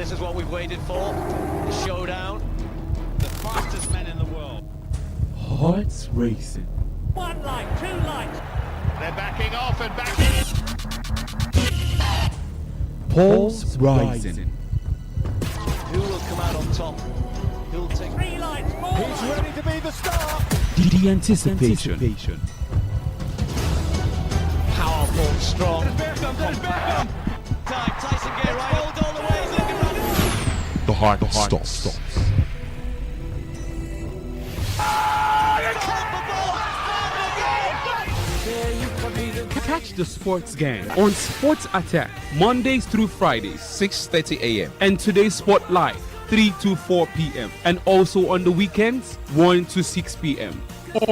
This is what we've waited for. The showdown. The fastest men in the world. Hearts racing. One light, two lights. They're backing off and backing. Pulse rising. Who will come out on top? Who'll take 3 lights, 4 lights. He's ready to be the star. The anticipation. Powerful, strong. Compact. Tyson Gay right all the way. He's looking round. The heart stops. Catch the sports gang on Sports Attack Mondays through Fridays 6:30 a.m. and Today's Sport Live 3 to 4 p.m. and also on the weekends 1 to 6 p.m.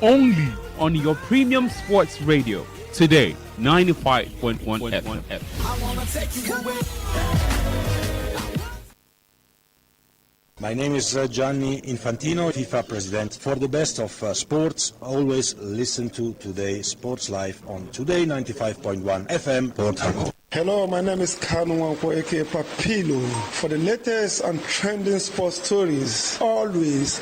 Only on your premium sports radio. Today 95.1 FM. My name is Gianni Infantino, FIFA President. For the best of sports, always listen to Today Sports Live on Today95.1 FM, Port Harcourt. Hello, my name is Kanu Wanko, aka Papilo. For the latest and trending sports stories, always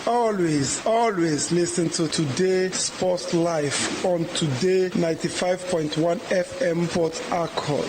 listen to Today Sports Live on Today95.1 FM, Port Harcourt.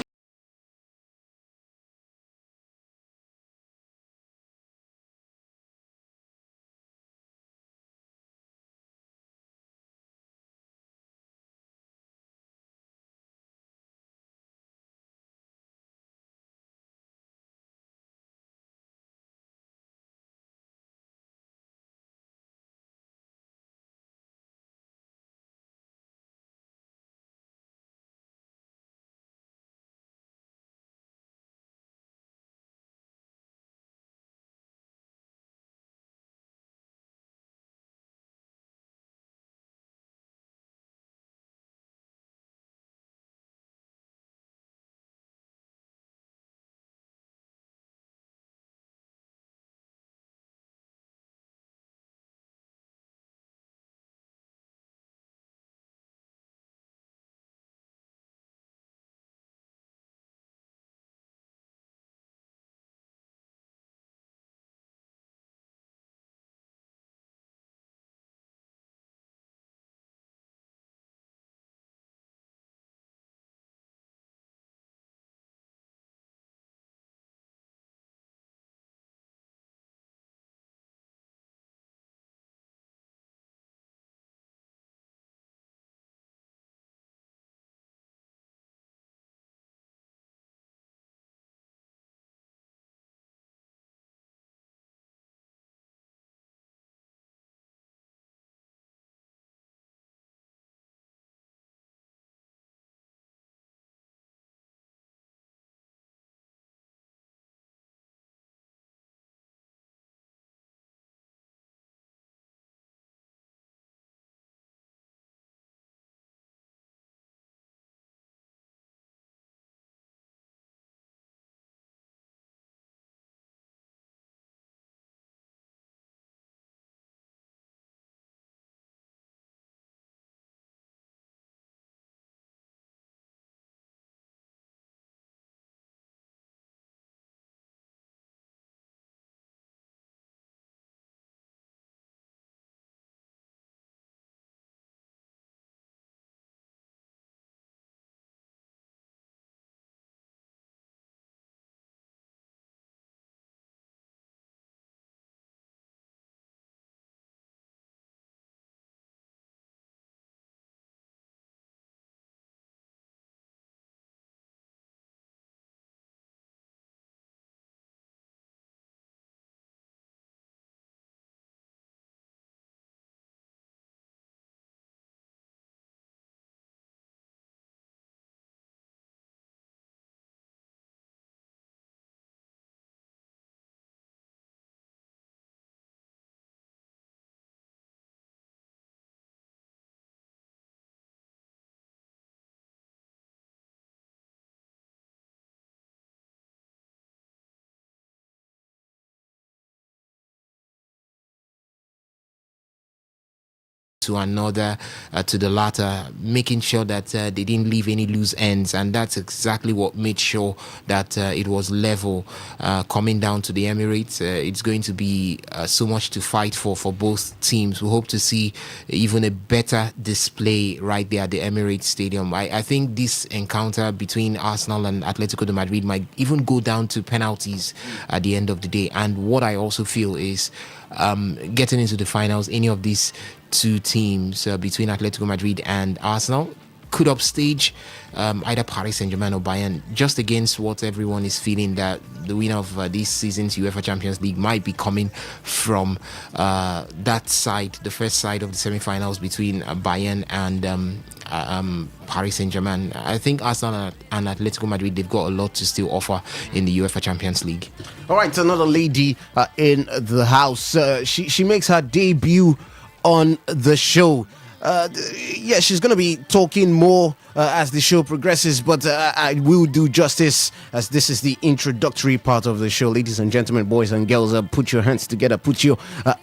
to another, to the latter, making sure that they didn't leave any loose ends, and that's exactly what made sure that it was level coming down to the Emirates. It's going to be so much to fight for both teams. We hope to see even a better display right there at the Emirates Stadium. I think this encounter between Arsenal and Atletico de Madrid might even go down to penalties at the end of the day. And what I also feel is getting into the finals, any of these two teams between Atletico Madrid and Arsenal could upstage either Paris Saint-Germain or Bayern, just against what everyone is feeling, that the winner of this season's UEFA Champions League might be coming from that side, the first side of the semi-finals between Bayern and Paris Saint-Germain. I think Arsenal and Atletico Madrid, they've got a lot to still offer in the UEFA Champions League. All right, another lady in the house. She makes her debut on the show. She's going to be talking more as the show progresses, but I will do justice, as this is the introductory part of the show. Ladies and gentlemen, boys and girls, put your hands together, put your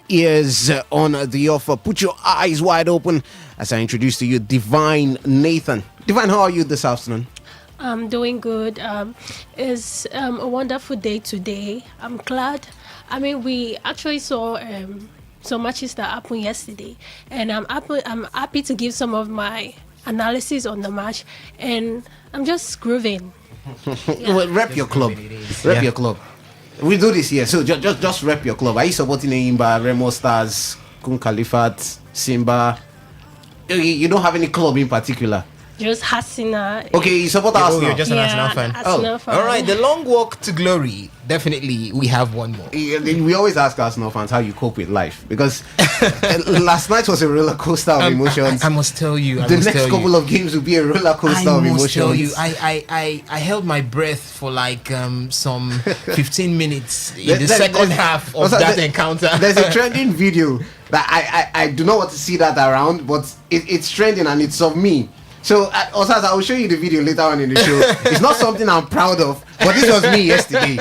ears on the offer, put your eyes wide open as I introduce to you Divine Nathan. Divine, how are you this afternoon? I'm doing good. It's a wonderful day today. I'm glad. I mean, we actually saw some matches that happened yesterday, and I'm happy to give some of my analysis on the match, and I'm just grooving. Well, rep your club. Rep your club. We do this here, so just rep your club. Are you supporting Eimba, Remo Stars, Kun Khalifat, Simba? You don't have any club in particular? Just Hasina. Okay, you support Arsenal. You're just an Arsenal fan. Arsenal fan. All right, the long walk to glory. Definitely, we have one more. We always ask Arsenal fans how you cope with life, because last night was a roller coaster of emotions. I must tell you, the next couple of games will be a roller coaster of emotions. I must tell you, I held my breath for like some 15 minutes in the second half of that encounter. There's a trending video that I do not want to see that around, but it's trending and it's of me. So, Osas, I will show you the video later on in the show. It's not something I'm proud of, but this was me yesterday.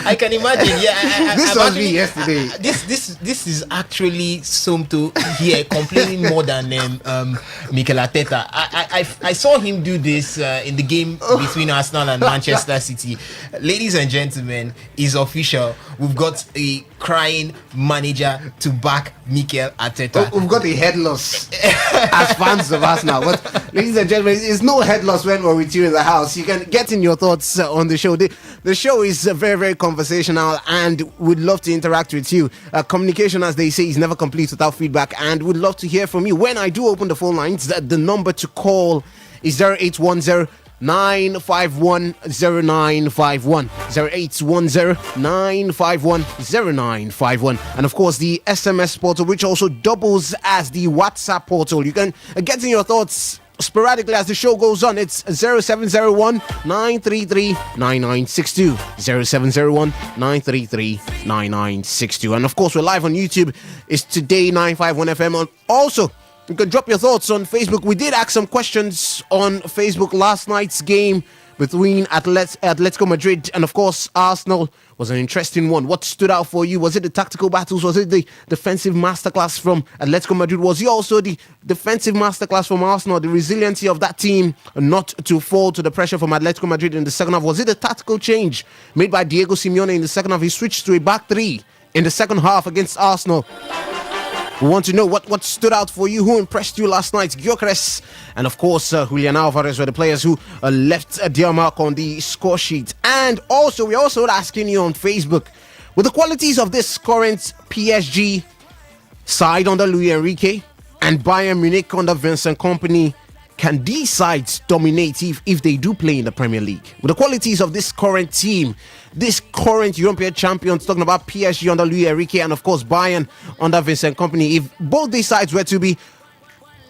I can imagine. Yeah, this was me yesterday. This is actually Somto here complaining more than Mikel Arteta. I saw him do this in the game between Arsenal and Manchester City. Ladies and gentlemen, it's official. We've got a crying manager to back Mikel Arteta. We've got a head loss as fans of Arsenal. But ladies and gentlemen, it's no head loss when we're with you in the house. You can get in your thoughts on the show. The show is very, very conversational, and we'd love to interact with you. Communication, as they say, is never complete without feedback, and we'd love to hear from you. When I do open the phone lines, the number to call is 0810 951 0951, 0810 951 0951, and of course the SMS portal, which also doubles as the WhatsApp portal. You can get in your thoughts sporadically as the show goes on. It's 0701 933 9962, 0701 933 9962, and of course we're live on YouTube. It's Today95.1fm. Also, you can drop your thoughts on Facebook. We did ask some questions on Facebook. Last night's game between Atletico Madrid and, of course, Arsenal was an interesting one. What stood out for you? Was it the tactical battles? Was it the defensive masterclass from Atletico Madrid? Was it also the defensive masterclass from Arsenal? The resiliency of that team not to fall to the pressure from Atletico Madrid in the second half? Was it a tactical change made by Diego Simeone in the second half? He switched to a back three in the second half against Arsenal. We want to know what stood out for you, who impressed you last night. Gyökeres and, of course, Julian Alvarez were the players who left their mark on the score sheet. And also, we're also asking you on Facebook, with the qualities of this current PSG side under Luis Enrique and Bayern Munich under Vincent Kompany, can these sides dominate if they do play in the Premier League? With the qualities of this current team, this current European champions, talking about PSG under Luis Enrique and, of course, Bayern under Vincent Kompany, if both these sides were to be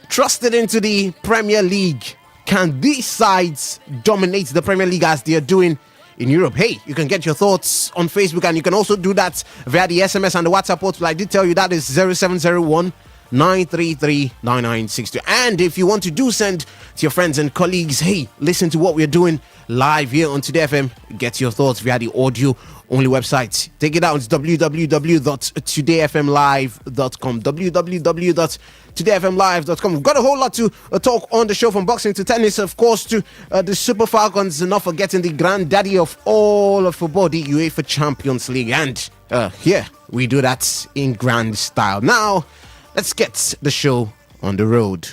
trusted into the Premier League, can these sides dominate the Premier League as they are doing in Europe? Hey, you can get your thoughts on Facebook, and you can also do that via the SMS and the WhatsApp portal. I did tell you that is 0701 933 9962. And if you want to do send to your friends and colleagues, hey, listen to what we're doing live here on Today FM, get your thoughts via the audio only website. Take it out. It's www.todayfmlive.com. www.todayfmlive.com. We've got a whole lot to talk on the show, from boxing to tennis, of course, to the Super Falcons, not forgetting the granddaddy of all of football, the UEFA Champions League. And here we do that in grand style. Now, let's get the show on the road.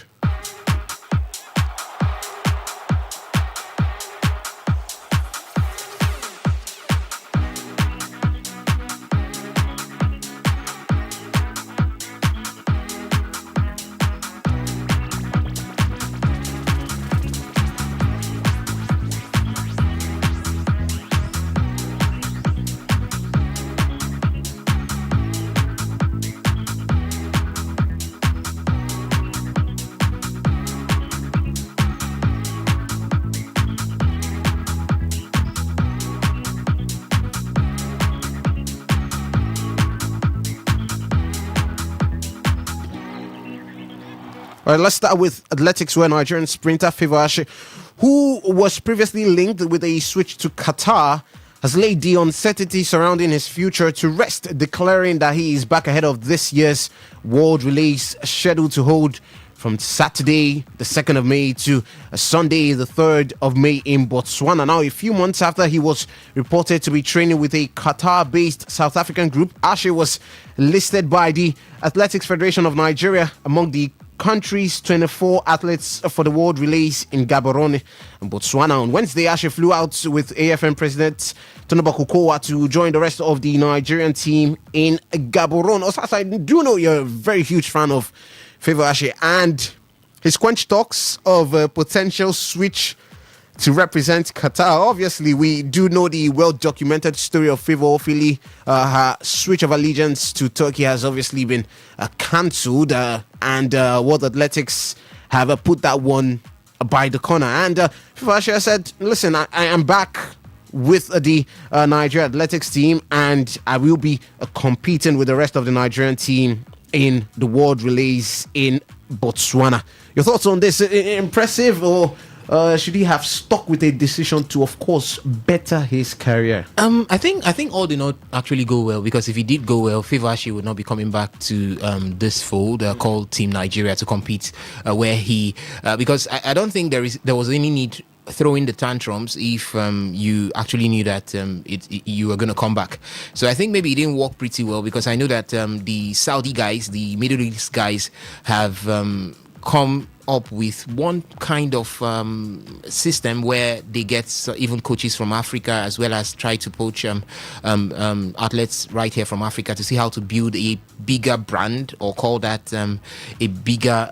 All right, let's start with athletics, where Nigerian sprinter Favour Ashe, who was previously linked with a switch to Qatar, has laid the uncertainty surrounding his future to rest, declaring that he is back ahead of this year's World Relays, scheduled to hold from Saturday, the 2nd of May, to Sunday, the 3rd of May in Botswana. Now, a few months after he was reported to be training with a Qatar-based South African group, Ashe was listed by the Athletics Federation of Nigeria among the country's 24 athletes for the World Relays in Gaborone and Botswana. On Wednesday, Ashe flew out with AFN President Tonoba Kokowa to join the rest of the Nigerian team in Gaborone. Osas, I do know you're a very huge fan of Favour Ashe, and his quench talks of a potential switch to represent Qatar. Obviously, we do know the well-documented story of Favour Ofili. Her switch of allegiance to Turkey has obviously been cancelled, and World Athletics have put that one by the corner. And Favour Ashe said, listen, I am back with the Nigeria Athletics team, and I will be competing with the rest of the Nigerian team in the World Relays in Botswana. Your thoughts on this? Impressive, or should he have stuck with a decision to, of course, better his career? I think all did not actually go well, because if he did go well, Favour Ashe would not be coming back to this fold called Team Nigeria to compete, where he because I don't think there was any need throwing the tantrums if you actually knew that you were going to come back. So I think maybe it didn't work pretty well, because I know that the Saudi guys, the Middle East guys, have come up with one kind of system where they get even coaches from Africa, as well as try to poach athletes right here from Africa to see how to build a bigger brand, or call that a bigger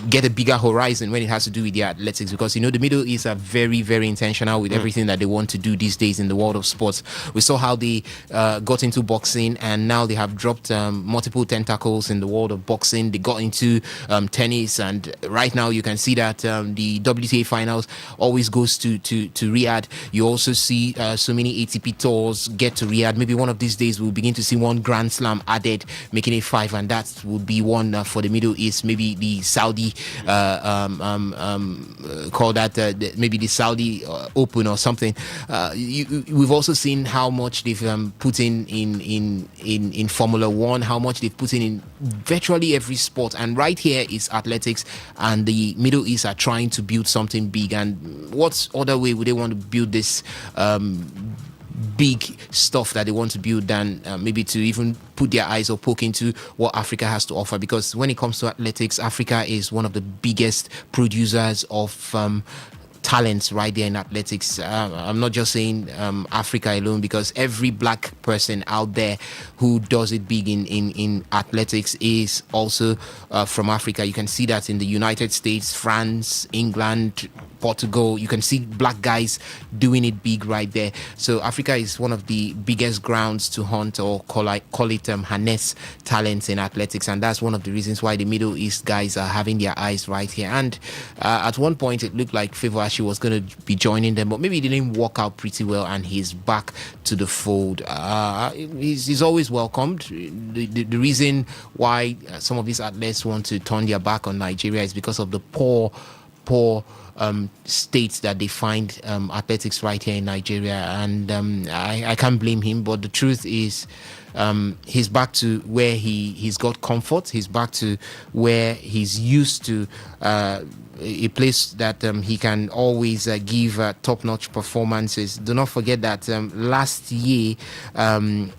get a bigger horizon when it has to do with the athletics, because you know the Middle East are very, very intentional with everything that they want to do these days in the world of sports. We saw how they got into boxing, and now they have dropped multiple tentacles in the world of boxing. They got into tennis, and right now you can see that the WTA finals always goes to Riyadh. You also see so many ATP tours get to Riyadh. Maybe one of these days we'll begin to see one Grand Slam added, making it 5, and that would be one for the Middle East. Maybe the Saudi call that maybe the Saudi Open or something. We've also seen how much they've put in Formula One, how much they've put in virtually every sport, and right here is athletics, and the Middle East are trying to build something big. And what other way would they want to build this big stuff that they want to build than maybe to even put their eyes or poke into what Africa has to offer? Because when it comes to athletics, Africa is one of the biggest producers of talents right there in athletics. I'm not just saying Africa alone, because every black person out there who does it big in athletics is also from Africa. You can see that in the United States, France, England, Portugal. You can see black guys doing it big right there. So Africa is one of the biggest grounds to hunt, or call it harness talents in athletics, and that's one of the reasons why the Middle East guys are having their eyes right here. And at one point it looked like Favour Ashe was going to be joining them, but maybe it didn't work out pretty well, and he's back to the fold. He's always welcomed. The reason why some of these athletes want to turn their back on Nigeria is because of the poor state that they find athletics right here in Nigeria, and I can't blame him. But the truth is, he's back to where he's got comfort. He's back to where he's used to, a place that he can always give top-notch performances. Do not forget that last year,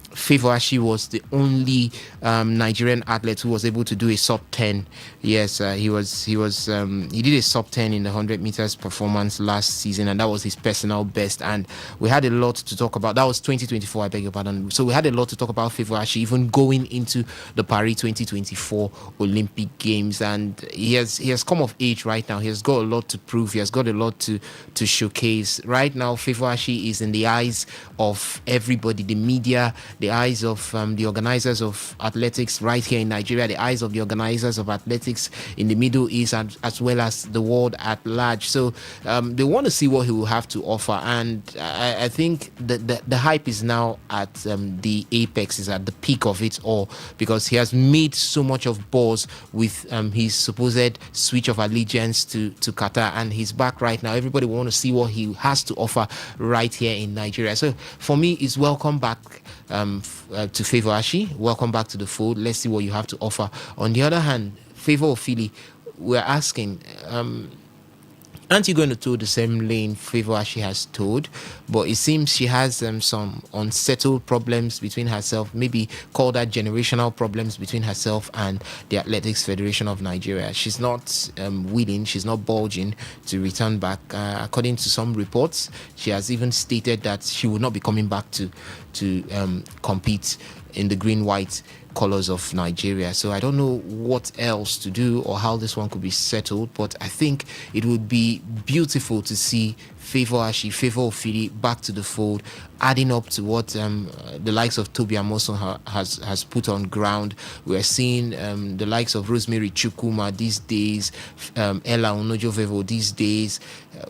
Favour Ashi was the only Nigerian athlete who was able to do a sub 10. Yes, he did a sub 10 in the 100 meters performance last season, and that was his personal best. And we had a lot to talk about. That was 2024, I beg your pardon. So we had a lot to talk about Favour Ashi, even going into the Paris 2024 Olympic Games. And he has come of age right now. He has got a lot to prove. He has got a lot to showcase. Right now, Favour Ashi is in the eyes of everybody, the media, the eyes of the organizers of athletics right here in Nigeria, the eyes of the organizers of athletics in the Middle East, and as well as the world at large. So they want to see what he will have to offer, and I think the hype is now at the apex, is at the peak of it all, because he has made so much of buzz with his supposed switch of allegiance to Qatar, and he's back right now. Everybody want to see what he has to offer right here in Nigeria. So for me, it's welcome back to Favour Ashi. Welcome back to the fold. Let's see what you have to offer. On the other hand, Favour Ofili, we're asking, aren't you going to toe the same lane Favour Ashi has toed? But it seems she has some unsettled problems between herself, maybe call that generational problems between herself and the Athletics Federation of Nigeria. She's not willing, she's not bulging to return back. According to some reports, she has even stated that she will not be coming back to compete in the green-white colors of Nigeria. So I don't know what else to do or how this one could be settled, but I think it would be beautiful to see Favour Ashi, Favour Ofili back to the fold, adding up to what the likes of Toby Amoson has put on ground. We're seeing the likes of Rosemary Chukwuma these days, Ella Onojovevo these days.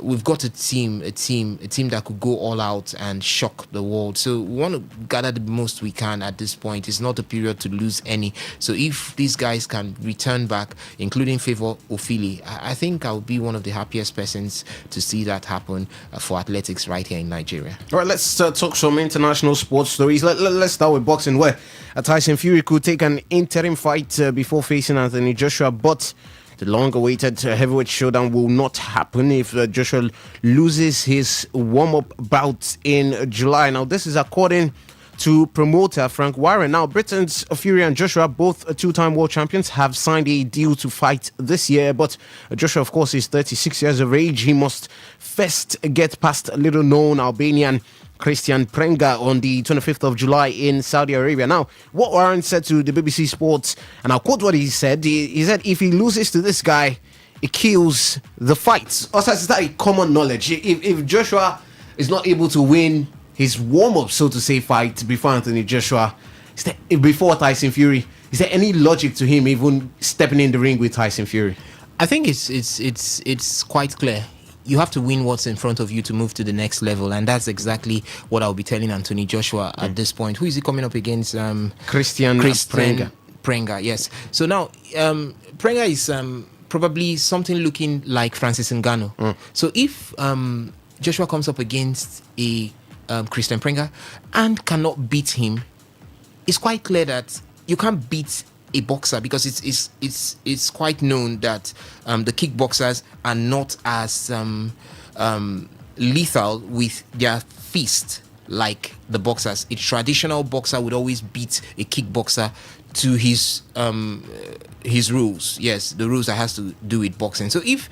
We've got a team that could go all out and shock the world. So we want to gather the most we can at this point. It's not a period to lose any. So if these guys can return back, including Favour Ofili, I think I would be one of the happiest persons to see that happen for athletics right here in Nigeria. All right, let's talk some international sports stories. Let's start with boxing, where Tyson Fury could take an interim fight before facing Anthony Joshua, but the long-awaited heavyweight showdown will not happen if Joshua loses his warm-up bout in July. Now, this is according to promoter Frank Warren. Now, Britain's Fury and Joshua, both two-time world champions, have signed a deal to fight this year. But Joshua, of course, is 36 years of age. He must first get past little-known Albanian Christian Prenga on the 25th of July in Saudi Arabia. Now, what Warren said to the BBC Sports, and I'll quote what he said. He said, if he loses to this guy, it kills the fight. Also, is that a common knowledge? If Joshua is not able to win his warm-up, so to say, fight before Anthony Joshua, before Tyson Fury, is there any logic to him even stepping in the ring with Tyson Fury? I think it's quite clear. You have to win what's in front of you to move to the next level, and that's exactly what I'll be telling Anthony Joshua at this point. Who is he coming up against? Christian Prenga, yes. So now, Prenga is probably something looking like Francis Ngannou. So if Joshua comes up against a Christian Prenga and cannot beat him, it's quite clear that you can't beat a boxer, because it's quite known that the kickboxers are not as lethal with their fist like the boxers. A traditional boxer would always beat a kickboxer to his rules. Yes, the rules that has to do with boxing. So if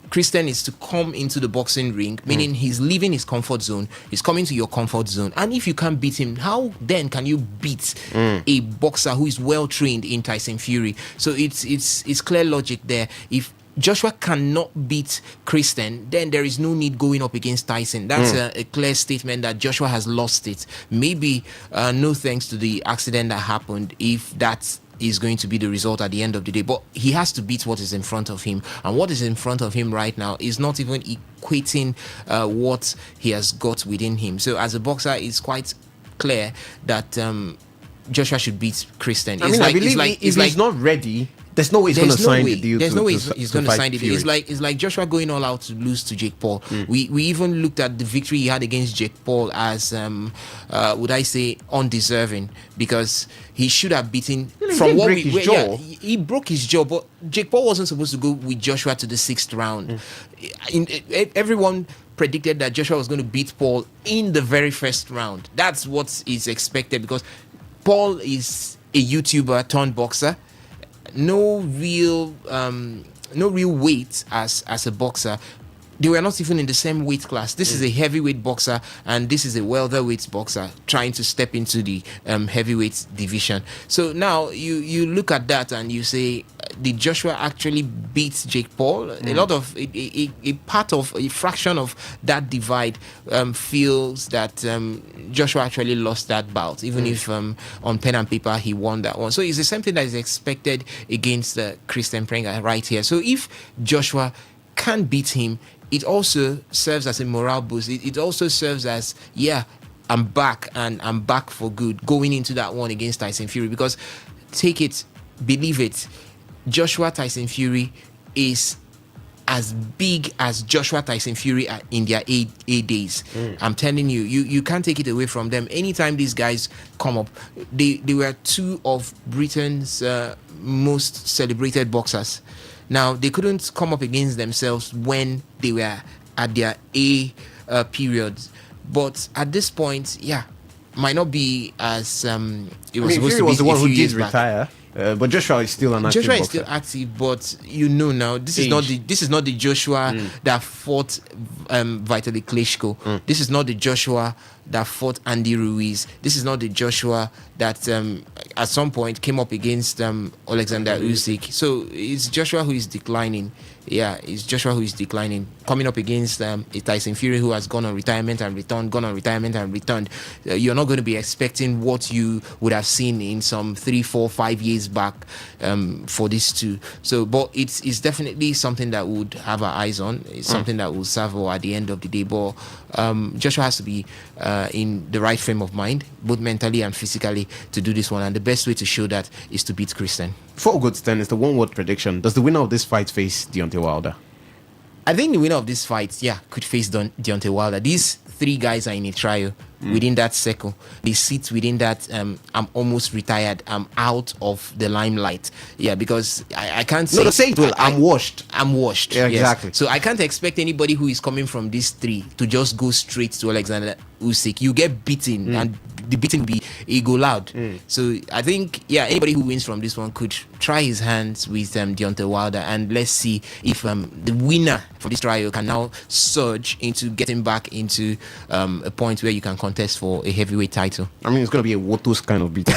Christian is to come into the boxing ring, meaning he's leaving his comfort zone, he's coming to your comfort zone, and if you can't beat him, how then can you beat a boxer who is well trained in Tyson Fury? So it's clear logic there. If Joshua cannot beat Christian, then there is no need going up against Tyson. That's a clear statement that Joshua has lost it. Maybe no thanks to the accident that happened, if that's is going to be the result at the end of the day. But he has to beat what is in front of him, and what is in front of him right now is not even equating what he has got within him. So as a boxer, it's quite clear that Joshua should beat Christian. I believe if he's not ready, There's no way he's going to sign the deal. There's no way he's going to sign the deal. Fury. It's like Joshua going all out to lose to Jake Paul. We even looked at the victory he had against Jake Paul as would I say undeserving, because he should have beaten he broke his jaw, but Jake Paul wasn't supposed to go with Joshua to the 6th round. Everyone predicted that Joshua was going to beat Paul in the very first round. That's what is expected, because Paul is a YouTuber turned boxer. No real weight as a boxer. They were not even in the same weight class. This is a heavyweight boxer, and this is a welterweight boxer trying to step into the heavyweight division. So now you look at that and you say, did Joshua actually beat Jake Paul? A lot of a fraction of that divide feels that Joshua actually lost that bout, even if on pen and paper he won that one. So it's the same thing that is expected against Christian Prenga right here. So if Joshua can beat him, it also serves as a morale boost. It also serves as, I'm back, and I'm back for good going into that one against Tyson Fury. Because take it, believe it, Joshua Tyson Fury is as big as Joshua Tyson Fury in their A days. I'm telling you, you can't take it away from them. Anytime these guys come up, they were two of Britain's most celebrated boxers. Now, they couldn't come up against themselves when they were at their A periods. But at this point, might not be as it was supposed to be. Was the one who did back. retire. But Joshua is still an active Joshua boxer. is still active, but now this is not the Joshua that fought Vitaly Klitschko. This is not the Joshua that fought Andy Ruiz. This is not the Joshua that at some point came up against Alexander Usyk. So it's Joshua who is declining. It's Joshua who is declining, coming up against a Tyson Fury who has gone on retirement and returned. You're not going to be expecting what you would have seen in some 3, 4, 5 years back for these two. So, but it's definitely something that would have our eyes on. It's something that will serve at the end of the day. But Joshua has to be in the right frame of mind, both mentally and physically, to do this one. And the best way to show that is to beat Christian. For good stand is the one-word prediction. Does the winner of this fight face Deontay Wilder? I think the winner of this fight, could face Deontay Wilder. These 3 guys are in a trial within that circle. They sit within that, I'm almost retired. I'm out of the limelight. Because I can't say... No, say it well. I'm washed. I'm washed. Yeah, exactly. Yes. So I can't expect anybody who is coming from these 3 to just go straight to Alexander Usyk. You get beaten, and the beating will be ego loud. So I think, anybody who wins from this one could try his hands with Deontay Wilder, and let's see if the winner for this trial can now surge into getting back into a point where you can contest for a heavyweight title. I mean, it's going to be a Wotos kind of beat.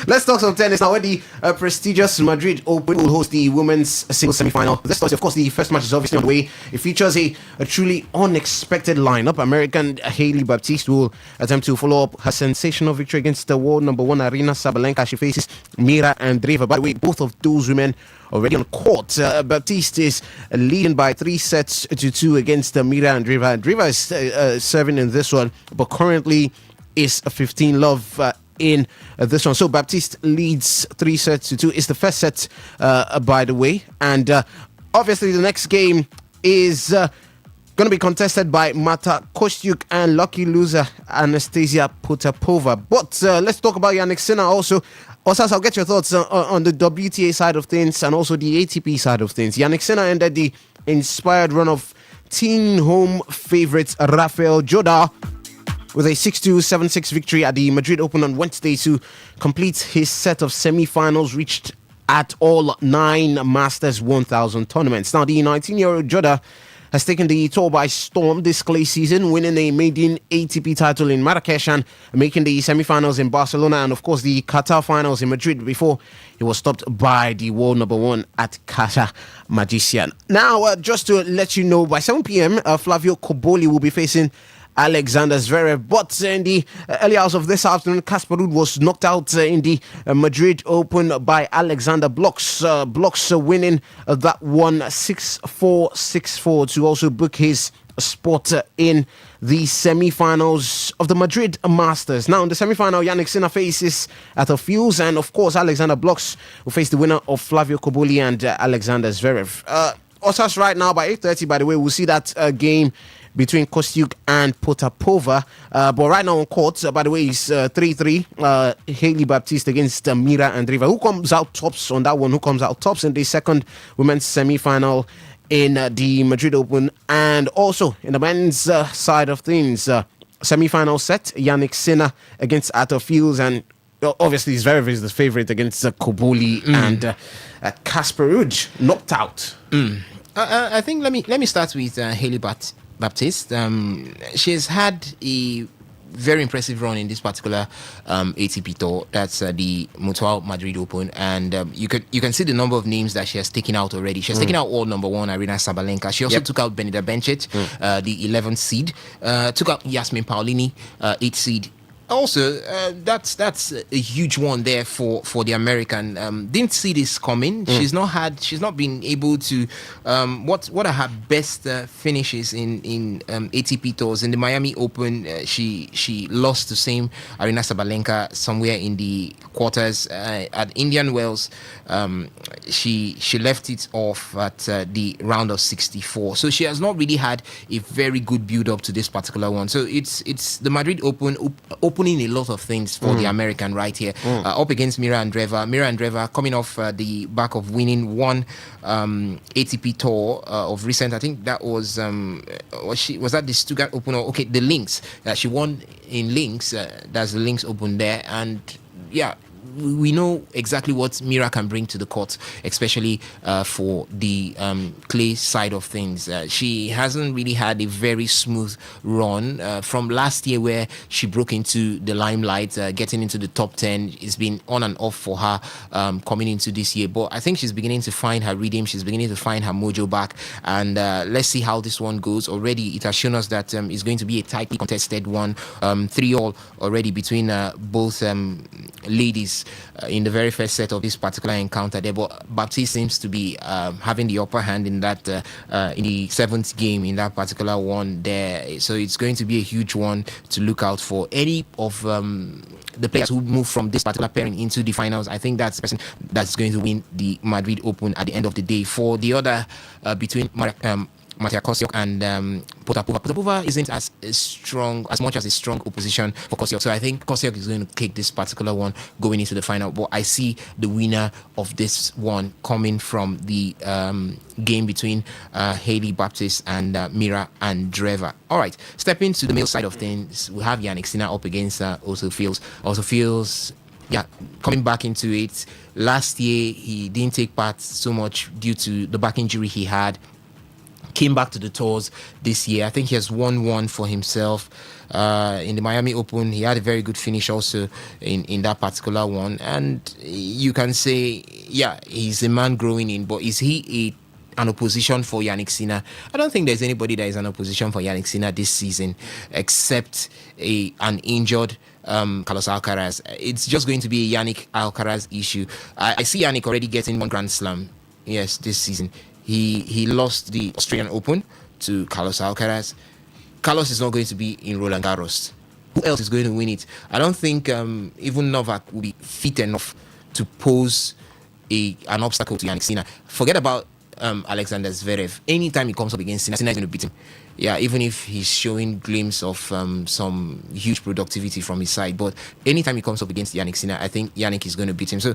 Let's talk some tennis now, where the prestigious Madrid Open will host the women's singles semi-final. This Thursday, of course, the first match is obviously on the way. It features a truly unexpected lineup. American Hailey Baptiste will attempt to follow up her sensational victory against the world number 1 Arina Sabalenka. She faces Mira Andreeva. By the way, both of those women already on court. Baptiste is leading by 3-2 against Mira Andreeva. Andreeva is serving in this one, but currently is 15-love in this one. So Baptiste leads 3-2. It's the first set, by the way. And obviously the next game is going to be contested by Marta Kostyuk and lucky loser Anastasia Potapova. But let's talk about Yannick Sinner also. Osas, I'll get your thoughts on the WTA side of things and also the ATP side of things. Yannick Sinner ended the inspired run of teen home favourites Rafael Jodar with a 6-2, 7-6 victory at the Madrid Open on Wednesday to complete his set of semi-finals reached at all 9 Masters 1000 tournaments. Now, the 19-year-old Jodar has taken the tour by storm this clay season, winning a maiden ATP title in Marrakesh and making the semi-finals in Barcelona and, of course, the Qatar finals in Madrid before he was stopped by the world number 1 at Casa Magician. Now, just to let you know, by 7 p.m., Flavio Cobolli will be facing Alexander Zverev. But in the early hours of this afternoon, Casper Ruud was knocked out in the Madrid Open by Alexander Blocks winning that one 6-4, 6-4 to also book his spot in the semi-finals of the Madrid Masters. Now, in the semi-final, Yannick Sinner faces Arthur Fields, and of course, Alexander Blocks will face the winner of Flavio Koboli and Alexander Zverev. Us right now by 8:30, by the way, we'll see that game between Kostyuk and Potapova. But right now on court, by the way, it's 3-3. Hailey Baptiste against Mira Andreeva. Who comes out tops on that one? Who comes out tops in the second women's semi-final in the Madrid Open? And also in the men's side of things, semi-final set, Yannick Sinner against Arthur Fields, and obviously Zverev is the favorite against Koboli and Casper Ruud knocked out. I think let me start with Hailey Baptiste. She has had a very impressive run in this particular ATP tour. That's the Mutual Madrid Open, and you can see the number of names that she has taken out already. She has taken out world number one Arina Sabalenka. She also took out Benita Bencic, the 11th seed. Took out Yasmin Paolini, 8th seed. Also, that's a huge one there for the American. Didn't see this coming. She's not been able to. What are her best finishes in ATP tours? In the Miami Open, she lost to same Arina Sabalenka somewhere in the quarters. At Indian Wells, she left it off at the round of 64. So she has not really had a very good build up to this particular one. So it's the Madrid Open opening a lot of things for the American right here, up against Mira Andreeva. Mira Andreeva coming off the back of winning one ATP tour of recent. I think that was that the Stuttgart Open, or the Links. She won in Links. That's the Links Open there, and yeah, we know exactly what Mira can bring to the court, especially for the clay side of things. She hasn't really had a very smooth run from last year, where she broke into the limelight, getting into the top 10. It's been on and off for her coming into this year, but I think she's beginning to find her rhythm. She's beginning to find her mojo back, and let's see how this one goes. Already, it has shown us that it's going to be a tightly contested one. 3-all already between both ladies in the very first set of this particular encounter there, but Baptiste seems to be having the upper hand in that in the seventh game in that particular one there. So it's going to be a huge one to look out for. Any of the players who move from this particular pairing into the finals, I think that's the person that's going to win the Madrid Open at the end of the day. For the other between Mattia Kostyuk and Potapova. Potapova isn't as much as a strong opposition for Kostyuk. So I think Kostyuk is going to take this particular one going into the final. But I see the winner of this one coming from the game between Hailey Baptiste and Mira Andreeva. All right, stepping to the male side of things, we have Yannick Sinner up against Otto Fields. Otto Fields, coming back into it. Last year, he didn't take part so much due to the back injury he had. Came back to the tours this year. I think he has won one for himself in the Miami Open. He had a very good finish also in that particular one. And you can say, he's a man growing in, but is he an opposition for Yannick Sinner? I don't think there's anybody that is an opposition for Yannick Sinner this season, except an injured Carlos Alcaraz. It's just going to be a Yannick Alcaraz issue. I see Yannick already getting one Grand Slam, this season. He lost the Australian Open to Carlos Alcaraz. Carlos is not going to be in Roland Garros. Who else is going to win it? I don't think even Novak will be fit enough to pose an obstacle to Yannick Sinner. Forget about Alexander Zverev. Anytime he comes up against Sinner, Sinner is going to beat him. Even if he's showing glimpse of some huge productivity from his side, but anytime he comes up against Yannick Sinner, I think Yannick is going to beat him. So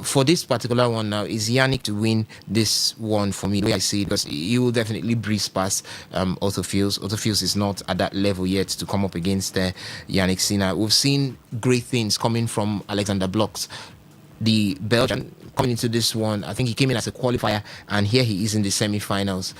for this particular one now, is Yannick to win this one for me, the way I see it, because he will definitely breeze past Otto Fields. Otto Fields is not at that level yet to come up against Yannick Sinner. We've seen great things coming from Alexander Blocks, the Belgian, coming into this one. I think he came in as a qualifier, and here he is in the semi-finals.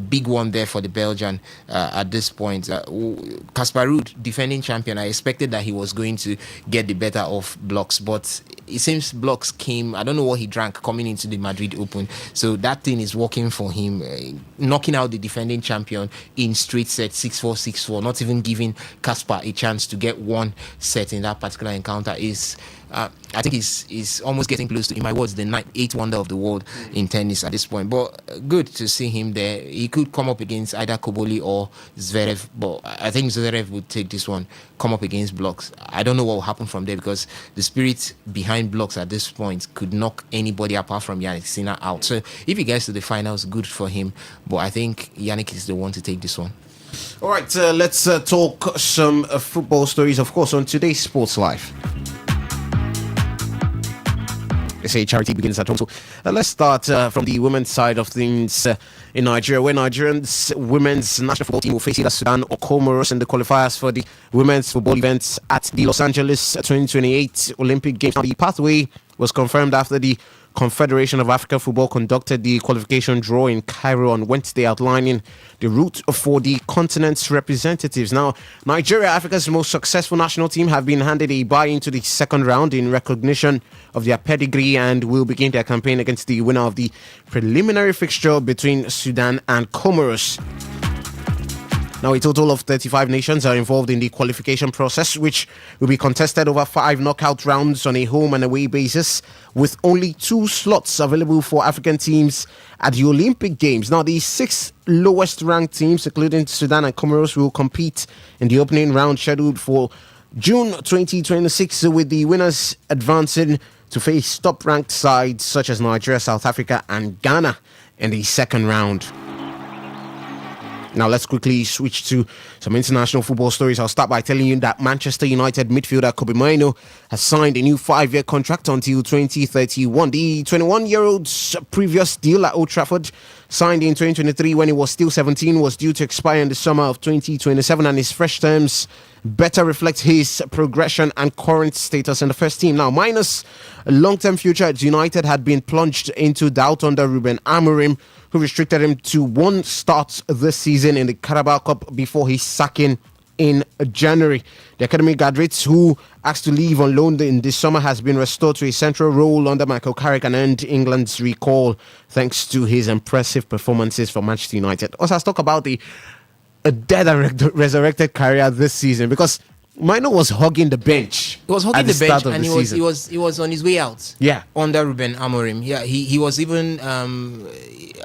Big one there for the Belgian at this point. Casper Ruud, defending champion, I expected that he was going to get the better of Blocks, but it seems Blocks came, I don't know what he drank coming into the Madrid Open, so that thing is working for him, knocking out the defending champion in straight sets, 6-4, 6-4, not even giving Casper a chance to get one set in that particular encounter is I think he's almost getting close to, in my words, the eighth wonder of the world in tennis at this point. But good to see him there. he could come up against either Koboli or Zverev, but I think Zverev would take this one, come up against blocks. I don't know what will happen from there because the spirit behind blocks at this point could knock anybody apart from Yannick Sinner out. So if he gets to the finals, good for him, but I think Yannick is the one to take this one. All right, let's talk some football stories, of course, on today's Sports Life. They say charity begins at home. So let's start from the women's side of things in Nigeria, where Nigerians women's national football team will face either Sudan or Comoros in the qualifiers for the women's football events at the Los Angeles 2028 Olympic Games. Now, the pathway was confirmed after the Confederation of African Football conducted the qualification draw in Cairo on Wednesday, outlining the route for the continent's representatives. Now, Nigeria, Africa's most successful national team, have been handed a bye into the second round in recognition of their pedigree and will begin their campaign against the winner of the preliminary fixture between Sudan and Comoros. Now, a total of 35 nations are involved in the qualification process, which will be contested over 5 knockout rounds on a home and away basis, with only 2 slots available for African teams at the Olympic Games. Now, the 6 lowest ranked teams, including Sudan and Comoros, will compete in the opening round scheduled for June 2026, with the winners advancing to face top-ranked sides such as Nigeria, South Africa, and Ghana in the second round. Now, let's quickly switch to some international football stories. I'll start by telling you that Manchester United midfielder Kobe Mainoo has signed a new 5-year contract until 2031. The 21-year-old's previous deal at Old Trafford, signed in 2023 when he was still 17, was due to expire in the summer of 2027, and his fresh terms better reflect his progression and current status in the first team. Now, Mainoo's long-term future at United had been plunged into doubt under Ruben Amorim, who restricted him to 1 start this season in the Carabao Cup before his sacking in January. The academy graduate, who asked to leave on loan in this summer, has been restored to a central role under Michael Carrick and earned England's recall thanks to his impressive performances for Manchester United. Also, let's talk about a dead and resurrected career this season, because Mainoo was hugging the bench. He was hugging the bench, and he was on his way out. Yeah, under Ruben Amorim. Yeah, he was even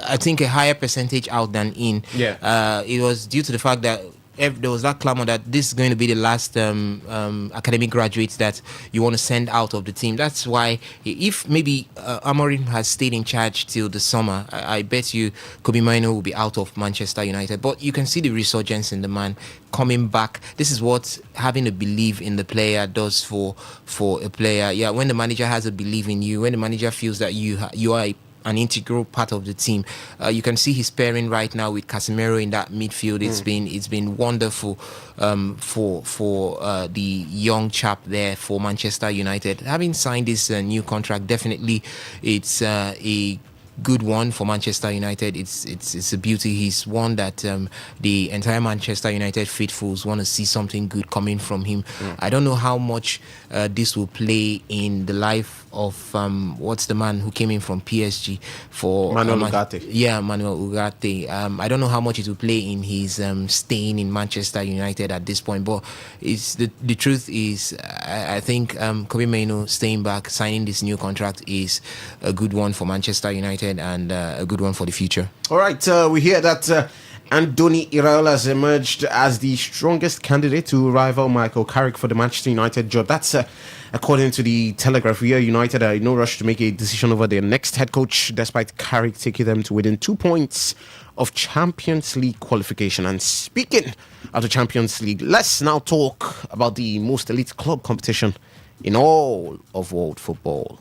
I think a higher percentage out than in. Yeah, it was due to the fact that there was that clamor that this is going to be the last academic graduates that you want to send out of the team. That's why, if maybe Amorim has stayed in charge till the summer, I bet you Kobe Mainoo will be out of Manchester United. But you can see the resurgence in the man coming back. This is what having a belief in the player does for a player. Yeah, when the manager has a belief in you, when the manager feels that you are an integral part of the team. You can see his pairing right now with Casemiro in that midfield. It's been wonderful for the young chap there for Manchester United. Having signed this new contract, definitely it's a good one for Manchester United. It's a beauty. He's one that the entire Manchester United faithfuls want to see something good coming from him. I don't know how much this will play in the life of what's the man who came in from PSG for Manuel Ugarte. Yeah, Manuel Ugarte. I don't know how much it will play in his staying in Manchester United at this point, but it's the truth is I think Kobe Mainoo staying back, signing this new contract is a good one for Manchester United and a good one for the future. All right, we hear that Andoni Iraola has emerged as the strongest candidate to rival Michael Carrick for the Manchester United job. That's according to the Telegraph. We are United are in no rush to make a decision over their next head coach, despite Carrick taking them to within 2 points of Champions League qualification. And speaking of the Champions League, let's now talk about the most elite club competition in all of world football.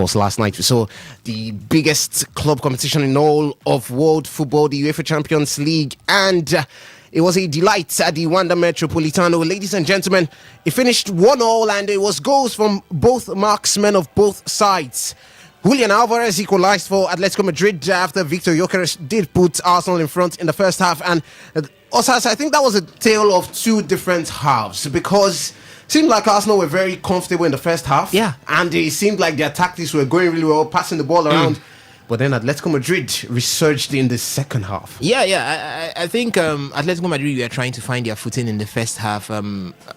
course, last night we saw the biggest club competition in all of world football, the UEFA Champions League, and it was a delight at the Wanda Metropolitano. Ladies and gentlemen, it finished 1-1, and it was goals from both marksmen of both sides. Julian Alvarez equalized for Atletico Madrid after Victor Gyökeres did put Arsenal in front in the first half. And Osas, I think that was a tale of two different halves, because it seemed like Arsenal were very comfortable in the first half. Yeah. And it seemed like their tactics were going really well, passing the ball around. But then Atletico Madrid resurged in the second half. I think Atletico Madrid were trying to find their footing in the first half.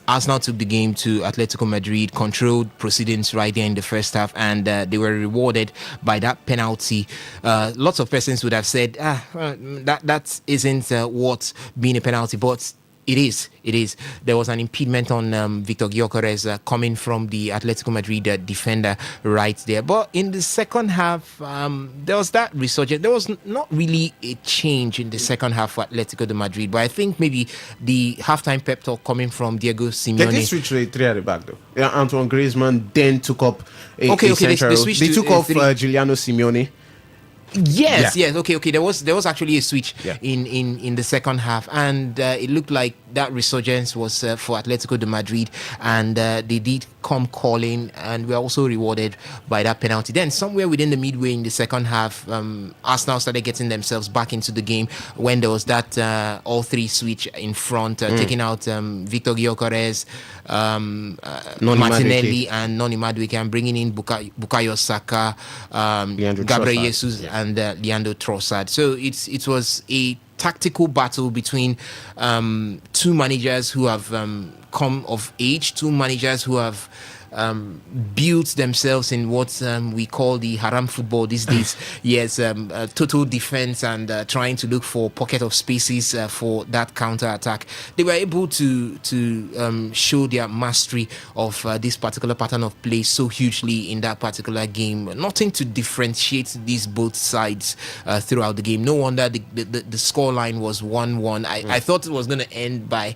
Arsenal took the game to Atletico Madrid, controlled proceedings right there in the first half, and they were rewarded by that penalty. Lots of persons would have said, that isn't what being a penalty, but it is. There was an impediment on Victor Gyökeres coming from the Atletico Madrid defender right there. But in the second half, there was that resurgence. There was not really a change in the second half for Atletico de Madrid. But I think maybe the halftime pep talk coming from Diego Simeone. They did switch to a 3 at the back, though. Yeah, Antoine Griezmann then took up a central. They took off Giuliano Simeone. Yes. Okay. There was actually a switch in the second half, and it looked like that resurgence was for Atletico de Madrid, and they did come calling, and we are also rewarded by that penalty. Then somewhere within the midway in the second half, Arsenal started getting themselves back into the game when there was that all three switch in front, taking out Victor Gyökeres, Martinelli and Noni Madueke, and bringing in Bukayo Saka, Gabriel Jesus and Leandro Trossard. So it was a tactical battle between two managers who have come of age, two managers who have built themselves in what we call the haram football these days. Yes, total defense and trying to look for pocket of spaces for that counter attack. They were able to show their mastery of this particular pattern of play so hugely in that particular game. Nothing to differentiate these both sides throughout the game. No wonder the scoreline was 1-1. I thought it was going to end by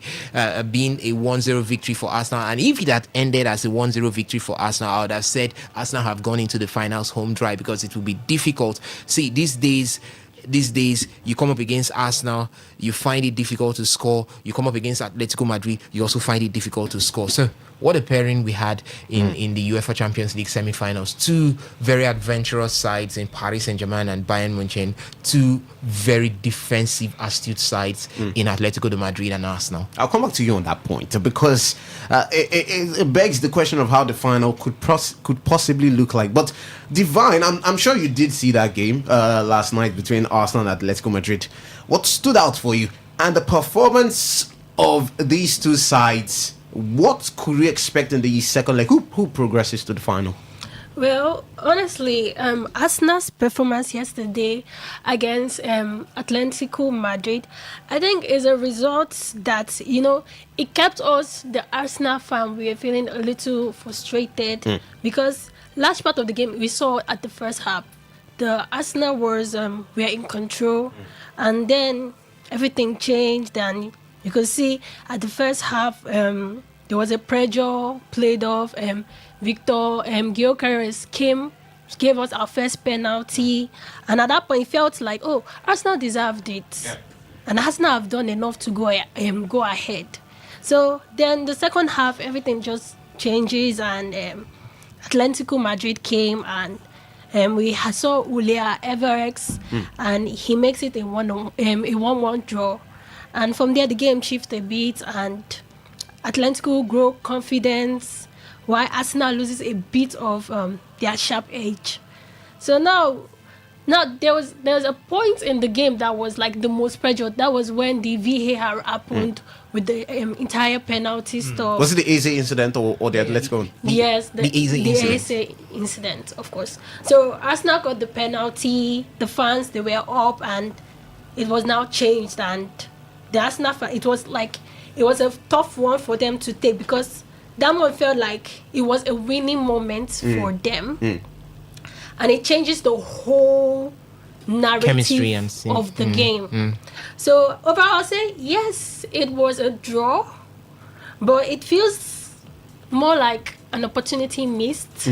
being a 1-0 victory for Arsenal, and if it had ended as a 1-0 victory for Arsenal, I would have said Arsenal have gone into the finals home dry, because it will be difficult. See, these days you come up against Arsenal, you find it difficult to score. You come up against Atletico Madrid, you also find it difficult to score. So what a pairing we had in the UEFA Champions League semi-finals. Two very adventurous sides in Paris Saint-Germain and Bayern Munich. Two very defensive, astute sides in Atletico de Madrid and Arsenal. I'll come back to you on that point, because it begs the question of how the final could possibly look like. But Divine, I'm sure you did see that game last night between Arsenal and Atletico Madrid. What stood out for you? And the performance of these two sides, what could we expect in the second leg? Who progresses to the final? Well, honestly, Arsenal's performance yesterday against Atletico Madrid, I think, is a result that, it kept us, the Arsenal fan, we were feeling a little frustrated because last part of the game we saw at the first half, the Arsenal were in control, and then everything changed, and you could see at the first half there was a pressure played off. Victor Gyökeres gave us our first penalty, and at that point it felt like, Arsenal deserved it, and Arsenal have done enough to go ahead. So then the second half, everything just changes, and Atletico Madrid came, and we saw Julian Alvarez, and he makes it a 1-1 draw, and from there the game shifted a bit, and Atletico grow confidence, while Arsenal loses a bit of their sharp edge. So now there was a point in the game that was like the most pressure. That was when the VAR happened with the entire penalty stuff. Was it the Eze incident or the Atletico? Yes, the Eze incident, of course. So Arsenal got the penalty. The fans, they were up, and it was now changed. And the Arsenal fan, it was a tough one for them to take, because that one felt like it was a winning moment for them. And it changes the whole narrative of the game. So overall, I'll say, yes, it was a draw, but it feels more like an opportunity missed.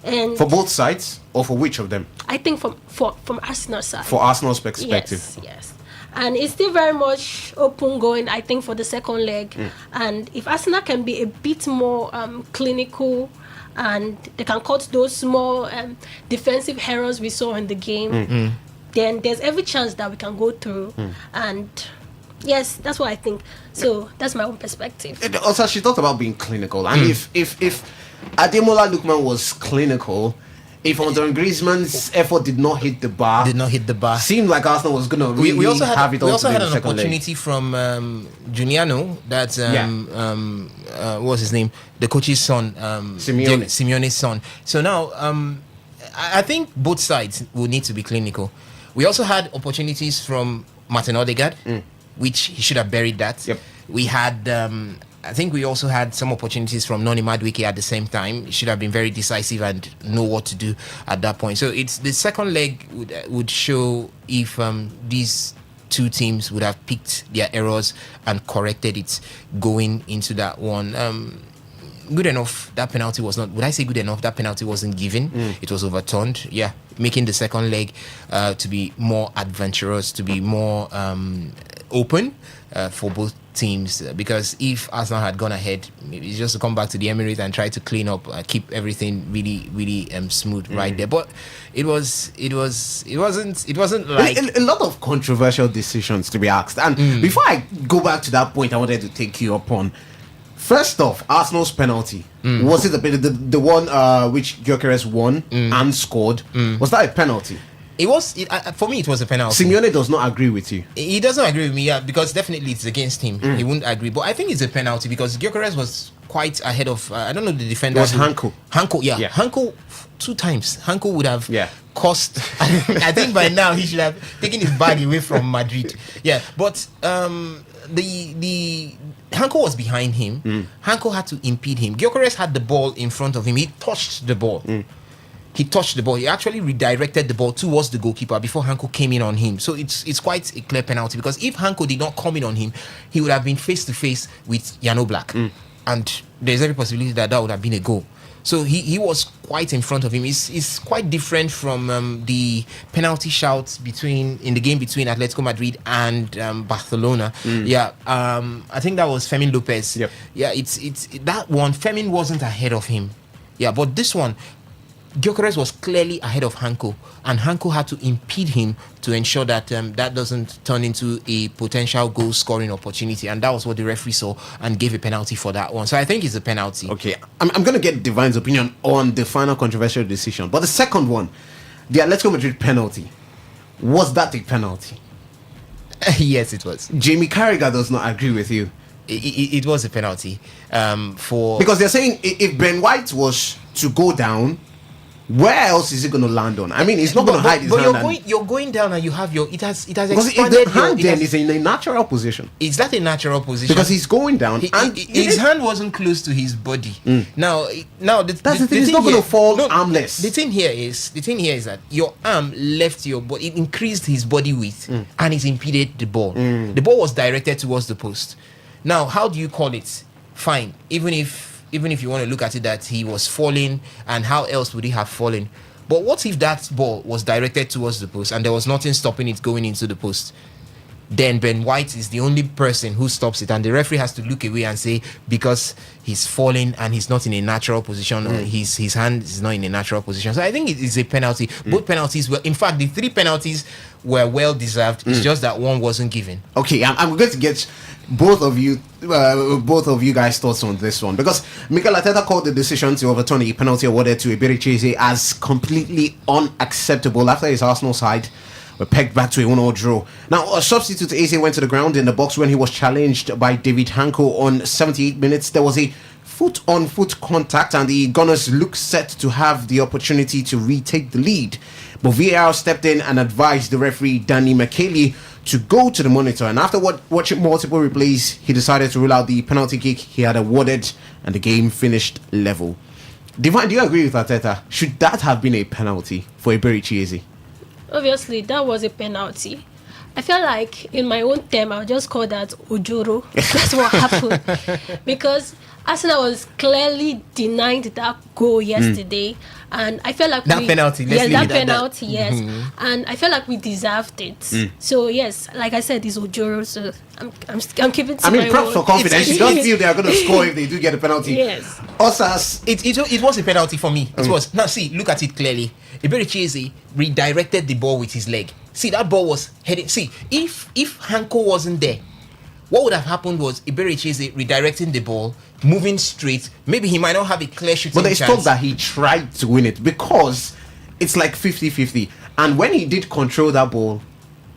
And For both sides, or for which of them? I think from Arsenal side. For Arsenal's perspective. Yes. And it's still very much open going, I think, for the second leg. And if Arsenal can be a bit more clinical, and they can cut those small defensive errors we saw in the game, then there's every chance that we can go through. And yes, that's what I think. So that's my own perspective. Also, she talked about being clinical. And if Ademola Lookman was clinical, if Antoine Griezmann's effort did not hit the bar, seemed like Arsenal was going to really we also have it all. We also had in the an second leg. opportunity from Juniano, that's what's his name, the coach's son, Simeone's son. So now I think both sides will need to be clinical. We also had opportunities from Martin Odegaard, which he should have buried that. Yep. We had I think we also had some opportunities from Noni Madueke at the same time. He should have been very decisive and know what to do at that point. So it's the second leg would show if these two teams would have picked their errors and corrected it going into that one. Good enough, that penalty was not... Would I say good enough? That penalty wasn't given. It was overturned. Yeah, making the second leg to be more adventurous, to be more open for both teams. Because if Arsenal had gone ahead, maybe it's just to come back to the Emirates and try to clean up, keep everything really smooth right there. But it wasn't like a lot of controversial decisions to be asked. And before I go back to that point, I wanted to take you up on. First off, Arsenal's penalty. Was it the one which Gyökeres won and scored? Was that a penalty? It was. For me, it was a penalty. Simeone does not agree with you. He doesn't agree with me, yeah, because definitely it's against him. He wouldn't agree. But I think it's a penalty because Gyökeres was quite ahead of, I don't know the defender. It was Hanko. Hanko, yeah. Hanko, 2 times. Hanko would have cost. I think by now he should have taken his bag away from Madrid. Yeah, but the Hanko was behind him. Hanko had to impede him. Gyökeres had the ball in front of him. He touched the ball. He touched the ball. He actually redirected the ball towards the goalkeeper before Hanko came in on him. So it's quite a clear penalty because if Hanko did not come in on him, he would have been face to face with Yano Black, and there's every possibility that would have been a goal. So he was quite in front of him. It's quite different from the penalty shouts in the game between Atletico Madrid and Barcelona. I think that was Fermin Lopez. Yep. Yeah, it's that one. Fermin wasn't ahead of him. Yeah, but this one, Gyökeres was clearly ahead of Hanko, and Hanko had to impede him to ensure that that doesn't turn into a potential goal scoring opportunity, and that was what the referee saw and gave a penalty for that one. So I think it's a penalty. Okay, I'm going to get Divine's opinion on the final controversial decision, but the second one, the Atletico Madrid penalty, was that a penalty? Yes, it was. Jamie Carragher does not agree with you. It was a penalty because they're saying if Ben White was to go down, where else is it going to land on? I mean, it's not going to hide his hand. But you're going down and you have it has because expanded. The hand then is in a natural position. Is that a natural position? Because he's going down and his hand wasn't close to his body. Now that's the thing. It's not going to fall armless. The thing here is that your arm left your body. It increased his body weight and it impeded the ball. The ball was directed towards the post. Now, how do you call it? Fine, even if you want to look at it that he was falling, and how else would he have fallen? But what if that ball was directed towards the post and there was nothing stopping it going into the post? Then Ben White is the only person who stops it, and the referee has to look away and say because he's falling and he's not in a natural position, or his hand is not in a natural position. So I think it is a penalty. Both penalties were, in fact, the 3 penalties were well deserved. It's just that one wasn't given. Okay, I'm going to get both of you guys' thoughts on this one, because Mikel Arteta called the decision to overturn a penalty awarded to Eberechi as completely unacceptable after his Arsenal side were pegged back to a 1-1 draw. Now, a substitute Eze went to the ground in the box when he was challenged by David Hanko on 78 minutes. There was a foot-on-foot contact and the Gunners looked set to have the opportunity to retake the lead. But VAR stepped in and advised the referee Danny McKaylee to go to the monitor, and after watching multiple replays, he decided to rule out the penalty kick he had awarded, and the game finished level. Divine, do you agree with Arteta? Should that have been a penalty for Eberechi Eze? Obviously, that was a penalty. I feel like in my own term, I'll just call that Ojoro. That's what happened. Because Arsenal was clearly denied that goal yesterday, and I felt like that penalty. Penalty, yes, and I felt like we deserved it. So yes, like I said, it's Ojoro, so I'm keeping. To my props word. for confidence. You don't feel they are going to score if they do get a penalty. Yes. Osas, it was a penalty for me. It was. Now see, look at it clearly. Ibericheze redirected the ball with his leg. See, that ball was heading. See, if Hanko wasn't there, what would have happened was Ibericheze redirecting the ball, moving straight. Maybe he might not have a clear shooting but they chance. thought that he tried to win it because it's like 50-50. And when he did control that ball,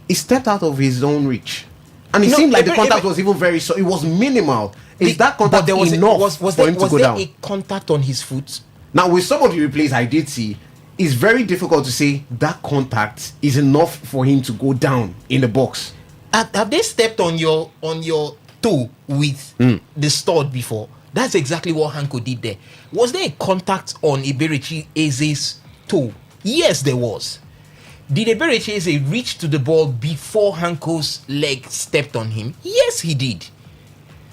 he stepped out of his own reach. And it seemed like the contact was even very it was minimal. Is that contact enough for him to go down? Was there a contact on his foot? Now, with some of the replays I did see, it's very difficult to say that contact is enough for him to go down in the box. Have they stepped on your toe with the stud before? That's exactly what Hanko did there. Was there a contact on Ibericheze's toe? Yes, there was. Did Ibericheze reach to the ball before Hanko's leg stepped on him? Yes, he did.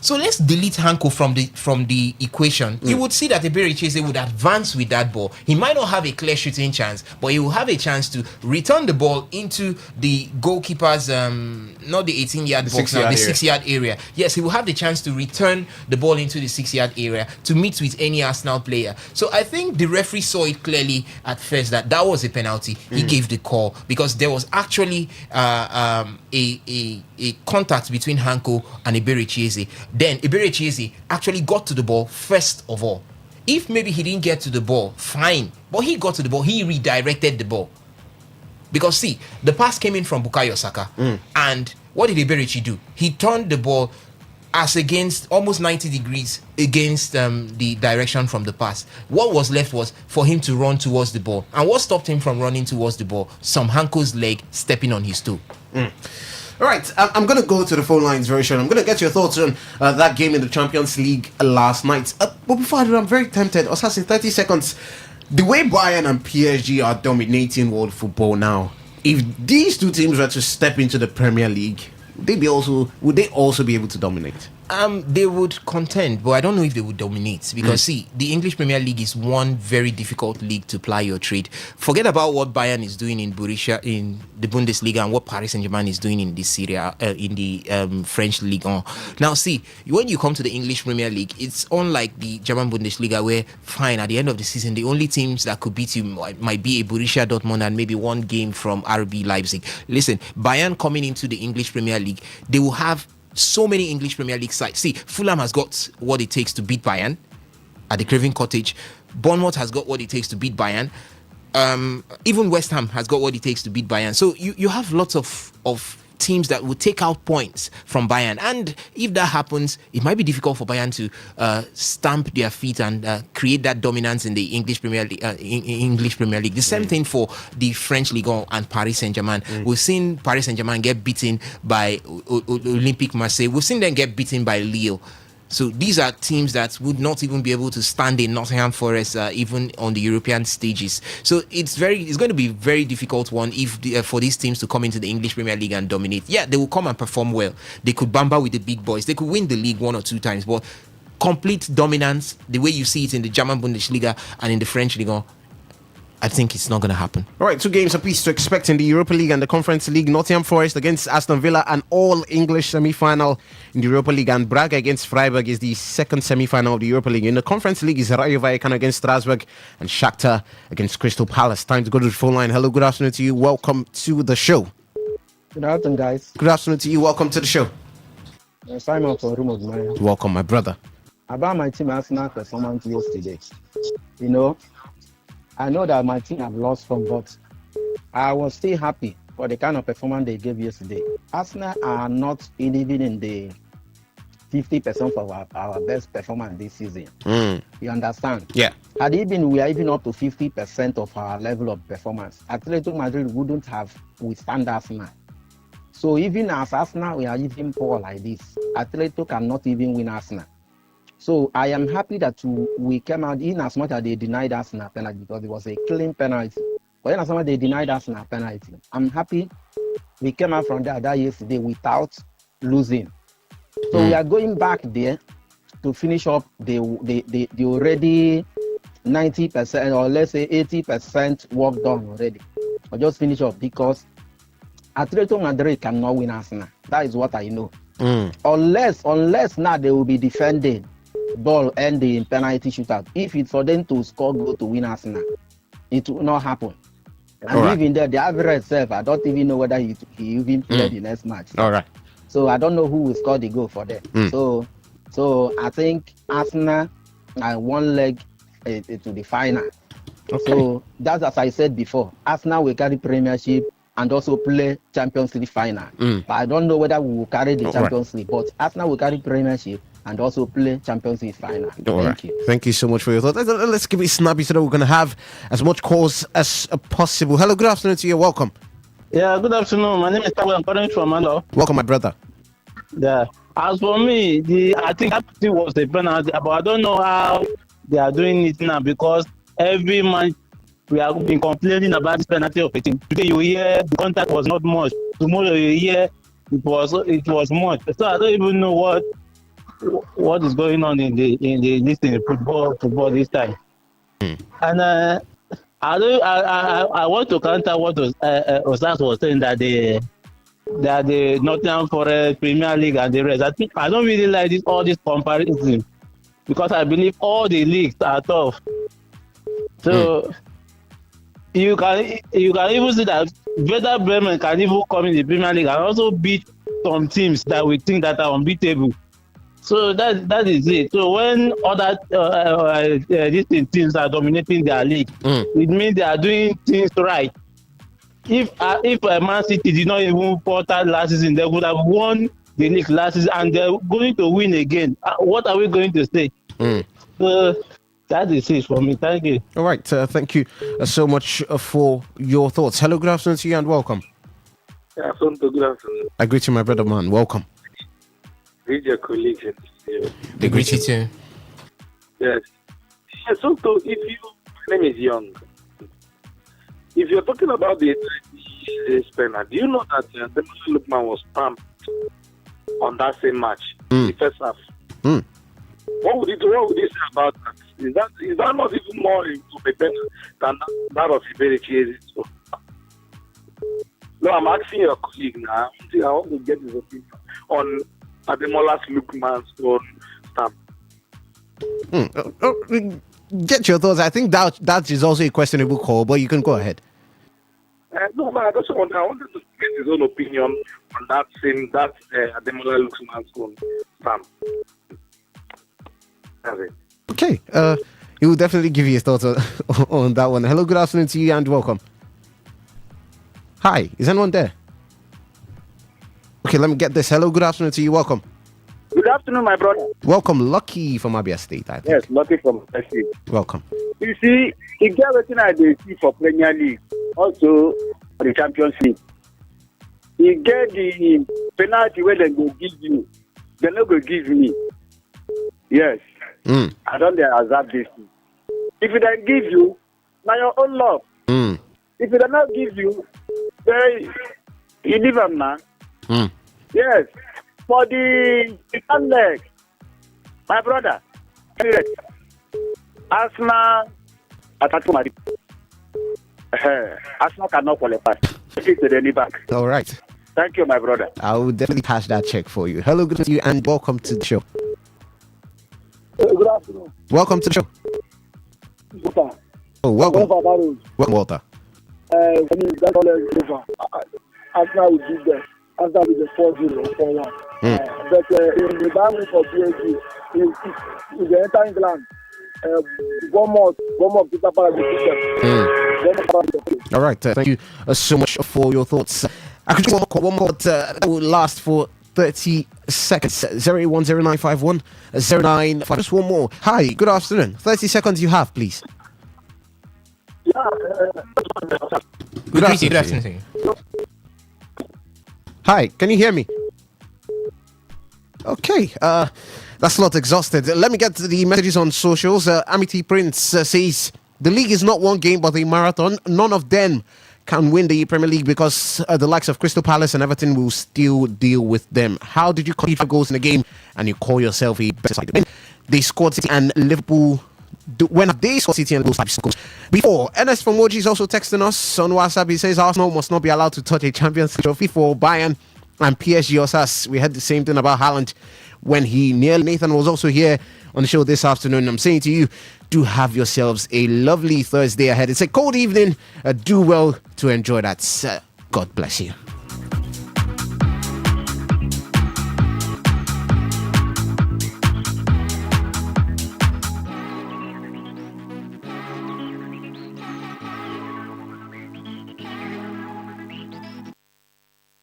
So let's delete Hanko from the equation. You would see that Ibericheze would advance with that ball. He might not have a clear shooting chance, but he will have a chance to return the ball into the goalkeeper's not the 18-yard box now, the 6-yard area. Yes, he will have the chance to return the ball into the 6-yard area to meet with any Arsenal player. So I think the referee saw it clearly at first that was a penalty. He gave the call because there was actually a contact between Hanko and Ibericheze. Then Ibericheze actually got to the ball first of all. If maybe he didn't get to the ball, fine. But he got to the ball, he redirected the ball. Because see, the pass came in from Bukayo Saka. And what did Iberichi do? He turned the ball as against almost 90 degrees against the direction from the pass. What was left was for him to run towards the ball. And what stopped him from running towards the ball? Some Hanko's leg stepping on his toe. All right, I'm going to go to the phone lines very soon. I'm going to get your thoughts on that game in the Champions League last night. But before I do, I'm very tempted. Osas, in 30 seconds, the way Bayern and PSG are dominating world football now, if these two teams were to step into the Premier League, would they also be able to dominate? They would contend, but I don't know if they would dominate because see, the English Premier League is one very difficult league to ply your trade. Forget about what Bayern is doing in Borussia in the Bundesliga and what Paris Saint-Germain is doing in the Serie A, in the French Ligue 1. Now, see, when you come to the English Premier League, it's unlike the German Bundesliga where, fine, at the end of the season, the only teams that could beat you might be a Borussia Dortmund and maybe one game from RB Leipzig. Listen, Bayern coming into the English Premier League, they will have so many English Premier League sides. See, Fulham has got what it takes to beat Bayern at the Craven Cottage. Bournemouth has got what it takes to beat Bayern. Even West Ham has got what it takes to beat Bayern. So you have lots of teams that will take out points from Bayern. And if that happens, it might be difficult for Bayern to stamp their feet and create that dominance in the English Premier League. The same thing for the French Ligue 1 and Paris Saint-Germain. We've seen Paris Saint-Germain get beaten by Olympique Marseille. We've seen them get beaten by Lille. So these are teams that would not even be able to stand in Nottingham Forest even on the European stages. So it's going to be a very difficult one for these teams to come into the English Premier League and dominate. Yeah, they will come and perform well. They could bamba with the big boys. They could win the league 1 or 2 times, but complete dominance, the way you see it in the German Bundesliga and in the French Ligue 1, I think it's not going to happen. All right, 2 games apiece to expect in the Europa League and the Conference League. Nottingham Forest against Aston Villa, an all-English semi-final in the Europa League. And Braga against Freiburg is the second semi-final of the Europa League. In the Conference League is Rayo Vallecano against Strasbourg and Shakhtar against Crystal Palace. Time to go to the phone line. Hello, good afternoon to you. Welcome to the show. Good afternoon, guys. Good afternoon to you. Welcome to the show. Simon from Room of Mine. Welcome, my brother. About my team Arsenal performance yesterday. You know, I know that my team have lost from, but I was still happy for the kind of performance they gave yesterday. Arsenal are not even in the 50% of our best performance this season. You understand? Yeah. Had it been, we are even up to 50% of our level of performance, Atletico Madrid wouldn't have withstand Arsenal. So even as Arsenal, we are even poor like this. Atletico cannot even win Arsenal. So I am happy that we came out in as much as they denied us a penalty because it was a clean penalty. But in as much as they denied us a penalty, I'm happy we came out from that yesterday without losing. So we are going back there to finish up the already 90% or let's say 80% work done already. Or just finish up because Atletico Madrid cannot win Arsenal. That is what I know. Unless now they will be defending ball ending in penalty shootout. If it's for them to score goal to win Arsenal, it will not happen. And even there, the average self, I don't even know whether he even played the next match. All right. So I don't know who will score the goal for them. So I think Arsenal are one leg to the final. Okay. So that's as I said before. Arsenal will carry Premiership and also play Champions League final. But I don't know whether we will carry the Champions League. But Arsenal will carry Premiership and also play Champions League final. Thank you. Thank you so much for your thoughts. Let's keep it snappy so that we're going to have as much calls as possible. Hello, good afternoon to you. Welcome. Yeah, good afternoon. My name is Tawa. I'm calling from Mando. Welcome, my brother. Yeah. As for me, I think that was a penalty, but I don't know how they are doing it now because every month we have been complaining about this penalty of 18. Today you hear the contact was not much. Tomorrow you hear it was much. So I don't even know what is going on in the football this time. And I want to counter what Osas was saying that the Nottingham Forest Premier League and the rest. I don't really like all this comparison because I believe all the leagues are tough. So you can even see that Werder Bremen can even come in the Premier League and also beat some teams that we think that are unbeatable. So that is it. So when other these teams are dominating their league, it means they are doing things right. If Man City did not even quarter last season, they would have won the league last season, and they're going to win again. What are we going to say? So that is it for me. Thank you. All right. Thank you so much for your thoughts. Hello, good afternoon to you and welcome. Yeah, good afternoon. I greet you, my brother, man. Welcome. Read your colleagues. They greet you too. Yes. Yeah, so my name is Young. If you're talking about the spanner, do you know that Demola Lookman was stamped on that same match, the first half? What would you say about that? Is that not even more better than that of Iberichi? No, I'm asking your colleague now. I want to get his opinion on Ademola's Lookman's own stamp. Get your thoughts. I think that is also a questionable call, but you can go ahead. No, but I wanted to get his own opinion on that Ademola Lookman's own stamp. That's it. Okay. He will definitely give you his thoughts on that one. Hello, good afternoon to you and welcome. Hi, is anyone there? Okay, let me get this. Hello, good afternoon to you. Welcome. Good afternoon, my brother. Welcome, Lucky from Abia State, I think. Yes, Lucky from Abia State. Welcome. You see, if there everything I see for Premier League, also for the Champions League, you get the penalty where they go give you, they not go give me. Yes. I don't accept this. If they don't give you, now your own love. If they not give you, then you leave them now. Yes. For the second leg, my brother, Arsenal, Arsenal cannot qualify. Take the Denny back. All right. Thank you, my brother. I will definitely cash that check for you. Hello, good to you, and welcome to the show. Good afternoon. Welcome to the show. Walter. Oh, welcome. Welcome, Walter. That's all over. Arsenal will beat them. After with the 4-0, 4-1. But in the battle for PSG, if they enter England, one more Peter All right, thank you so much for your thoughts. I could do one more that will last for 30 seconds. 010951095. Just one more. Hi, good afternoon. 30 seconds you have, please. Good afternoon to you. Hi, can you hear me? Okay, that's not exhausted. Let me get to the messages on socials. Amity Prince says, the league is not one game but a marathon. None of them can win the Premier League because the likes of Crystal Palace and Everton will still deal with them. How did you concede 5 goals in a game and you call yourself a better side? they scored City and Liverpool. When they scored City and those 5 goals. Before, Ernest from Moji is also texting us on WhatsApp. He says Arsenal must not be allowed to touch a Champions League trophy for Bayern and PSG or us. We had the same thing about Haaland when he nearly. Nathan was also here on the show this afternoon. I'm saying to you, do have yourselves a lovely Thursday ahead. It's a cold evening. Do well to enjoy that. God bless you.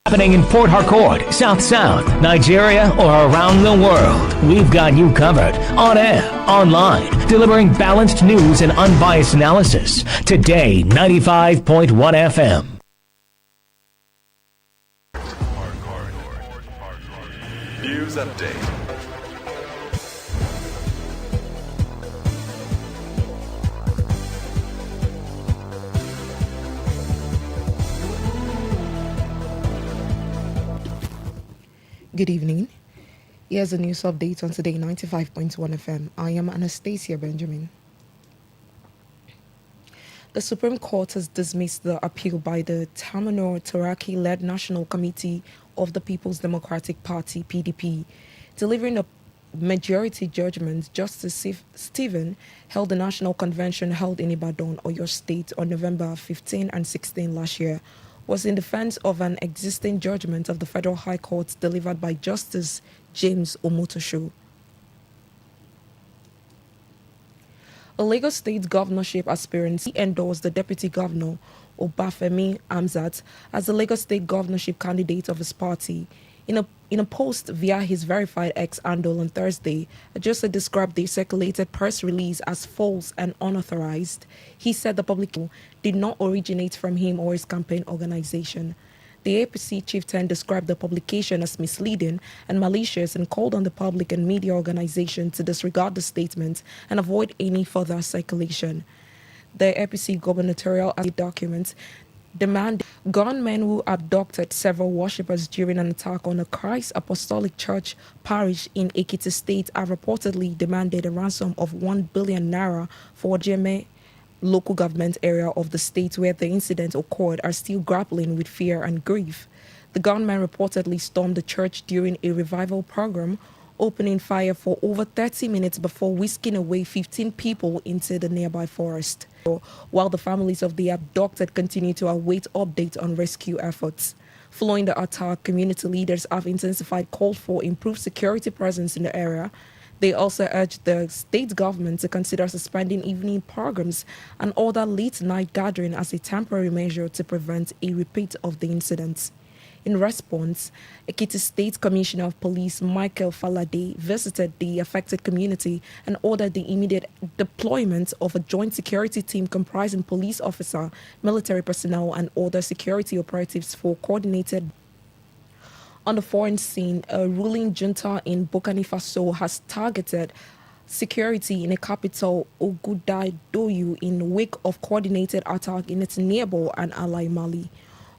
Happening in Port Harcourt, South South, Nigeria, or around the world. We've got you covered. On air, online, delivering balanced news and unbiased analysis. Today, 95.1 FM. News update. Good evening. Here's a news update on Today 95.1 FM. I am Anastasia Benjamin. The Supreme Court has dismissed the appeal by the Tamanor Taraki-led National Committee of the People's Democratic Party, PDP. Delivering a majority judgment, Justice Stephen held the National Convention held in Ibadan, Oyo State on November 15 and 16 last year, was in defense of an existing judgment of the Federal High Court delivered by Justice James Omotosho. A Lagos State governorship aspirant endorsed the Deputy Governor Obafemi Amzat as the Lagos State governorship candidate of his party. In a post via his verified X handle on Thursday, Ajosa described the circulated press release as false and unauthorized. He said the publication did not originate from him or his campaign organization. The APC chieftain described the publication as misleading and malicious and called on the public and media organization to disregard the statement and avoid any further circulation. The APC gubernatorial document demand gunmen who abducted several worshippers during an attack on a Christ Apostolic Church parish in Ekiti State have reportedly demanded a ransom of 1 billion naira for Jeme local government area of the state where the incident occurred are still grappling with fear and grief. The gunmen reportedly stormed the church during a revival program, opening fire for over 30 minutes before whisking away 15 people into the nearby forest, while the families of the abducted continue to await updates on rescue efforts. Following the attack, community leaders have intensified calls for improved security presence in the area. They also urged the state government to consider suspending evening programs and order late-night gathering as a temporary measure to prevent a repeat of the incident. In response, Ekiti State Commissioner of Police Michael Falade visited the affected community and ordered the immediate deployment of a joint security team comprising police officer, military personnel, and other security operatives for coordinated. On the foreign scene, a ruling junta in Burkina Faso has targeted security in the capital Ouagadougou in wake of coordinated attack in its neighbor and ally Mali.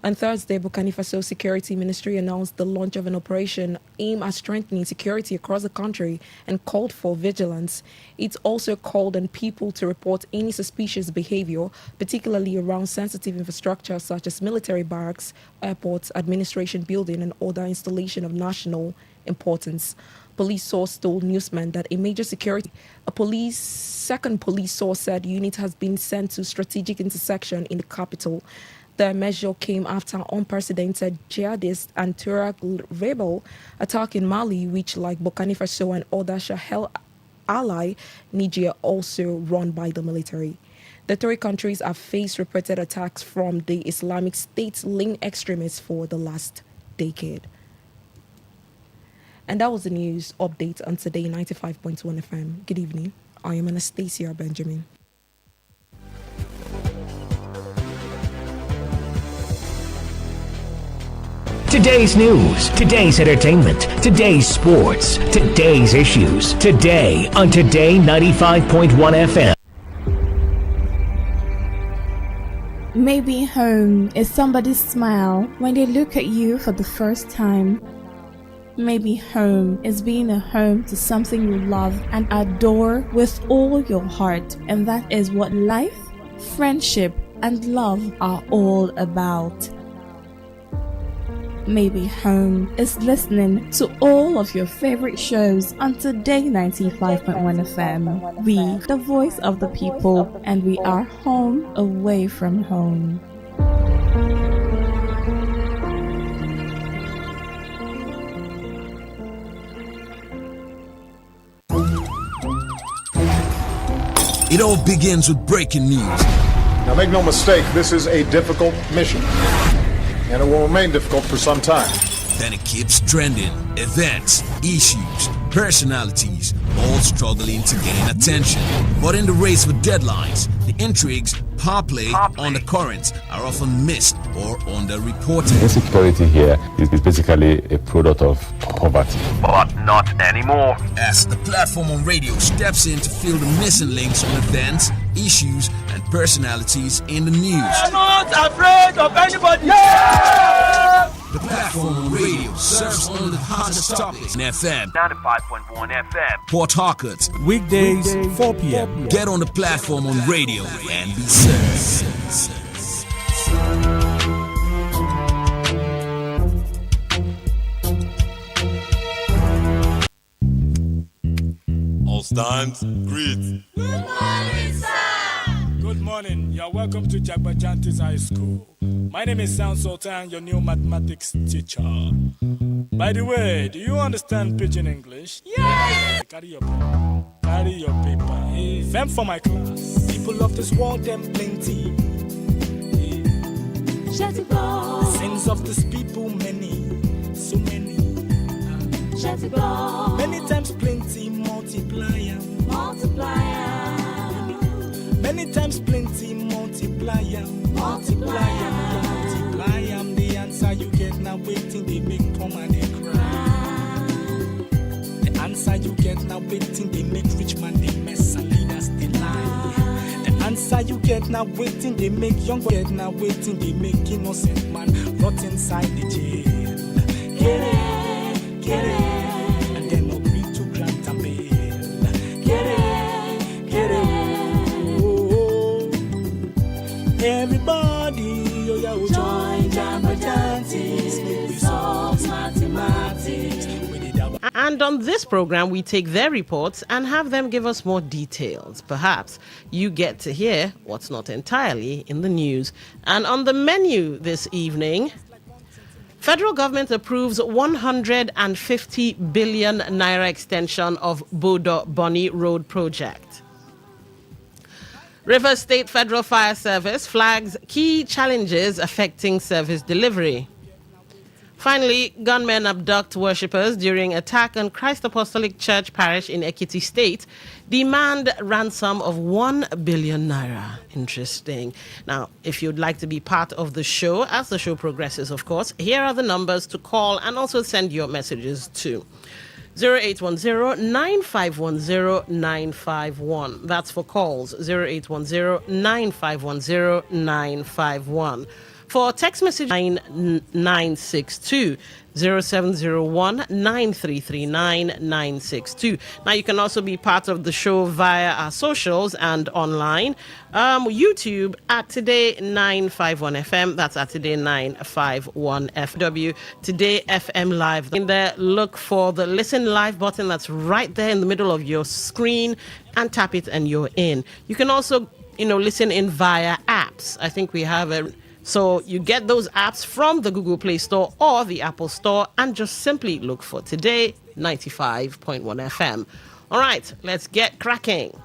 On Thursday, Burkina Faso Security Ministry announced the launch of an operation aimed at strengthening security across the country and called for vigilance. It also called on people to report any suspicious behavior, particularly around sensitive infrastructure such as military barracks, airports, administration building, and other installation of national importance. Police source told newsmen that a second police source said unit has been sent to strategic intersection in the capital. The measure came after unprecedented jihadist and Tuareg rebel attack in Mali, which, like Burkina Faso and other Sahel ally Niger, also run by the military. The three countries have faced repeated attacks from the Islamic State-linked extremists for the last decade. And that was the news update on Today 95.1 FM. Good evening. I am Anastasia Benjamin. Today's news, today's entertainment, today's sports, today's issues. Today on Today 95.1 FM. Maybe home is somebody's smile when they look at you for the first time. Maybe home is being a home to something you love and adore with all your heart, and that is what life, friendship, and love are all about. Maybe home is listening to all of your favorite shows on Today 95.1 FM. We, the voice of the people, and we are home away from home. It all begins with breaking news. Now make no mistake, this is a difficult mission, and it will remain difficult for some time. Then it keeps trending. Events, issues, personalities, all struggling to gain attention. But in the race for deadlines, the intrigues, power play, undercurrents are often missed or underreported. Insecurity here is basically a product of poverty. But not anymore. As the platform on radio steps in to fill the missing links on events, issues, and personalities in the news. I'm not afraid of anybody. The platform on radio serves only the hottest topics in FM. 95.1 FM. Port Harcourt. Weekdays, 4 p.m. Get on the platform on radio and be served. All stand, greet. Good morning, sir. Good morning. You're welcome to Jagbajantis High School. My name is Sound Sultan, your new mathematics teacher. By the way, do you understand Pidgin English? Yes! Carry your paper. Carry your paper. Them for my class. People of this world, them plenty. The sins of this people, many. So many. Many times plenty, multiplier. Many times plenty, multiplier. Multiply am the answer you get now waiting they make poor man they cry. The answer you get now waiting they make rich man they mess and leaders they lie. The answer you get now waiting they make young get now waiting they make innocent man rot inside the jail. Get it, and then agree to grant a bail. Get it. Everybody, join Jagbajantis, make we solve mathematics. And on this program, we take their reports and have them give us more details. Perhaps you get to hear what's not entirely in the news. And on the menu this evening, federal government approves 150 billion naira extension of Bodo Bonny Road project. Rivers State Federal Fire Service flags key challenges affecting service delivery. Finally, gunmen abduct worshippers during attack on Christ Apostolic Church Parish in Ekiti State, demand ransom of 1 billion naira. Interesting. Now, if you'd like to be part of the show, as the show progresses, of course, here are the numbers to call and also send your messages to. 0810-9510-951. That's for calls. 0810-9510-951. For text message 9962 0701-9339-962. Now you can also be part of the show via our socials and online. YouTube at Today951FM. That's at Today951FW. Today FM Live. In there, look for the listen live button that's right there in the middle of your screen and tap it and you're in. You can also, listen in via apps. I think we have a... So you get those apps from the Google Play Store or the Apple Store and just simply look for Today 95.1 FM. All right, let's get cracking.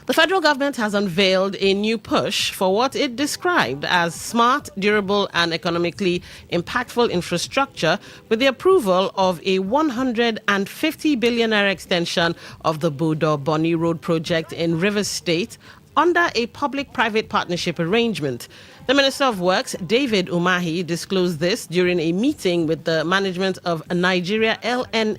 The federal government has unveiled a new push for what it described as smart, durable, and economically impactful infrastructure with the approval of a 150 billion naira extension of the Bodo Bonny Road project in Rivers State under a public-private partnership arrangement. The Minister of Works, David Umahi, disclosed this during a meeting with the management of Nigeria LNG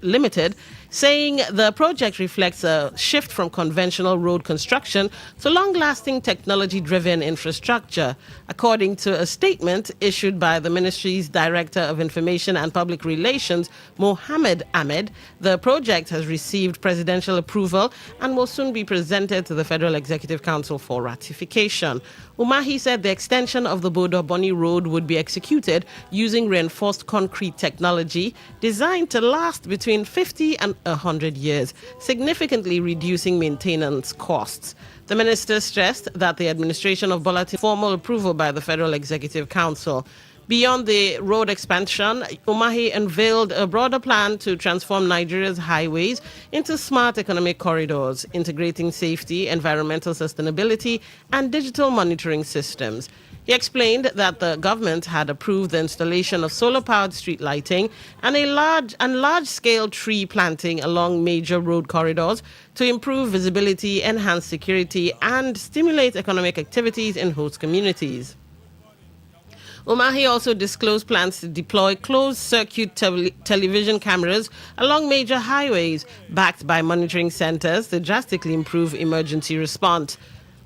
Limited, saying the project reflects a shift from conventional road construction to long-lasting technology-driven infrastructure. According to a statement issued by the ministry's Director of Information and Public Relations, Mohammed Ahmed, the project has received presidential approval and will soon be presented to the Federal Executive Council for ratification. Umahi said the extension of the Bodo Boni Road would be executed using reinforced concrete technology designed to last between 50 and 100 years, significantly reducing maintenance costs. The minister stressed that the administration of Bola formal approval by the Federal Executive Council. Beyond the road expansion, Umahi unveiled a broader plan to transform Nigeria's highways into smart economic corridors, integrating safety, environmental sustainability, and digital monitoring systems. He explained that the government had approved the installation of solar-powered street lighting and large-scale tree planting along major road corridors to improve visibility, enhance security, and stimulate economic activities in host communities. Umahi also disclosed plans to deploy closed-circuit television cameras along major highways, backed by monitoring centers to drastically improve emergency response.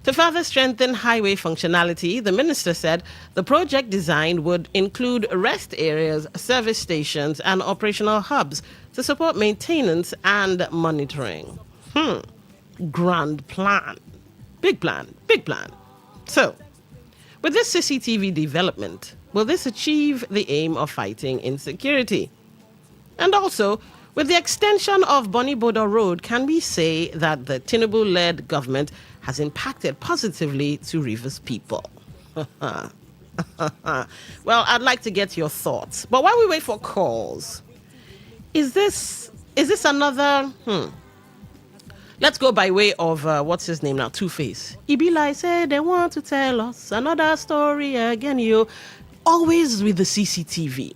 To further strengthen highway functionality, the minister said the project design would include rest areas, service stations, and operational hubs to support maintenance and monitoring. Grand plan. Big plan. Big plan. So, with this CCTV development, will this achieve the aim of fighting insecurity? And also, with the extension of Boni Bodo Road, can we say that the Tinubu-led government has impacted positively to Rivers people? Well, I'd like to get your thoughts. But while we wait for calls, is this another... Let's go by way of, what's his name now? Two-Face. Ibila said they want to tell us another story again, you. Always with the CCTV.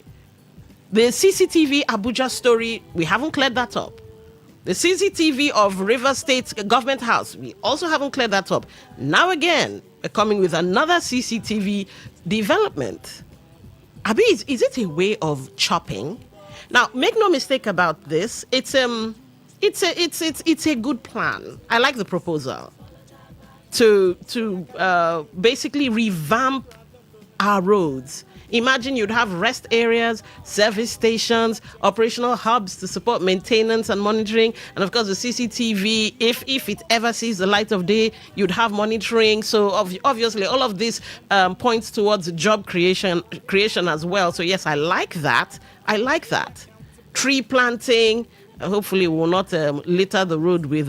The CCTV Abuja story, we haven't cleared that up. The CCTV of River State Government House, we also haven't cleared that up. Now again, we're coming with another CCTV development. Abi, is it a way of chopping? Now, make no mistake about this. It's a good plan. I like the proposal to basically revamp our roads. Imagine you'd have rest areas, service stations, operational hubs to support maintenance and monitoring, and of course the CCTV. If it ever sees the light of day, you'd have monitoring. So obviously all of this points towards job creation as well. So yes, I like that. Tree planting. Hopefully we will not litter the road with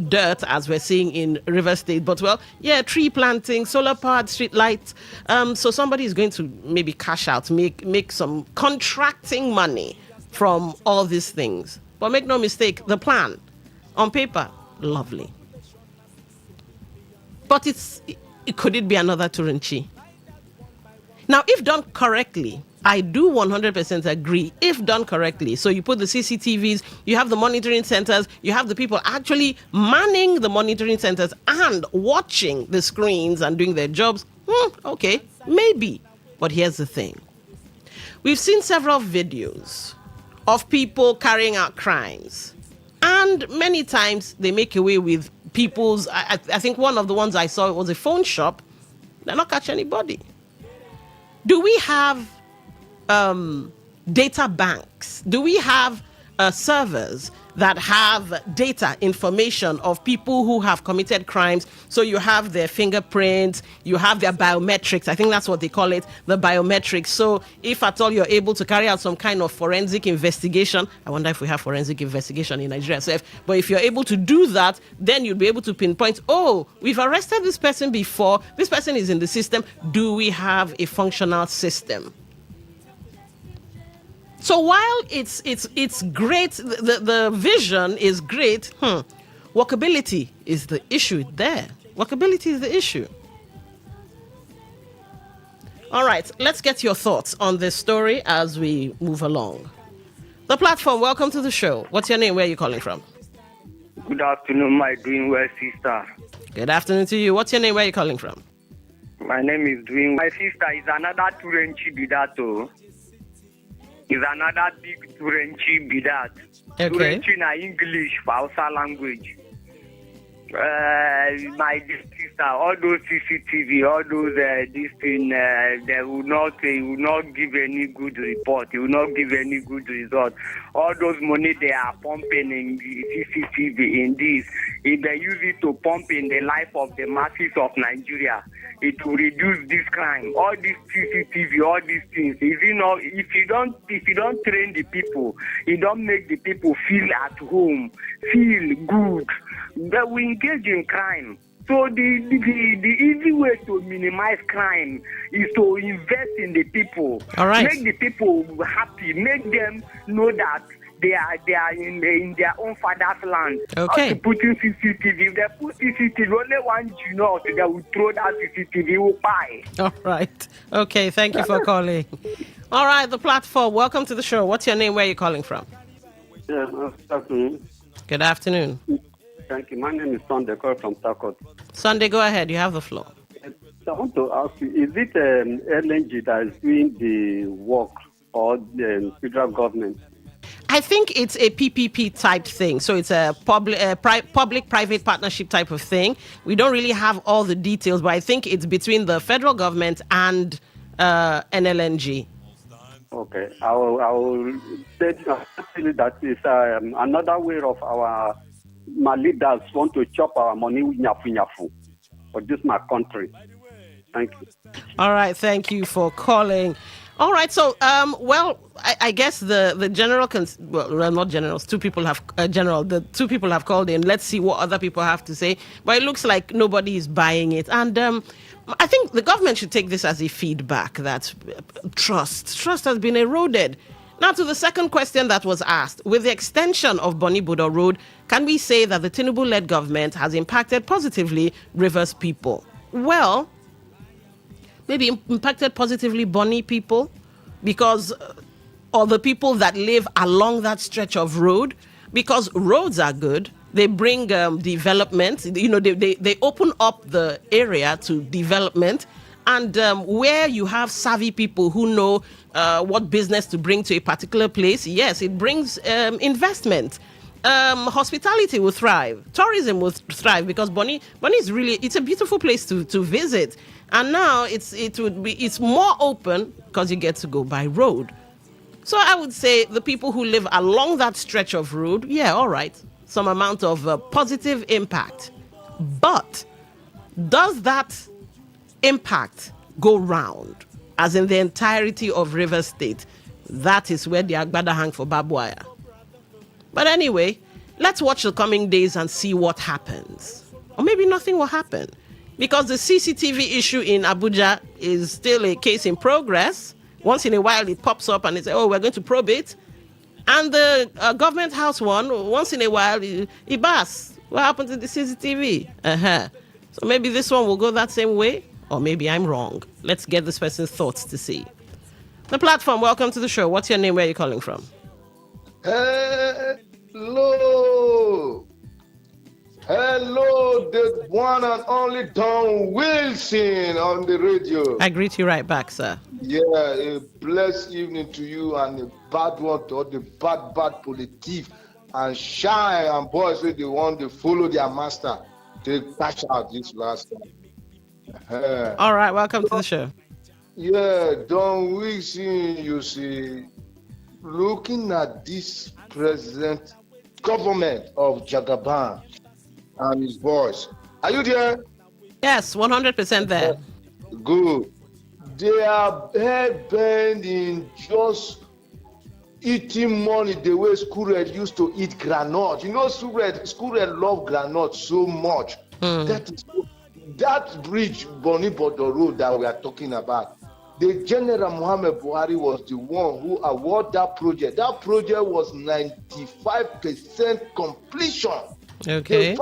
dirt as we're seeing in River State. But well, yeah, tree planting, solar powered street lights. So somebody is going to maybe cash out, make some contracting money from all these things. But make no mistake, the plan on paper, lovely. But could it be another Turinchi? Now, if done correctly, I do 100% agree, if done correctly. So you put the CCTVs, you have the monitoring centers, you have the people actually manning the monitoring centers and watching the screens and doing their jobs. Okay, maybe. But here's the thing. We've seen several videos of people carrying out crimes. And many times they make away with people's... I think one of the ones I saw was a phone shop. They're not catching anybody. Do we have data banks? Do we have servers that have data information of people who have committed crimes? So you have their fingerprints, you have their biometrics. I think that's what they call it, the biometrics. So if at all you're able to carry out some kind of forensic investigation, I wonder if we have forensic investigation in Nigeria. But if you're able to do that, then you'll be able to pinpoint, oh, we've arrested this person before, this person is in the system. Do we have a functional system? So while it's great, the vision is great, workability is the issue there. Workability is the issue. All right, let's get your thoughts on this story as we move along. The platform, welcome to the show. What's your name? Where are you calling from? Good afternoon, my doing well sister. Good afternoon to you. What's your name? Where are you calling from? My name is doing. My sister is another Turenchi Bidato. is another big Turenchi be that. Okay. Turenchi na English for Hausa language. My sister, all those CCTV, all those this thing, they will not give any good report. They will not give any good result. All those money they are pumping in the CCTV in this, if they use it to pump in the life of the masses of Nigeria, it will reduce this crime. All these CCTV, all these things. Is it not? If you don't train the people, you don't make the people feel at home, feel good. That we engage in crime. So the easy way to minimize crime is to invest in the people. All right. Make the people happy. Make them know that they are in their own father's land. Okay. Not to put in CCTV. If they put CCTV, only one junior, they will throw that CCTV. Will buy. All right. Okay. Thank you for calling. All right. The platform. Welcome to the show. What's your name? Where are you calling from? Yeah, good afternoon. Good afternoon. Thank you. My name is Sunday, call from Takot. Sunday, go ahead. You have the floor. I want to ask you, is it LNG that is doing the work or the federal government? I think it's a PPP type thing. So it's a public-private partnership type of thing. We don't really have all the details, but I think it's between the federal government and NLNG. Okay. I will say that is another way of my leaders want to chop our money nyafu for this my country. Thank you. All right, thank you for calling. All right, so I guess the general not generals. Two people have the two people have called in. Let's see what other people have to say. But it looks like nobody is buying it, and I think the government should take this as a feedback that trust has been eroded. Now, to the second question that was asked, with the extension of Bonny Budo Road, can we say that the Tinubu-led government has impacted positively Rivers people? Well, maybe impacted positively Bonny people, because, or the people that live along that stretch of road, because roads are good. They bring development. They open up the area to development. And where you have savvy people who know what business to bring to a particular place, yes, it brings investment. Hospitality will thrive. Tourism will thrive, because Bonny is really, it's a beautiful place to visit. And now it's more open because you get to go by road. So I would say the people who live along that stretch of road, yeah, all right, some amount of positive impact. But does that impact go round, as in the entirety of Rivers State? That is where the Agbada hang for barbed wire. But anyway, let's watch the coming days and see what happens. Or maybe nothing will happen, because the CCTV issue in Abuja is still a case in progress. Once in a while it pops up and they say, oh, we're going to probe it. And the government house one, once in a while, Ibas, what happened to the CCTV? So maybe this one will go that same way, or maybe I'm wrong. Let's get this person's thoughts to see. The platform, welcome to the show. What's your name? Where are you calling from? Hello, the one and only Don Wilson on the radio. I greet you right back, sir. Yeah, a blessed evening to you, and a bad one to all the bad politif and shy and boys who they want to follow their master to catch out this last time. All right, welcome to the show. Yeah, Don Wilson, you see, looking at this present government of Jagaban and his boys. Are you there? Yes, 100% there. Good. They are head-bent in just eating money the way Skurred used to eat granite. You know, Skurred love granite so much. That bridge, Bonny Budo Road that we are talking about, the General Muhammad Buhari was the one who awarded that project. That project was 95% completion. Okay.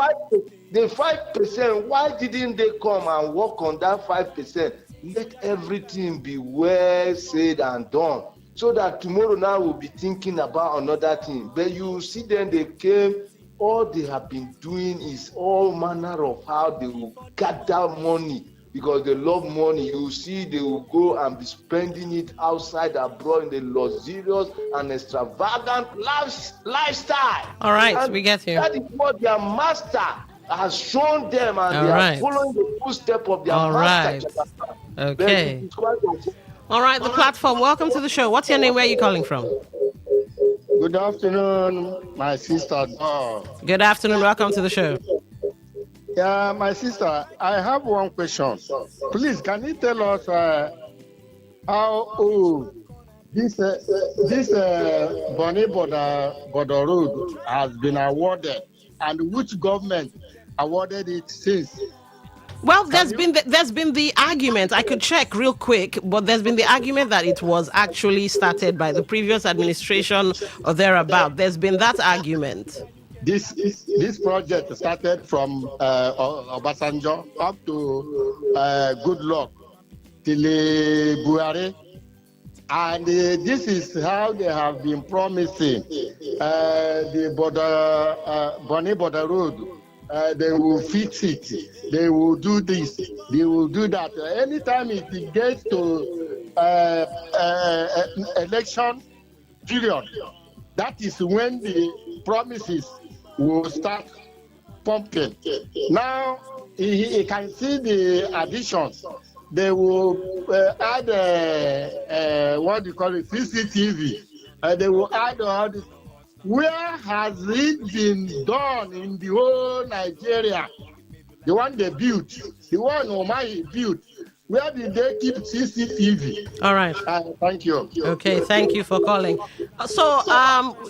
The 5%, why didn't they come and work on that 5%? Let everything be well said and done, so that tomorrow now we'll be thinking about another thing. But you see them, they came, all they have been doing is all manner of how they will gather money because they love money. You see, they will go and be spending it outside abroad in the luxurious and extravagant lifestyle. All right, and we get you. that is what their master has shown them, and All they right. are following the footsteps of their All master. right. Then Okay. it is quite All right, the platform. Welcome to the show. What's your name? Where are you calling from? Good afternoon, my sister. Good afternoon. Welcome to the show. Yeah, my sister, I have one question. Please, can you tell us how this Bonny Border Road has been awarded, and which government awarded it since? Well, there's been the argument. I could check real quick, but there's been the argument that it was actually started by the previous administration or thereabout. There's been that argument. This project started from Obasanjo up to Goodluck till Buhari, and this is how they have been promising the Bonny Border Road. They will fix it. They will do this. They will do that. Anytime it gets to election period, that is when the promises will start pumping. Now he can see the additions. They will add what do you call it, CCTV. They will add all this. Where has it been done in the whole Nigeria? The one they built, the one Omai built. Where did they keep CCTV? All right. Thank you. Okay, thank you for calling. So,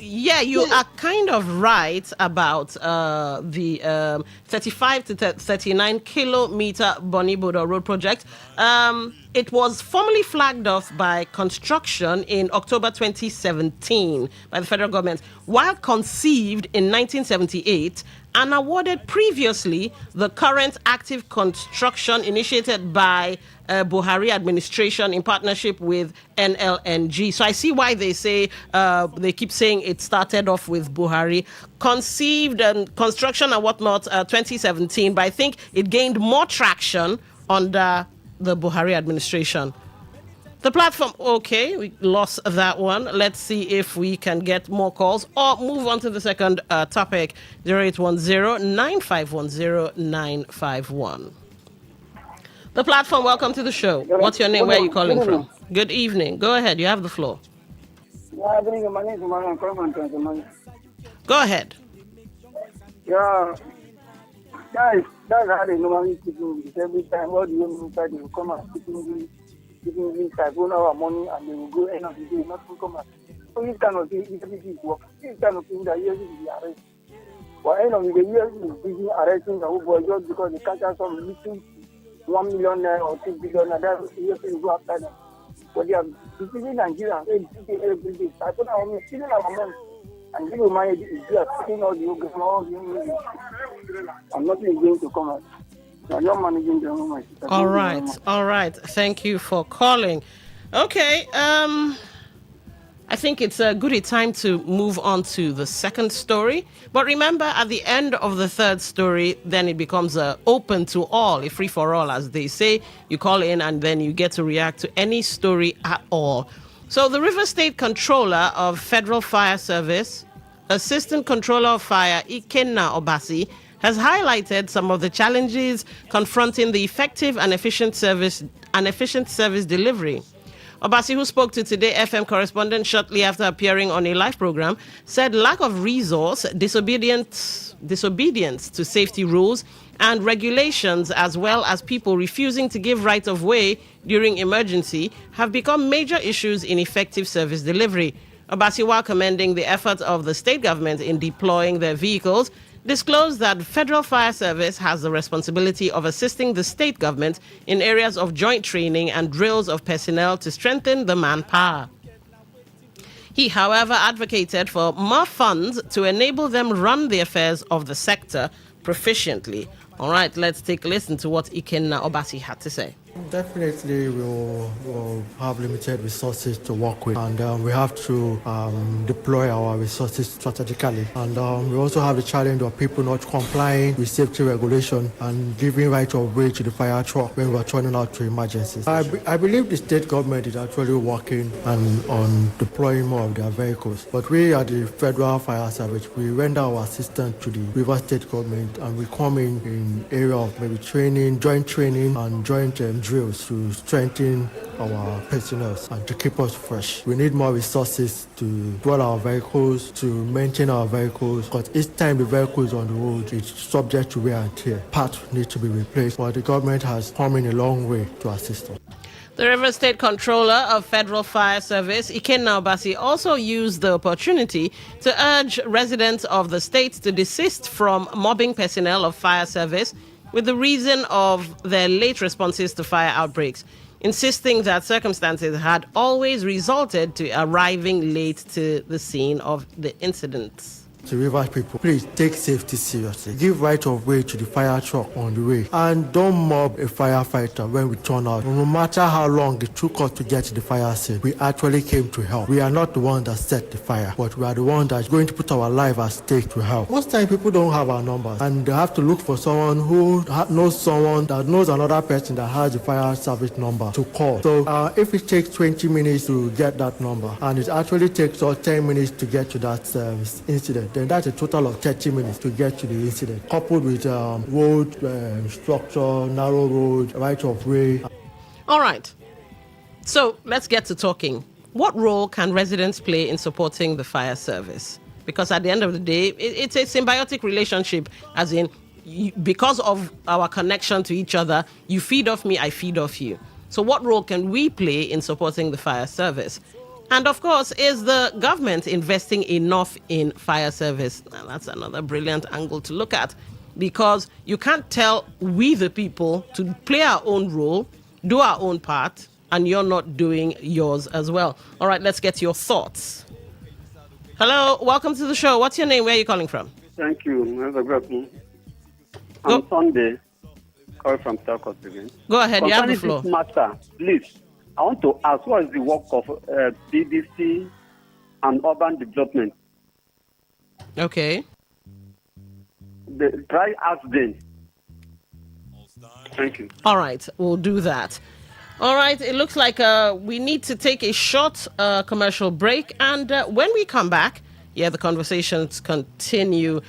yeah, you are kind of right about the 35 to 39 kilometer Bonny Border Road project. It was formally flagged off by construction in October 2017 by the federal government, while conceived in 1978 and awarded previously. The current active construction initiated by Buhari administration in partnership with NLNG. So I see why they say, they keep saying it started off with Buhari. Conceived and construction and whatnot, 2017, but I think it gained more traction under the Buhari administration. The platform, okay, we lost that one. Let's see if we can get more calls or move on to the second topic, 0810-9510-951. The platform, welcome to the show. What's your name? Where are you calling from? Good evening. Go ahead. You have the floor. Yeah, my name is Umar. I'm calling from Tanzania. Go ahead. Yeah, that's how they normally do it. Every time, what do you mean by they will come and giving this type of our money, and they will go end of the day, nothing come out. So this kind of thing, everything work. This kind of thing that usually be arrested. For end of the day, usually is busy arresting the whole boy just because they catch us some little 1 million or 2 billion, and that's usually go after them. But they are deceiving Nigeria every day. I put our money, stealing our money, and give money is just taking all the organs, all the money, and nothing is going to come out. So you're managing the moment. All right. Thank you for calling. Okay, I think it's a good time to move on to the second story. But remember, at the end of the third story, then it becomes open to all, a free for all, as they say. You call in and then you get to react to any story at all. So the River State Controller of Federal Fire Service, Assistant Controller of Fire Ikenna Obasi, has highlighted some of the challenges confronting the effective and efficient service delivery. Obasi, who spoke to Today FM correspondent shortly after appearing on a live program, said lack of resource, disobedience to safety rules and regulations, as well as people refusing to give right of way during emergency, have become major issues in effective service delivery. Obasi, while commending the efforts of the state government in deploying their vehicles, disclosed that Federal Fire Service has the responsibility of assisting the state government in areas of joint training and drills of personnel to strengthen the manpower. He, however, advocated for more funds to enable them run the affairs of the sector proficiently. All right, let's take a listen to what Ikenna Obasi had to say. Definitely, we'll have limited resources to work with, and we have to deploy our resources strategically. And we also have the challenge of people not complying with safety regulation and giving right of way to the fire truck when we're turning out to emergencies. I believe the state government is actually working on deploying more of their vehicles, but we at the Federal Fire Service, we render our assistance to the River State government, and we come in area of maybe training, joint training, and joint drills to strengthen our personnel and to keep us fresh. We need more resources to dwell our vehicles, to maintain our vehicles, because each time the vehicle is on the road, it's subject to wear and tear. Parts need to be replaced, but the government has come in a long way to assist us. The River State Controller of Federal Fire Service, Ikenna Obasi, also used the opportunity to urge residents of the state to desist from mobbing personnel of fire service with the reason of their late responses to fire outbreaks, insisting that circumstances had always resulted to arriving late to the scene of the incidents. To Rivers people, please take safety seriously. Give right of way to the fire truck on the way. And don't mob a firefighter when we turn out. No matter how long it took us to get to the fire scene, we actually came to help. We are not the one that set the fire, but we are the one that's going to put our life at stake to help. Most time people don't have our numbers, and they have to look for someone who knows someone that knows another person that has the fire service number to call. So if it takes 20 minutes to get that number, and it actually takes us 10 minutes to get to that incident, then that's a total of 30 minutes to get to the incident, coupled with road structure, narrow road, right of way. All right. So let's get to talking. What role can residents play in supporting the fire service? Because at the end of the day, it's a symbiotic relationship, as in, because of our connection to each other, you feed off me, I feed off you. So what role can we play in supporting the fire service? And of course, is the government investing enough in fire service? Now, that's another brilliant angle to look at, because you can't tell we the people to play our own role, do our own part, and you're not doing yours as well. All right, let's get your thoughts. Hello, welcome to the show. What's your name? Where are you calling from? Thank you. I'm Sunday. Call from Telcos again. Go ahead, you have the floor. This matter, please. I want to ask, what is the work of BBC and urban development? Okay. Try ask them. Thank you. All right, we'll do that. All right, it looks like we need to take a short commercial break. And when we come back, the conversations continue.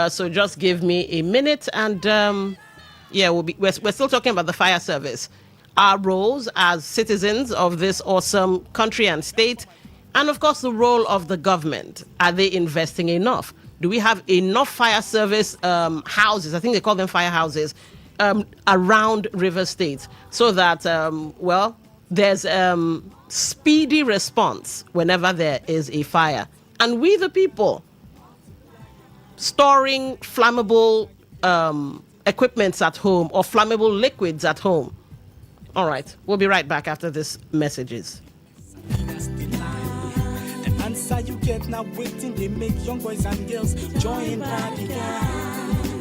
So just give me a minute. And we're still talking about the fire service. Our roles as citizens of this awesome country and state, and of course the role of the government. Are they investing enough? Do we have enough fire service houses? I think they call them fire houses around River State, so that there's speedy response whenever there is a fire. And we the people storing flammable equipments at home or flammable liquids at home. All right, we'll be right back after this messages. The answer you get now waiting, they make young boys and girls join radical.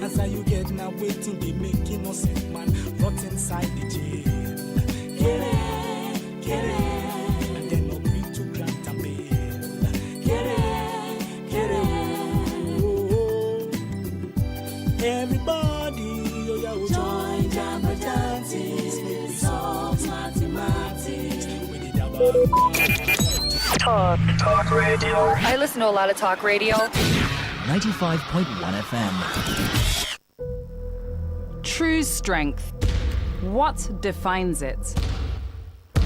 Answer you get now waiting, they make innocent man rot inside the jail. Get it, and then no agree to grant a bail. Get it, oh. Everybody, join Jamba dances. Talk radio. I listen to a lot of talk radio. 95.1 FM. True strength. What defines it?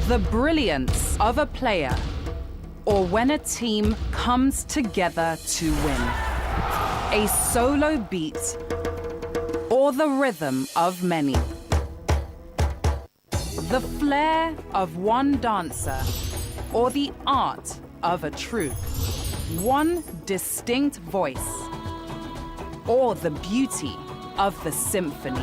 The brilliance of a player, or when a team comes together to win. A solo beat, or the rhythm of many. The flair of one dancer, or the art of a troupe. One distinct voice, or the beauty of the symphony.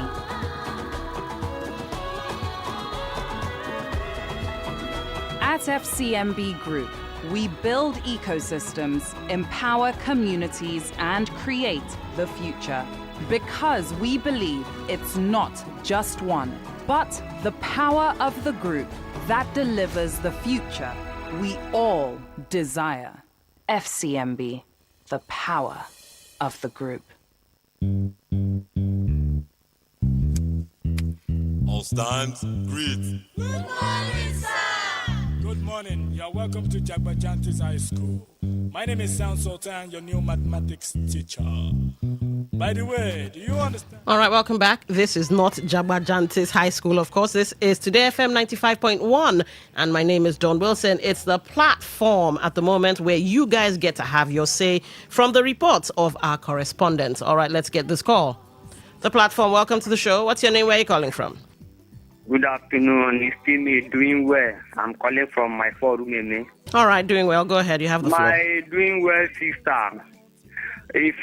At FCMB Group, we build ecosystems, empower communities, and create the future. Because we believe it's not just one, but the power of the group that delivers the future we all desire. FCMB, the power of the group. All stands, greet. Good morning, sir. Good morning. You're welcome to Jagbajantis High School. My name is Sound Sultan, your new mathematics teacher. By the way, do you understand? All right, welcome back. This is not Jagbajantis High School, of course. This is Today FM 95.1, and my name is Dawn Wilson. It's the platform at the moment where you guys get to have your say from the reports of our correspondents. All right, let's get this call. The platform, welcome to the show. What's your name? Where are you calling from? Good afternoon. It's still me doing well. I'm calling from my forum. All right, doing well. Go ahead. You have the floor. My doing well sister. If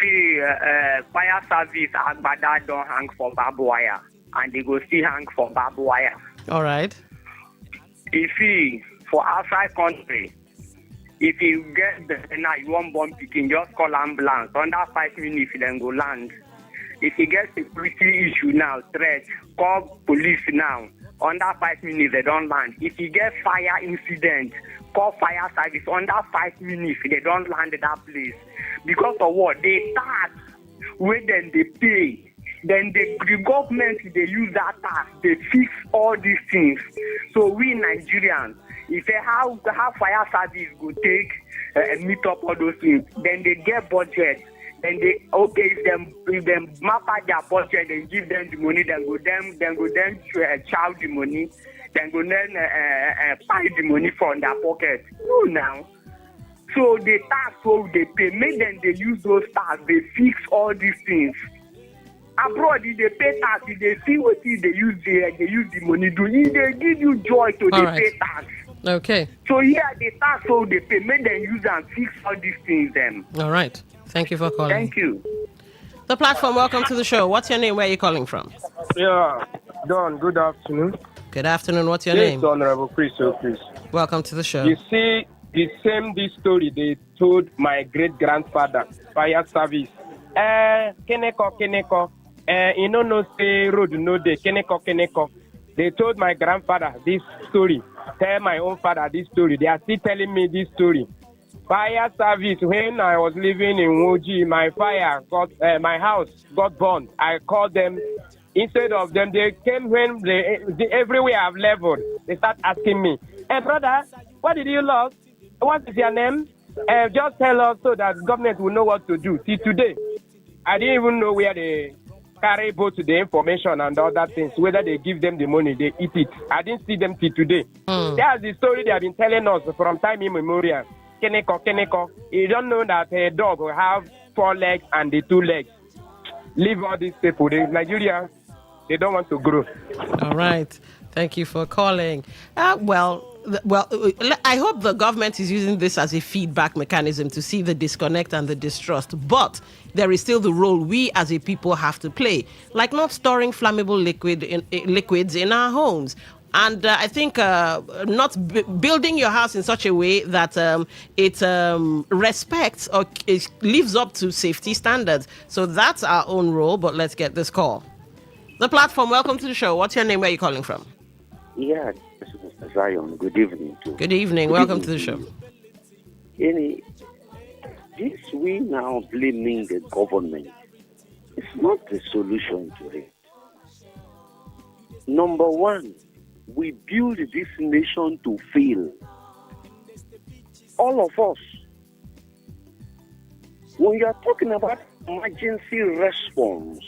fire service Agbada don't hang for barbed wire, and they go still hang for barbed wire. All right. If for outside country, if you get the now you want bomb picking, just call ambulance. Under 5 minutes, then go land. If you get security issue now, threat, call police now. Under 5 minutes, they don't land. If you get fire incident, call fire service. Under 5 minutes, they don't land at that place. Because of what? They tax, where then they pay. Then the government, they use that tax. They fix all these things. So we Nigerians, if how fire service go take, meet up all those things, then they get budget. And they if them map out their budget and give them the money, then go chow the money, then go buy the money from their pocket. No now. So the tax so they pay, make them they use those tax, they fix all these things. Abroad, if they pay tax, if they see what they use the money do, if they give you joy to they pay tax. Okay. So here the tax so they pay, make them use and fix all these things then. All right. Thank you for calling. Thank you. The platform, welcome to the show. What's your name? Where are you calling from? Yeah, Don, good afternoon. Good afternoon. What's your name? This is Honorable Chris. Welcome to the show. You see, this story they told my great-grandfather, fire service. Keneko. You know, no say road, no day. Keneko. They told my grandfather this story. Tell my own father this story. They are still telling me this story. Fire service, when I was living in Woji, my house got burned. I called them. Instead of them, they came when they everywhere I've leveled. They start asking me, "Hey brother, what did you lose? What is your name? Just tell us so that government will know what to do." See, today, I didn't even know where they carry both the information and other things, whether they give them the money, they eat it. I didn't see them till today. That's the story they have been telling us from time immemorial. Keneko. You don't know that a dog will have 4 legs and the 2 legs. Leave all these people. Nigeria, they don't want to grow. All right. Thank you for calling. Well, I hope the government is using this as a feedback mechanism to see the disconnect and the distrust. But there is still the role we as a people have to play, like not storing flammable liquids in our homes. And I think not building your house in such a way that it respects or it lives up to safety standards. So that's our own role, but let's get this call. The platform, welcome to the show. What's your name? Where are you calling from? Yeah, this is Mr. Zion. Good evening. Good evening. Welcome to the show. This we now blaming the government. It's not the solution to it. Number one, we build this nation to fail. All of us. When you are talking about emergency response,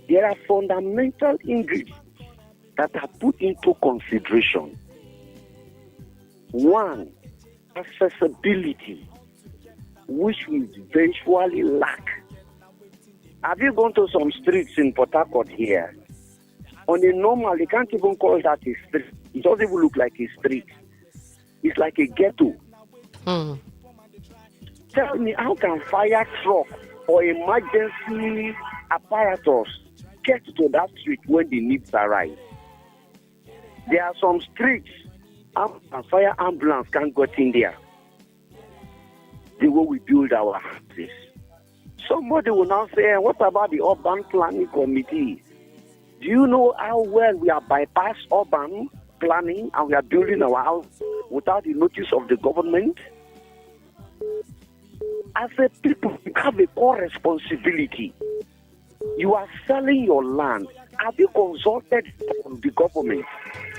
there are fundamental ingredients that are put into consideration. One, accessibility, which we eventually lack. Have you gone to some streets in Port Harcourt here? On a normal, they can't even call that a street. It doesn't even look like a street. It's like a ghetto. Tell me, how can fire truck or emergency apparatus get to that street when the needs arise? There are some streets fire ambulance can't get in there. The way we build our houses. Some somebody will now say, what about the urban planning committee? Do you know how well we are bypass urban planning and we are building our house without the notice of the government? As a people, you have a core responsibility. You are selling your land. Have you consulted the government?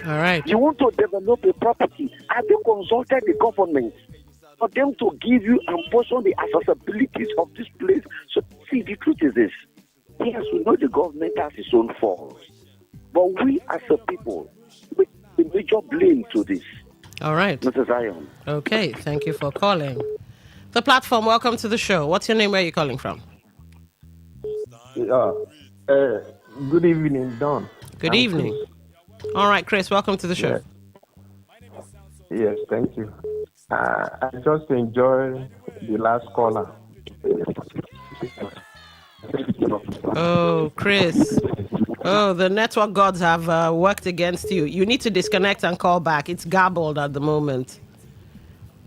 All right. You want to develop a property. Have you consulted the government for them to give you and portion the accessibilities of this place? So, see, the truth is this. Yes, we know the government has its own faults. But we as a people, we the major blame to this. All right. Mr. Zion. Okay, thank you for calling. The platform, welcome to the show. What's your name? Where are you calling from? Good evening, Don. Good evening. All right, Chris, welcome to the show. Yes, thank you. I just enjoy the last caller. Oh, Chris. Oh, the network gods have worked against you. You need to disconnect and call back. It's garbled at the moment.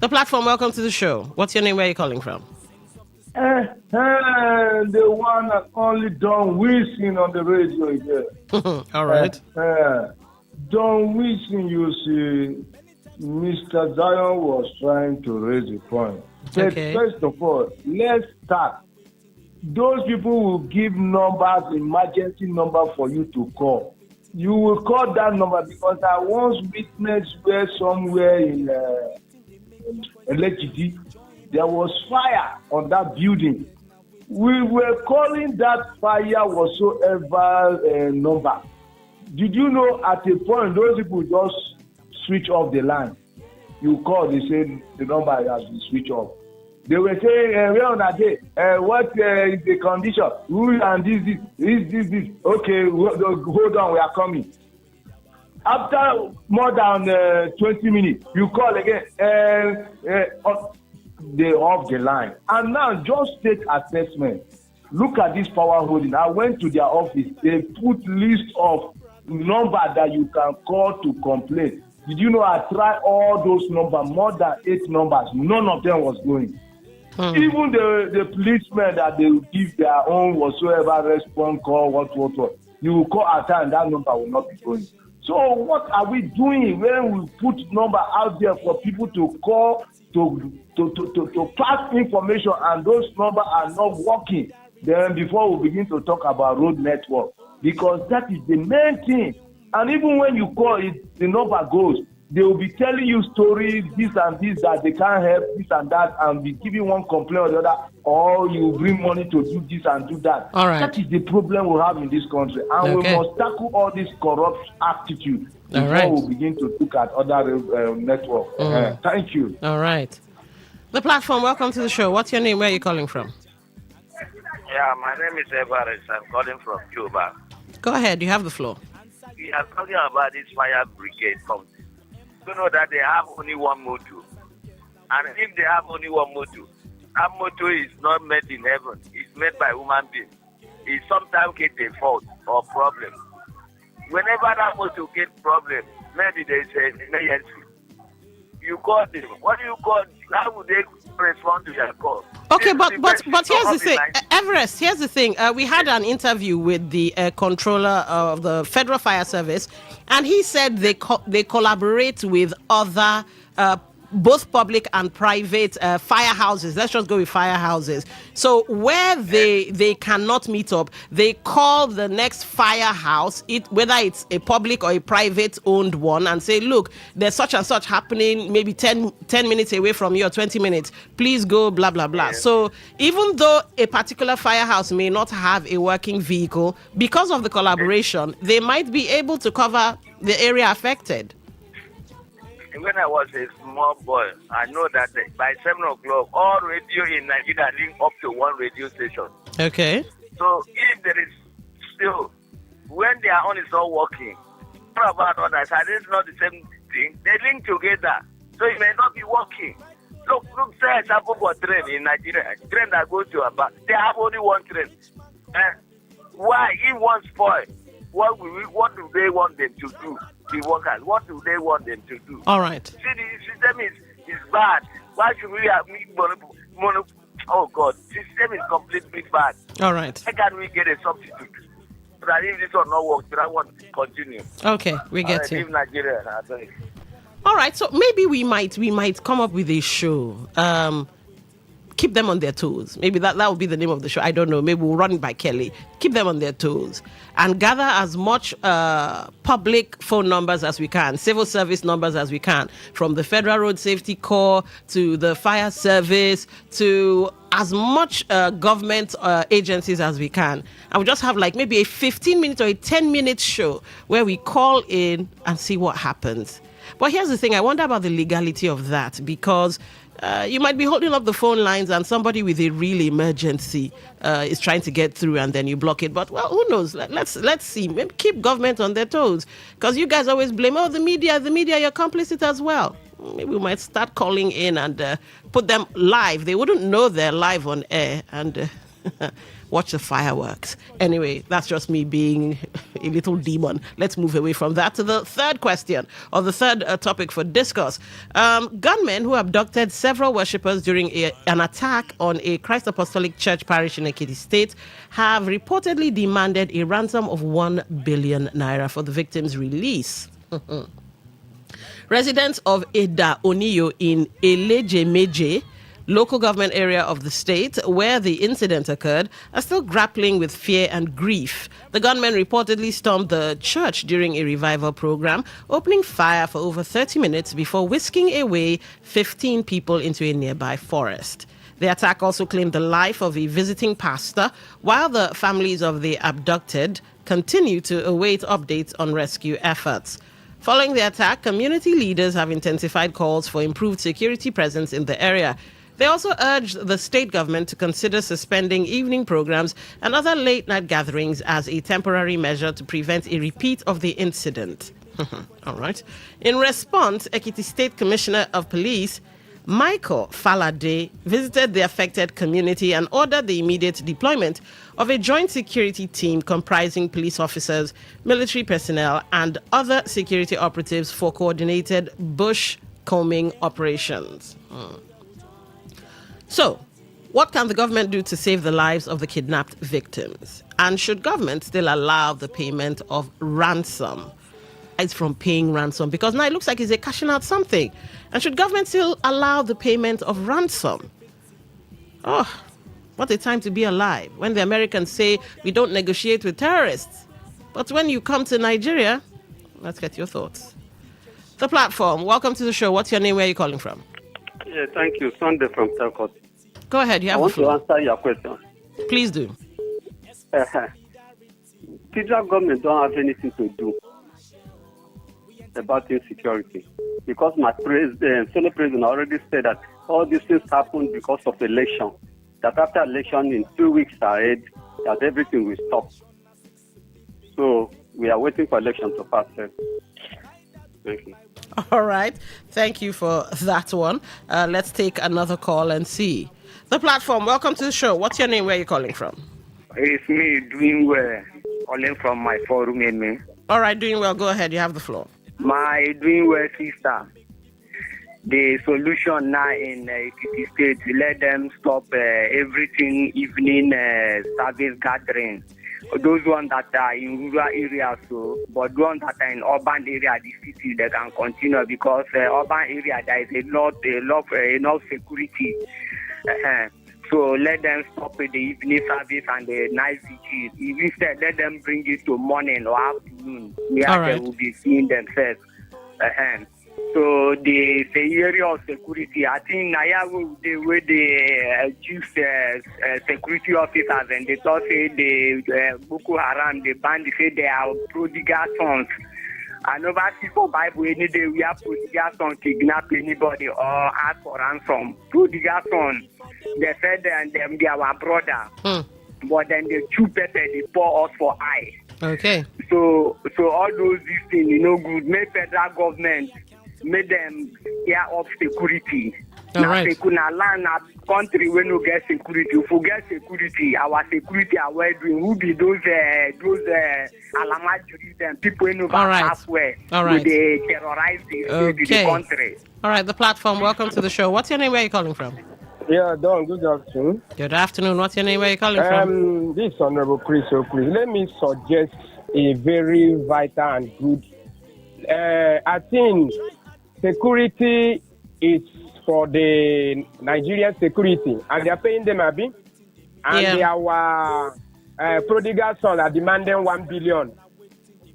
The platform, welcome to the show. What's your name? Where are you calling from? The one and only Don Wilson on the radio is there. All right. Don Wilson, you see, Mr. Zion was trying to raise a point. But first of all, let's start. Those people will give numbers, emergency number for you to call. You will call that number because I once witnessed where somewhere in Lekki, there was fire on that building. We were calling that fire whatsoever number. Did you know at a point those people just switch off the line? You call, they say the number has been switched off. They were saying, where on a day? What is the condition? Who and this. Okay, hold on, we are coming. After more than 20 minutes, you call again. They off the line. And now just take assessment. Look at this power holding. I went to their office. They put list of number that you can call to complain. Did you know I tried all those numbers, more than 8 numbers. None of them was going. Even the policemen that they will give their own whatsoever response call, what. You will call at time, that number will not be going. So what are we doing when we put number out there for people to call to pass information and those numbers are not working? Then before we begin to talk about road network, because that is the main thing. And even when you call it, the number goes. They will be telling you stories, this and this, that they can't help, this and that, and be giving one complaint or the other, or you bring money to do this and do that. All right. That is the problem we have in this country. And we must tackle all this corrupt attitude before we begin to look at other networks. Thank you. All right. The platform, welcome to the show. What's your name? Where are you calling from? Yeah, my name is Everest. I'm calling from Cuba. Go ahead. You have the floor. We are talking about this fire brigade company. You know that they have only one motto. And if they have only one motto, that motto is not made in heaven. It's made by human beings. It sometimes gets a fault or problem. Whenever that motto gets problem, maybe there is an emergency. You call them. What do you call? How would they respond to your call? Okay, but here's the thing. Everest, here's the thing. We had an interview with the controller of the Federal Fire Service, and he said they collaborate with other both public and private firehouses. Let's just go with firehouses. So where they cannot meet up, they call the next firehouse, whether it's a public or a private owned one, and say, look, there's such and such happening, maybe 10 minutes away from you or 20 minutes. Please go, blah, blah, blah. So even though a particular firehouse may not have a working vehicle, because of the collaboration, they might be able to cover the area affected. When I was a small boy, I know that by 7 o'clock, all radio in Nigeria link up to one radio station. Okay. So if there is still, when their own is not working, what about others? And it's not the same thing. They link together, so it may not be working. Look, say example for train in Nigeria. Train that goes to Aba, they have only one train. Why? If one spoil, what do they want them to do? The workers, what do they want them to do? All right. See, the system is bad. Why should we have oh God, system is completely bad. All right. Why can't we get a substitute? So that if this one not work, that one continue. Okay, we get you. Leave Nigeria. I think. All right, so maybe we might come up with a show. Keep them on their toes. Maybe that will be the name of the show. I don't know. Maybe we'll run it by Kelly. Keep them on their toes and gather as much public phone numbers as we can, civil service numbers as we can, from the Federal Road Safety Corps to the fire service to as much government agencies as we can. And we just have like maybe a 15-minute or a 10-minute show where we call in and see what happens. But here's the thing. I wonder about the legality of that, because you might be holding up the phone lines and somebody with a real emergency is trying to get through and then you block it. But, well, who knows? Let's see. Maybe keep government on their toes, because you guys always blame, the media, you're complicit as well. Maybe we might start calling in and put them live. They wouldn't know they're live on air and watch the fireworks. Anyway, that's just me being a little demon. Let's move away from that to the third question, or the third topic for discourse. Gunmen who abducted several worshippers during an attack on a Christ Apostolic Church parish in Ekiti State have reportedly demanded a ransom of 1 billion naira for the victims' release. Residents of Eda Oniyo in Elejemeje, local government area of the state where the incident occurred, are still grappling with fear and grief. The gunmen reportedly stormed the church during a revival program, opening fire for over 30 minutes before whisking away 15 people into a nearby forest. The attack also claimed the life of a visiting pastor, while the families of the abducted continue to await updates on rescue efforts. Following the attack, community leaders have intensified calls for improved security presence in the area. They also urged the state government to consider suspending evening programs and other late-night gatherings as a temporary measure to prevent a repeat of the incident. All right. In response, Ekiti State Commissioner of Police Michael Falade visited the affected community and ordered the immediate deployment of a joint security team comprising police officers, military personnel, and other security operatives for coordinated bush combing operations. So, what can the government do to save the lives of the kidnapped victims? And should government still allow the payment of ransom? It's from paying ransom, because now it looks like they're cashing out something. And should government still allow the payment of ransom? Oh, what a time to be alive, when the Americans say we don't negotiate with terrorists. But when you come to Nigeria, let's get your thoughts. The platform, welcome to the show. What's your name? Where are you calling from? Yeah, thank you. Sunday from Telcott. Go ahead. You have I want the floor. to answer your question. Please do. Federal government don't have anything to do about insecurity, because my fellow president already said that all these things happen because of election. That after election, in 2 weeks ahead, that everything will stop. So we are waiting for election to pass. Thank you. All right. Thank you for that one. Let's take another call and see. The platform, welcome to the show. What's your name? Where are you calling from? It's me, doing well, calling from my forum in me. All right, doing well. Go ahead. You have the floor. My doing well sister. The solution now in Ekiti State, let them stop everything evening service gathering. Those ones that are in rural areas, but the ones that are in urban area, the city, they can continue, because urban area there is enough security. So let them stop the evening service and the night vigil. Instead, let them bring it to morning or afternoon, where they will be seeing themselves. So the area of security, I think the way they choose security officers, and they thought say the Boko Haram, the band, say they are prodigal sons. I never see for Bible any day we are prodigal sons kidnap anybody or ask for ransom. Prodigal sons, they said them they are our brother, but then they chew pepper, they pour us for eye. Okay. So all those things, good. Make federal government, make them care of security. All right. Now, land a country when we get security. If we get security, our security are well doing. Who be those Alama Juris people in halfway? All right. They terrorize the country. All right. The platform. Welcome to the show. What's your name? Where are you calling from? Yeah, Don, good afternoon. Good afternoon. What's your name? Where are you calling from? This is Honorable Chris O'Chris. Let me suggest a very vital and good. I think security is for the Nigerian security, and they are paying them a bit. And our prodigal son are demanding 1 billion.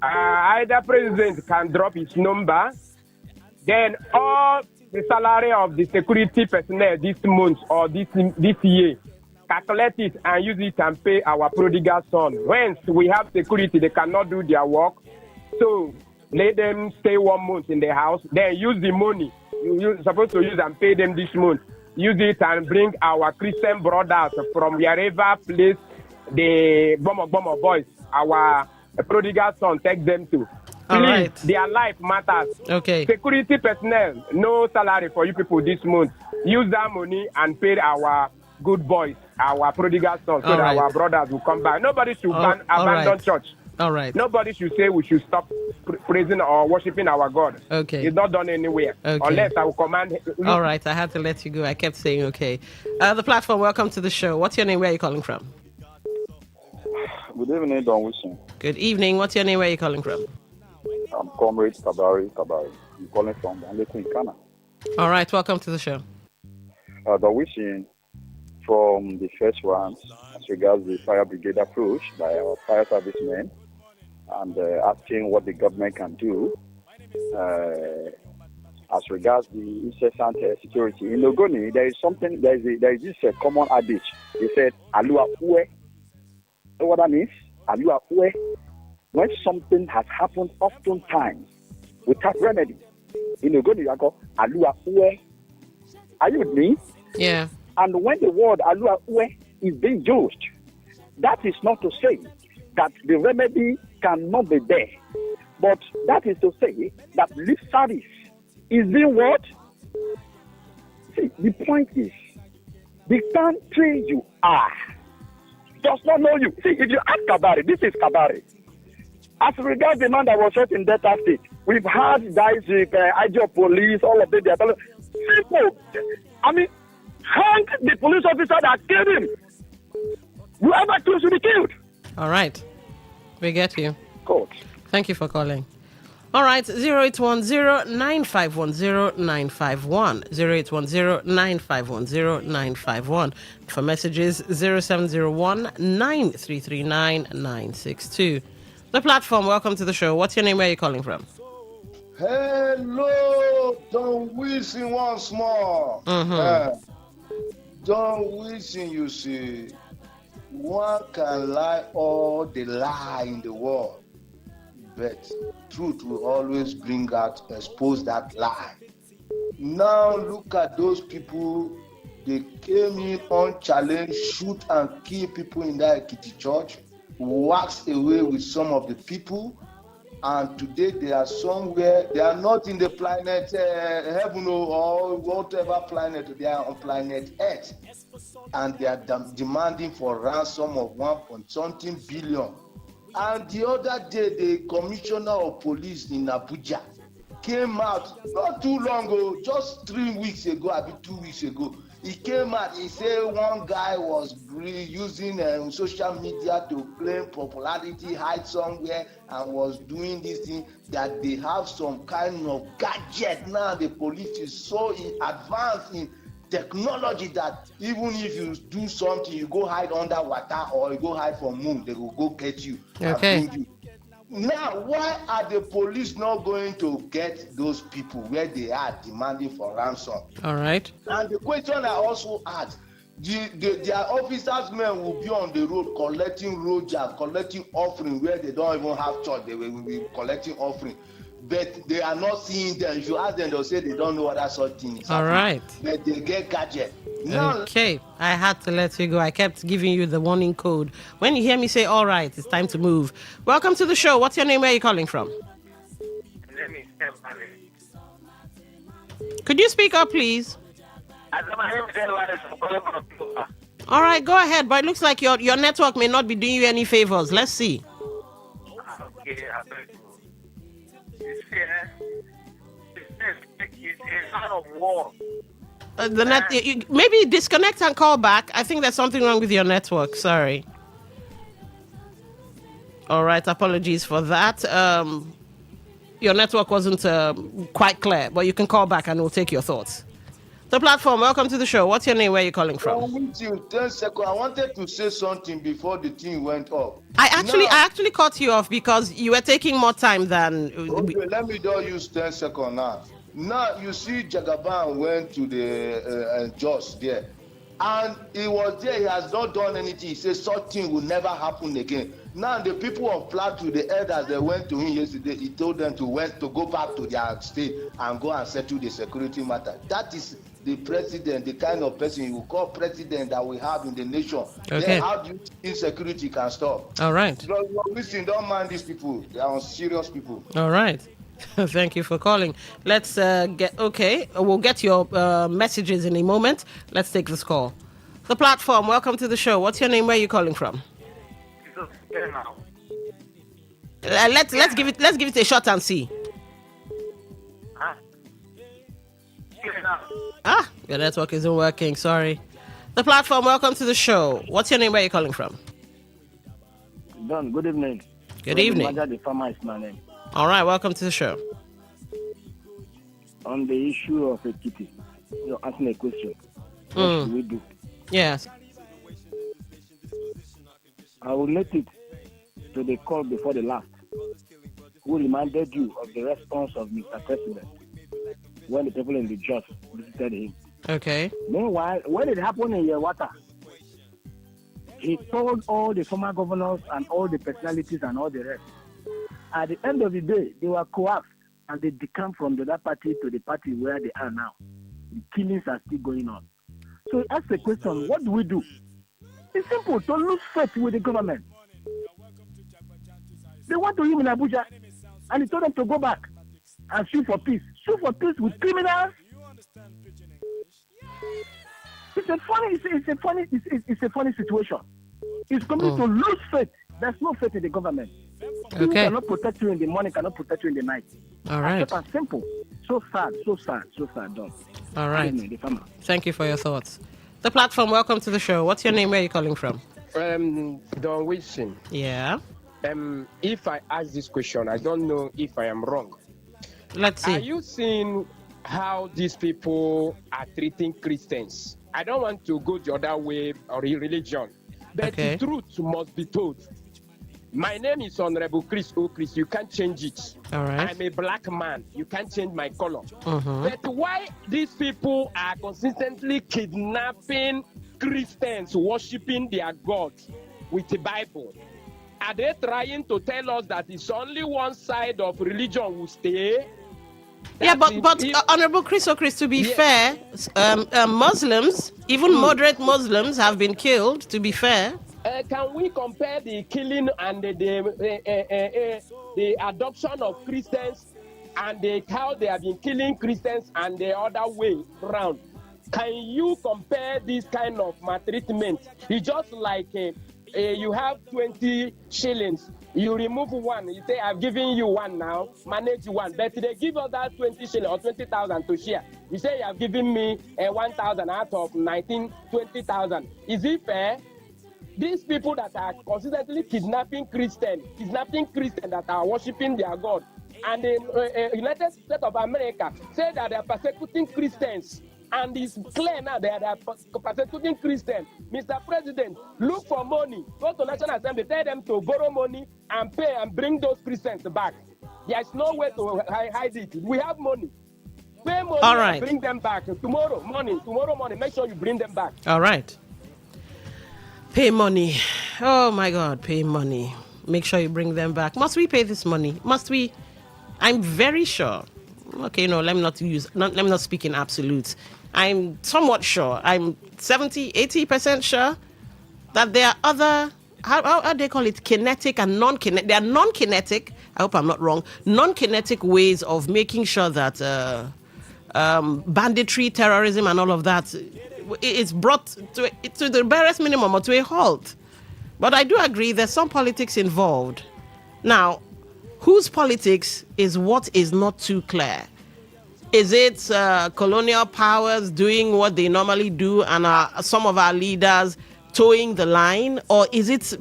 Either president can drop his number, then all the salary of the security personnel this month or this year, calculate it and use it and pay our prodigal son. Once we have security, they cannot do their work. So let them stay 1 month in the house, then use the money you're supposed to use and pay them this month. Use it and bring our Christian brothers from wherever place the bomber boys, our prodigal son, take them to. All Please, right. their life matters. Okay. Security personnel, no salary for you people this month. Use that money and pay our good boys, our prodigal sons, so All that right. our brothers will come back. Nobody should abandon right. church. All right. Nobody should say we should stop praising or worshiping our God. Okay. It's not done anywhere. Okay. Unless I will command. All right. I had to let you go. I kept saying okay. The platform, welcome to the show. What's your name? Where are you calling from? Good evening, Don Wilson. Good evening. What's your name? Where are you calling from? I'm Comrade Kabari. I'm calling from Banleku in Ghana. All right. Welcome to the show. Don Wilson, from the first round, as regards the fire brigade approach by our fire servicemen, and asking what the government can do as regards the incessant security. In Logoni, there is this common adage. They said, Alua Ue. You know what that means? Alua Ue. When something has happened oftentimes without remedy, in Logoni, you go, Alua Ue. Are you with me? Yeah. And when the word Alua Ue is being used, that is not to say that the remedy cannot be there. But that is to say that lip service is being what? See, the point is, the country you are does not know you. See, if you ask Kabari, this is Kabari. As regards the man that was shot in Delta State, we've had guys with IG police, all of them, they are telling people, I mean, hang the police officer that killed him. Whoever kills should be killed. All right. We get you. Good. Thank you for calling. All right. 0810-9510-951. 0810-9510-951. For messages, 0701-9339-962. The platform, welcome to the show. What's your name? Where are you calling from? Hello, Don Wilson once more. Don Wilson, you see, one can lie all the lie in the world, but truth will always bring out, expose that lie. Now look at those people, they came in unchallenged, shoot and kill people in that Ekiti church, wax away with some of the people, and today they are somewhere, they are not in the planet heaven or whatever planet, they are on planet Earth, and they are demanding for ransom of 1.something billion. And the other day, the commissioner of police in Abuja came out, not too long ago, just 3 weeks ago, maybe 2 weeks ago. He came out, he said one guy was using social media to claim popularity, hide somewhere, and was doing this thing, that they have some kind of gadget now. The police is so advanced in technology that even if you do something, you go hide under water or you go hide from moon, they will go get you and bring you. Now, why are the police not going to get those people where they are demanding for ransom? All right. And the question I also asked, their officers men will be on the road collecting rojas, collecting offering where they don't even have church, they will be collecting offering. But they are not seeing them. If you ask them, they'll say they don't know what that sort of thing is. All right. But they get gadget. Now, okay. I had to let you go. I kept giving you the warning code. When you hear me say, all right, it's time to move. Welcome to the show. What's your name? Where are you calling from? Could you speak up, please? All right, go ahead. But it looks like your network may not be doing you any favors. Let's see. Okay, it's a kind of war The net. Maybe disconnect and call back. I think there's something wrong with your network. Sorry. All right. Apologies for that. Your network wasn't quite clear, but you can call back and we'll take your thoughts. The platform. Welcome to the show. What's your name? Where are you calling from? With you, 10 seconds. I wanted to say something before the thing went off. I actually cut you off because you were taking more time than. Okay, let me just use 10 seconds now. Now you see Jagaban went to the Jos there, and he was there. He has not done anything. He said something will never happen again. Now the people of Plateau, the elders, they went to him yesterday. He told them to go back to their state and go and settle the security matter. That is the president, the kind of person you call president that we have in the nation. Okay. Then how do you think insecurity can stop? All right. Listen, don't mind these people. They are serious people. All right. Thank you for calling. Let's we'll get your messages in a moment. Let's take this call. The platform. Welcome to the show. What's your name? Where are you calling from? Let's give it a shot and see. Your network isn't working. Sorry. The platform. Welcome to the show. What's your name? Where are you calling from? Don, good evening. Good evening. The farmer is my name. All right. Welcome to the show. On the issue of Ekiti, you're asking a question. What should we do? Yes. I will let it to the call before the last, who reminded you of the response of Mr. President when the people in the Jos visited him. Okay. Meanwhile, when it happened in Yewata, he told all the former governors and all the personalities and all the rest. At the end of the day, they were coaxed and they decamped from the other party to the party where they are now. The killings are still going on. So ask the question, what do we do? It's simple, to lose faith with the government. They went to him in Abuja and he told them to go back and sue for peace. Sue for peace with criminals? It's a funny situation. It's coming to lose faith. There's no faith in the government. People cannot protect you in the morning, cannot protect you in the night. All right. It's simple. So sad, Don. All right. Thank you for your thoughts. The platform. Welcome to the show. What's your name? Where are you calling from? Don Wilson. Yeah. If I ask this question, I don't know if I am wrong. Let's see. Are you seeing how these people are treating Christians? I don't want to go the other way or religion, but the truth must be told. My name is Honorable Chris O'Chris. You can't change it. All right. I'm a black man. You can't change my color. Mm-hmm. But why these people are consistently kidnapping Christians, worshiping their God with the Bible? Are they trying to tell us that it's only one side of religion will stay? But Honorable Chris O'Chris, to be fair, Muslims, even moderate Muslims, have been killed. To be fair. Can we compare the killing and the adoption of Christians and how they have been killing Christians and the other way around? Can you compare this kind of maltreatment? It's just like you have 20 shillings. You remove one. You say, I've given you one now. Manage one. But they give us that 20 shillings or 20,000 to share. You say, you have given me 1,000 out of 20,000. Is it fair? These people that are consistently kidnapping Christians that are worshiping their God, and the United States of America say that they are persecuting Christians, and it's clear now that they are persecuting Christians. Mr. President, look for money. Go to National Assembly, tell them to borrow money and pay and bring those Christians back. There is no way to hide it. We have money. Pay money and bring them back. Tomorrow morning, make sure you bring them back. All right. Pay money. Oh my God, pay money. Make sure you bring them back. Must we pay this money? Must we? I'm very sure. Okay, no, let me not speak in absolutes. I'm somewhat sure. I'm 70, 80% sure that there are other, how do they call it? Kinetic and non-kinetic. There are non-kinetic, I hope I'm not wrong, non-kinetic ways of making sure that banditry, terrorism and all of that is brought to the barest minimum or to a halt. But I do agree there's some politics involved. Now, whose politics is what is not too clear. Is it colonial powers doing what they normally do and some of our leaders towing the line? Or is it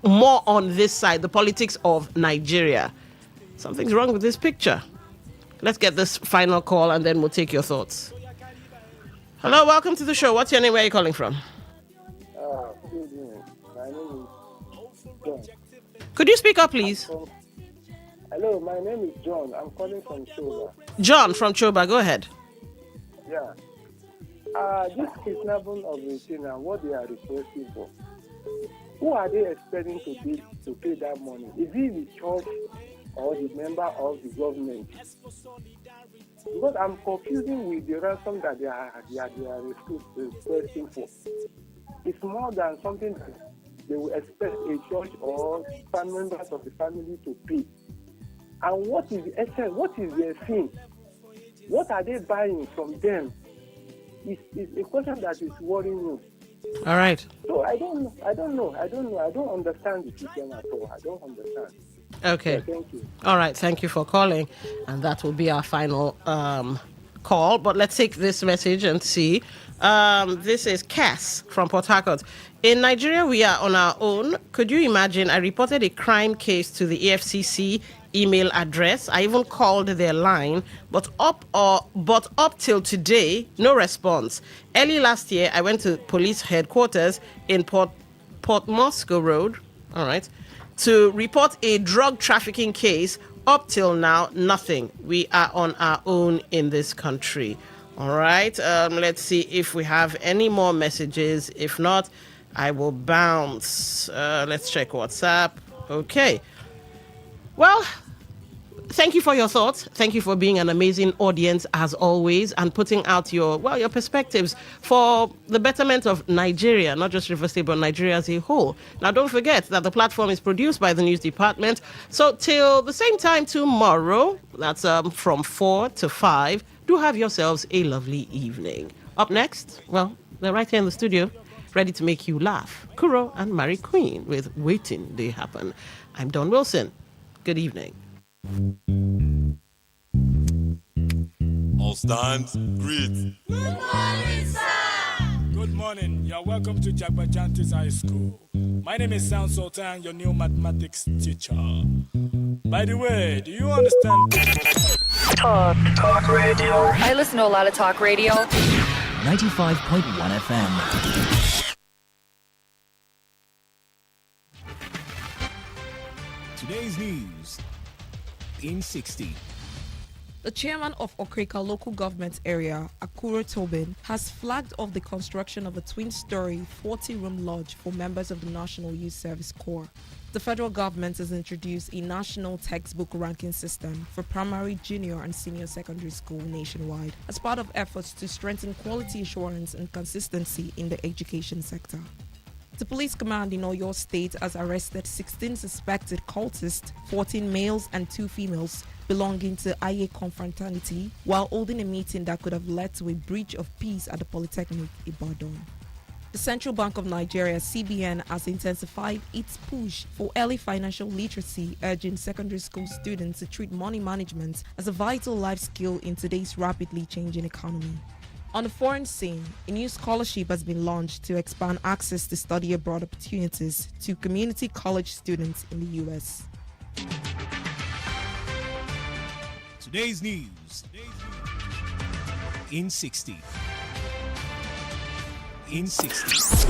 more on this side, the politics of Nigeria? Something's wrong with this picture. Let's get this final call and then we'll take your thoughts. Hello, welcome to the show. What's your name? Where are you calling from? Good evening. My name is John. Could you speak up, please? Hello, my name is John. I'm calling from Choba. John from Choba, go ahead. Yeah. This kidnapping of the children and what they are requesting for. Who are they expecting to pay that money? Is it the church or the member of the government? Because I'm confusing with the ransom that they are requesting for. It's more than something that they will expect a church or family members of the family to pay. And what is the essence? What is their sin? What are they buying from them? It's a question that is worrying me. All right. So I don't know. I don't understand the system at all. I don't understand. Okay. Yeah, thank you. All right. Thank you for calling. And that will be our final call. But let's take this message and see. This is Cass from Port Harcourt. In Nigeria, we are on our own. Could you imagine? I reported a crime case to the EFCC email address. I even called their line, but up till today, no response. Early last year, I went to police headquarters in Port Moscow Road. All right. To report a drug trafficking case. Up till now, nothing. We are on our own in this country. All right. Let's see if we have any more messages. If not, I will bounce. Let's check WhatsApp. Okay. Well, thank you for your thoughts. Thank you for being an amazing audience as always and putting out your perspectives for the betterment of Nigeria, not just River State, but Nigeria as a whole. Now, don't forget that the platform is produced by the news department. So till the same time tomorrow, that's from 4 to 5, do have yourselves a lovely evening. Up next, well, they're right here in the studio, ready to make you laugh. Kuro and Mary Queen with Waiting They Happen. I'm Don Wilson. Good evening. All stand, greet. Good morning, sir. Good morning. You're welcome to Jagbajantis High School. My name is Sound Sultan, your new mathematics teacher. By the way, do you understand? Talk radio. I listen to a lot of talk radio. 95.1 FM. Today's news in 60. The chairman of Okrika local government area, Akuro Tobin, has flagged off the construction of a twin-story 40-room lodge for members of the National Youth Service Corps. The federal government has introduced a national textbook ranking system for primary, junior, and senior secondary school nationwide as part of efforts to strengthen quality assurance and consistency in the education sector. The police command in Oyo State has arrested 16 suspected cultists, 14 males and 2 females, belonging to Aye Confraternity, while holding a meeting that could have led to a breach of peace at the Polytechnic Ibadan. The Central Bank of Nigeria, CBN, has intensified its push for early financial literacy, urging secondary school students to treat money management as a vital life skill in today's rapidly changing economy. On the foreign scene, a new scholarship has been launched to expand access to study abroad opportunities to community college students in the U.S. Today's news in 60. In 60.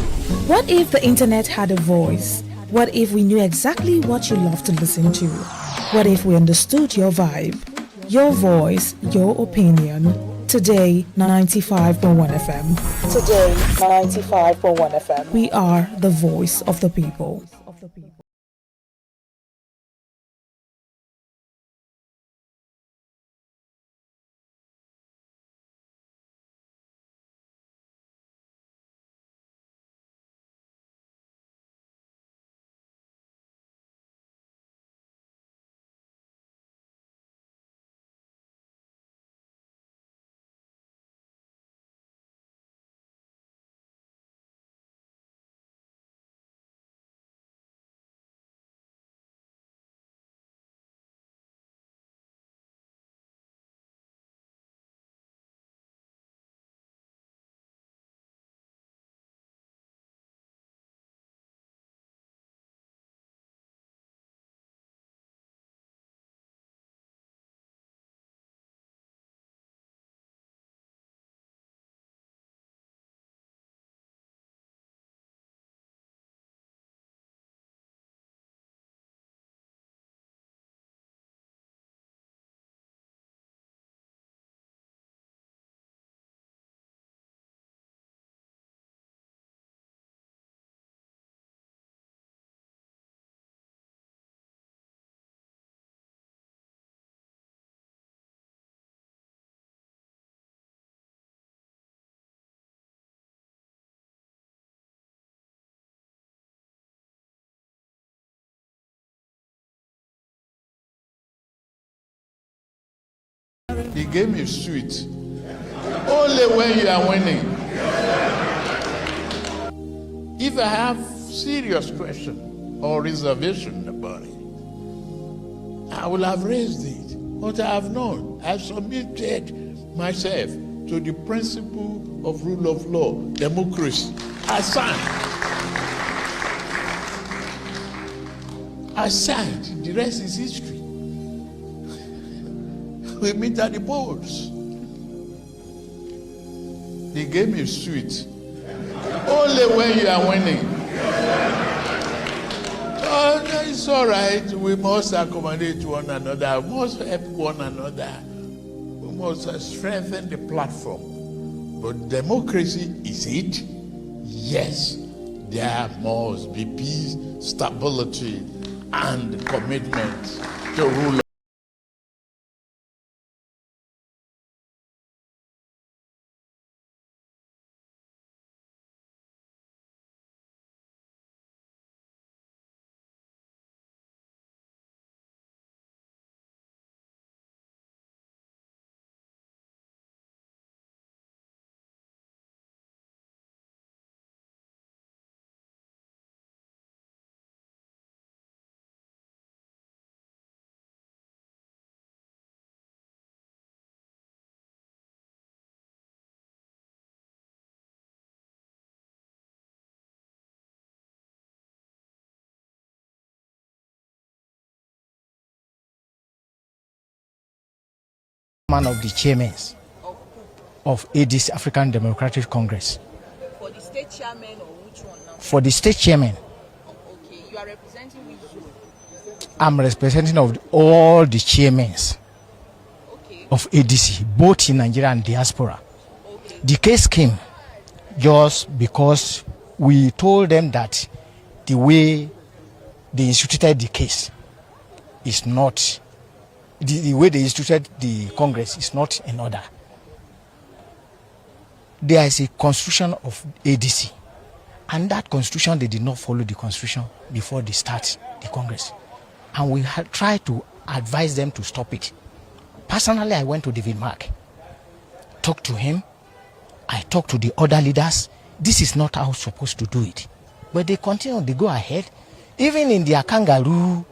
What if the internet had a voice? What if we knew exactly what you love to listen to? What if we understood your vibe, your voice, your opinion? Today, 95.1 FM. Today, 95.1 FM. We are the voice of the people. The game is sweet. Only when you are winning. If I have serious question or reservation about it, I will have raised it. But I have not. I have submitted myself to the principle of rule of law, democracy. I signed. The rest is history. We meet at the polls. The game is sweet. Only when you are winning. Oh, no, it's all right. We must accommodate one another. We must help one another. We must strengthen the platform. But democracy, is it? Yes. There must be peace, stability, and commitment to rule. One of the chairmen of ADC, African Democratic Congress. For the state chairman or which one now? For the state chairman. Okay, you are representing which zone? I'm representing of all the chairmen of ADC, both in Nigeria and diaspora. The case came just because we told them that the way they instituted the case is not, the way they instituted the Congress is not in order. There is a constitution of ADC, and that constitution, they did not follow the constitution before they start the Congress. And we had tried to advise them to stop it. Personally, I went to David Mark, talked to him, I talked to the other leaders. This is not how we're supposed to do it. But they continue, they go ahead. Even in their kangaroo,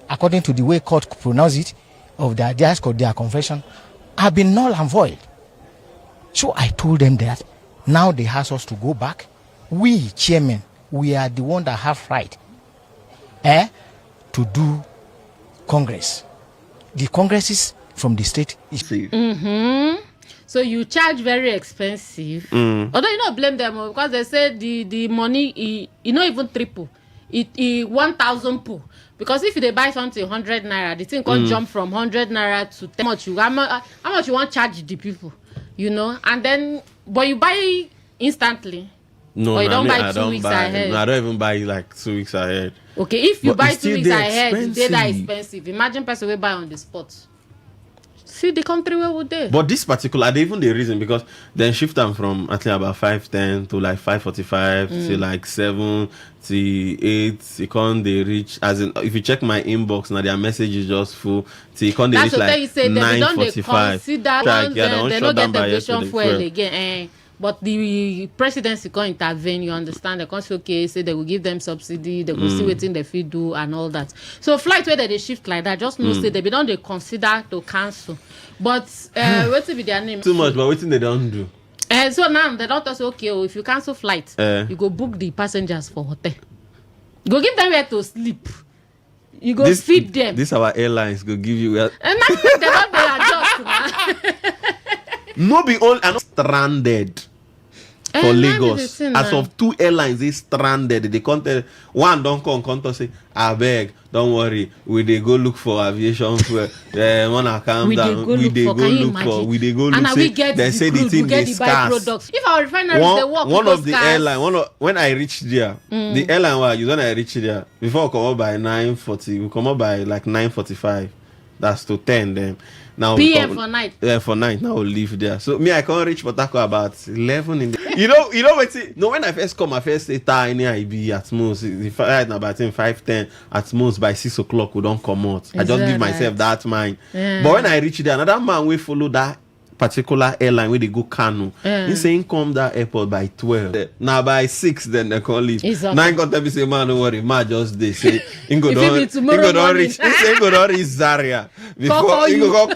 according to the way court pronounce it, of their confession, have been null and void. So I told them that now they ask us to go back. We, chairman, we are the one that have right to do Congress. The Congresses from the state is So you charge very expensive. Although you don't blame them because they say the money you not even triple. It 1,000 po. Because if they buy something 100 naira, the thing can jump from 100 naira to 10. How much you want charge the people, you know? And then, but you buy instantly. No, or you don't buy I 2 weeks ahead. No, I don't even buy like 2 weeks ahead. Okay, if you But buy it's 2 weeks still ahead, it's that expensive. expensive. Imagine person will buy on the spot. See the country where would they? But this particular, even the reason, because then shift them from I think about 5:10 to like 5:45 to like 7 to 8. They can't they reach, as in if you check my inbox now, their message is just full. They can't they reach like 9:45. They don't get the vision fuel again. But the presidency can intervene, you understand? They can say, okay, say they will give them subsidy, they will see what they fit do and all that. So flight where they shift like that, just know say they don't they consider to cancel. But what will be their name? Too much, but what they don't do? So now they don't say, okay, if you cancel flight, you go book the passengers for hotel. Go give them where to sleep. You go feed them. This our airlines go give you. And that's they don't adjust. No be all are not stranded for Lagos. As of 2 airlines, they stranded. They can't tell one don't come say, I beg, don't worry. We they go look for aviation fuel. Wanna calm down. We they go look for. We they go look. Say they say the thing is scarce. If our refineries they work, one of the airline. When I reached there, the airline was when I reached there before I come up by 9:40. We come up by like 9:45. That's to 10 then. Now PM for night. Yeah, for night. Now we'll leave there. So me, I can't reach Port Harcourt about 11 in the. you know what? No, when I first come, I first say tiny I be at most. Right now, about 5:10 at most by 6 o'clock we don't come out. I just give myself that mind. Yeah. But when I reach there, another man will follow that particular airline where they go Kano. He saying come that airport by 12. Now by 6, then they can leave. Exactly. Now I got to say, man, don't worry, man, just they say he go don't reach. He go don't reach Zaria before he go call me.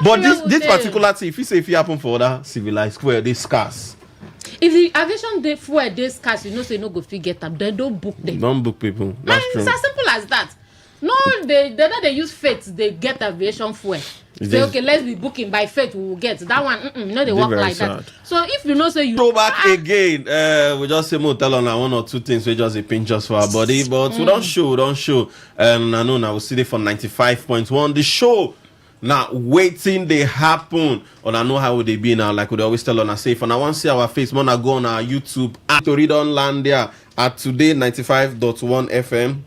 But this particular thing, if you say if it happen for other civilized square, they scarce. If the aviation day fuel they scarce, you know say no go fit get them. Then don't book them. Don't book people. That's true. It's as simple as that. No, they use faith. They get aviation fuel. Say okay, let's be booking by faith. We will get that one. No, they work like sad. That. So if you know, say you go back again. We just say tell on one or two things. We just a pinch us for our body, but we don't show. I know now we see it for 95.1. The show now waiting they happen. Or I know how would they be now. Like we always tell on our safe. And I want to see our face. Wanna go on our YouTube at Toridon Land there at Today95.1 FM.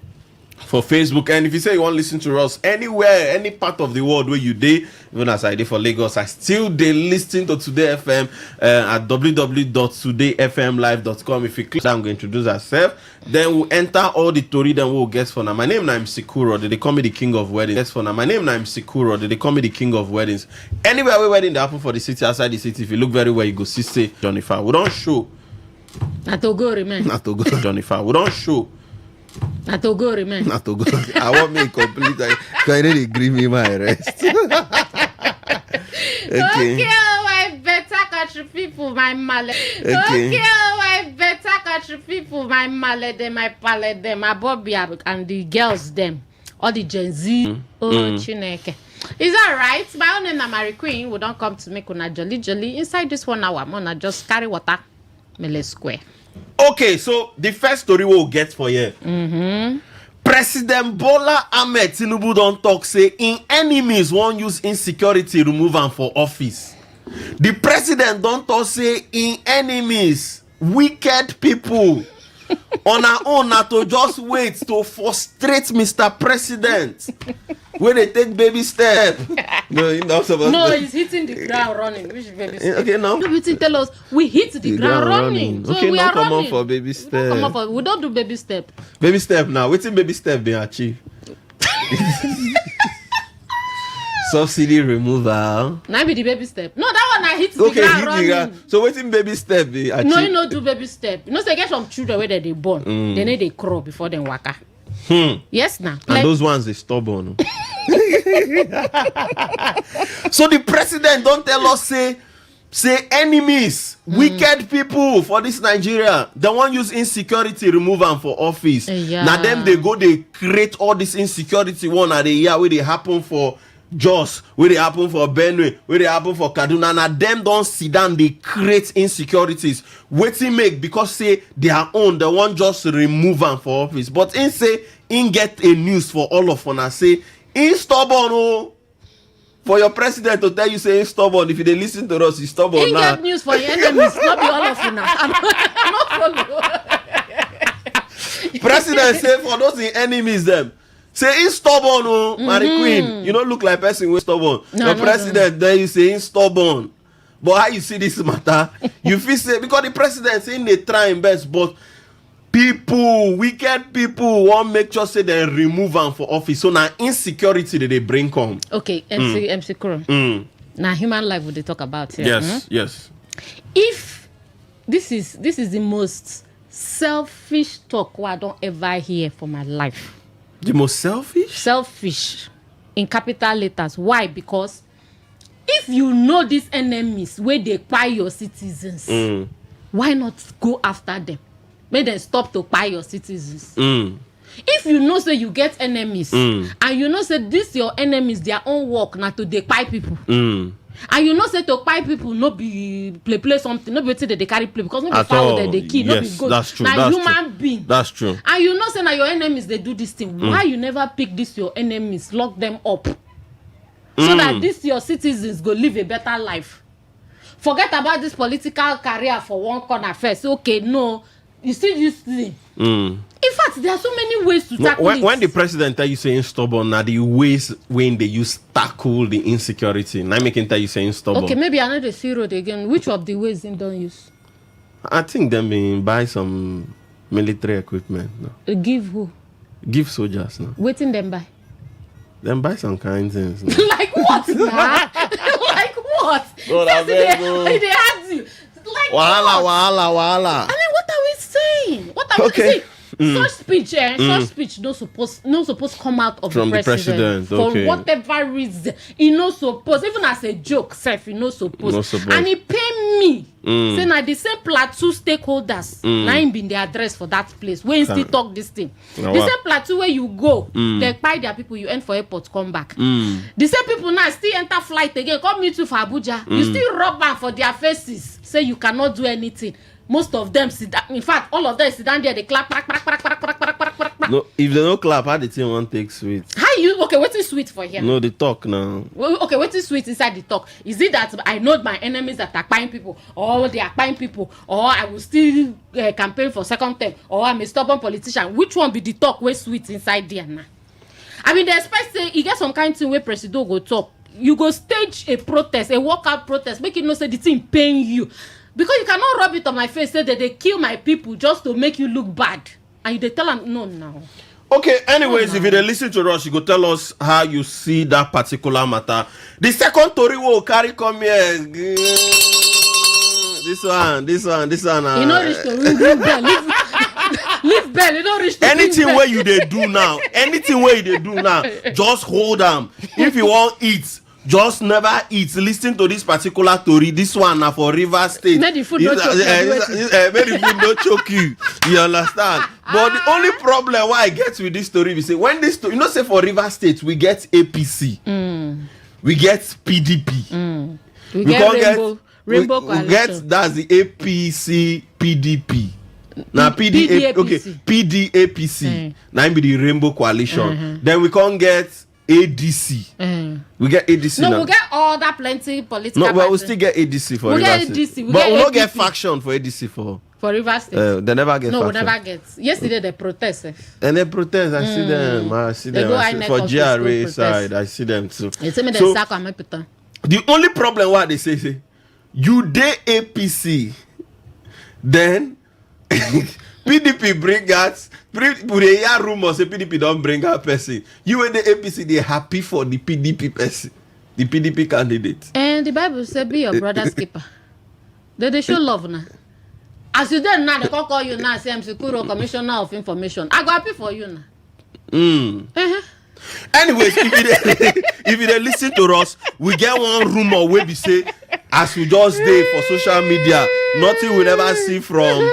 For Facebook, and if you say you want to listen to us anywhere, any part of the world where you dey, even as I did for Lagos, I still dey listen to Today FM at www.todayfmlive.com. If you click that, I'm going to introduce ourselves. Then we'll enter all the Tori. Then we'll guess for now. My name is Sikuro. They call me the king of weddings. Guess for now. My name is Sikuro. They call me the king of weddings. Anywhere where wedding they happen for the city, outside the city, if you look very well, you go see say Johnny Farr. We don't show. Not to go, man. Not to go, Johnny Farr. We don't show. Not to go, man. Not to go. I want me complete. Because I really agree me my rest. Okay, my better country people, my mallet. Okay, my better country people, my mallet, them, my palette, them, my Bobby, and the girls, them, all the Gen Z. Chineke. Is that right? My own name is Mary Queen. We don't come to make una jolly. Inside this 1 hour, I'm gonna just carry water, Mele Square. Okay, so the first story we'll get for you. President Bola Ahmed Tinubu don't talk say in enemies won't use insecurity remove am for office. The president don't talk say in enemies wicked people on our own not to just wait to frustrate Mr. President. When they take baby step. No, he's hitting the ground running. Which baby step? Okay, now. Tell us we hit the ground running. So okay, we are come running. on for baby step. We don't do baby step. Baby step now. What's in baby step being achieved? Subsidy removal. Now be the baby step. No, that one I hit the ground running. So what's in baby step be achieved? No, you no do baby step. You know, say get some children where they born. They need they crawl before they waka. Yes, now. And those ones they stubborn. So the president don't tell us say enemies, wicked people for this Nigeria. They want use insecurity remove them for office. Now them they go they create all this insecurity one at the year where they happen for Jos, where they happen for Benue, where they happen for Kaduna. Now them don't sit down, they create insecurities. Waiting make because say their own, they want just remove them for office. But in say in get a news for all of us say in stubborn for your president to tell you say he's stubborn. If you listen to us, he's stubborn. He get news for your enemies, not be all of you now. I'm not follow. President say for those enemies them. Say he's stubborn, Mary Queen. You don't look like person who's stubborn. The president there you say he's stubborn. But how you see this matter? You feel say because the president saying they try best, but people, wicked people want make sure say they remove them for office. So now insecurity that they bring come. Okay, MC Kuro. Now human life would they talk about here? Yes, yes. If this is the most selfish talk I don't ever hear for my life. The most selfish? Selfish in capital letters. Why? Because if you know these enemies where they buy your citizens, why not go after them? Make them stop to buy your citizens. If you know say you get enemies and you know say this your enemies their own work not to they buy people. And you know say to buy people no be play something, no be say they carry play because no be foul that they kill, no be good. That's true. Now human being. That's true. And you know say now your enemies they do this thing. Why you never pick this your enemies, lock them up, so that this your citizens go live a better life. Forget about this political career for one corner first. Okay, no, you see this thing. In fact, fact, there are so many ways to tackle it. When the president tell you saying stubborn, now the ways when they use tackle the insecurity, now making tell you saying stubborn. Okay, maybe another zero again. Which of the ways they don't use? I think them being buy some military equipment. No? Give who? Give soldiers. No? Waiting them buy. Then buy some kind things. No? Like what? Like what? Lord, they ask you. Like wahala. I mean, what are we saying? What are we saying? Such speech, such speech not supposed come out of from the president for whatever reason. He not supposed, even as a joke, self, he not supposed. And he pay me. Say now the same plateau stakeholders. Now him been the address for that place. Where still talk this thing. The same plateau where you go, they buy their people, you end for airport, come back. The same people now still enter flight again, come meet you for Abuja. You still rub band for their faces. Say you cannot do anything. Most of them sit down. In fact, all of them sit down there. They clap. No, if they don't clap, how the thing won't take sweet? How you? Okay, what is sweet for here? No, they talk now. Okay, what is sweet inside the talk? Is it that I know my enemies that are buying people, or they are buying people, or I will still campaign for second term, or I'm a stubborn politician? Which one be the talk where sweet inside there now? I mean, they expect say you get some kind of thing where President go talk. You go stage a protest, a walkout protest, make it no say the thing paying you. Because you cannot rub it on my face, say that they kill my people just to make you look bad. And they tell them, no, now. Okay, anyways, if you listen to us, you go tell us how you see that particular matter. The second story will carry come here. This one. You know, reach to ring bell. Leave bell, you don't reach to anything where you they do now, just hold them. If you want eat, just never eat. Listen to this particular story. This one now for River State. May the food not choke you. May the food not choke you. You understand? But the only problem why I get with this story, we say when this story, say for River State we get APC, we get PDP, we get Rainbow Coalition. We get that's the APC PDP. Now PDAPC. Now be the Rainbow Coalition. Then we can't get ADC. We get ADC. No, now. we get all that plenty political. No, but we still get ADC for River State. But we don't get faction for ADC for River State. They never get faction. No, we never get. Yesterday they protest. And they protest. I see them. I see them. For GRA side, I see them too. So, the only problem why they say you dey APC, then PDP bring out. We hear rumors say PDP don't bring out person. You and the APC they happy for the PDP person, the PDP candidate. And the Bible say be your brother's keeper. They show love now. As you done now, they can call you now. Say I'm Secure Commissioner of Information. I go happy for you now. Anyways, if you listen to us, we get one rumor where we say as we just day for social media, nothing we never see from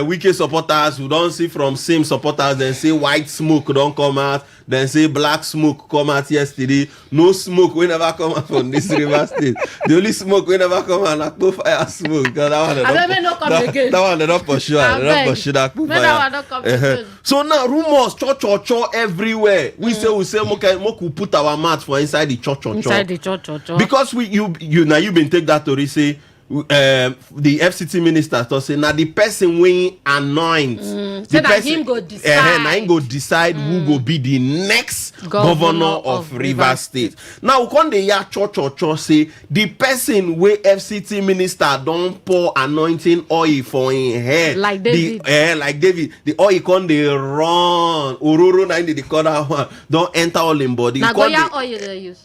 Wiki supporters, we don't see from same supporters. Then say white smoke don't come out, then say black smoke come out yesterday. No smoke we never come out from this River State. The only smoke we never come out like fire smoke. Because that one they don't pursue. They don't pursue that fire. So now rumors church everywhere. We say we put our mat for inside the church. Inside the church. Because you now you been take that to say the FCT minister to say now the person we anoint the person him go decide. Him go decide who go be the next governor of River State. Now we come the hear church say the person where FCT minister don't pour anointing oil for him head like David. Like David, the oil come they run ororo na in the corner one don't enter all in body. Now Goya oil they use.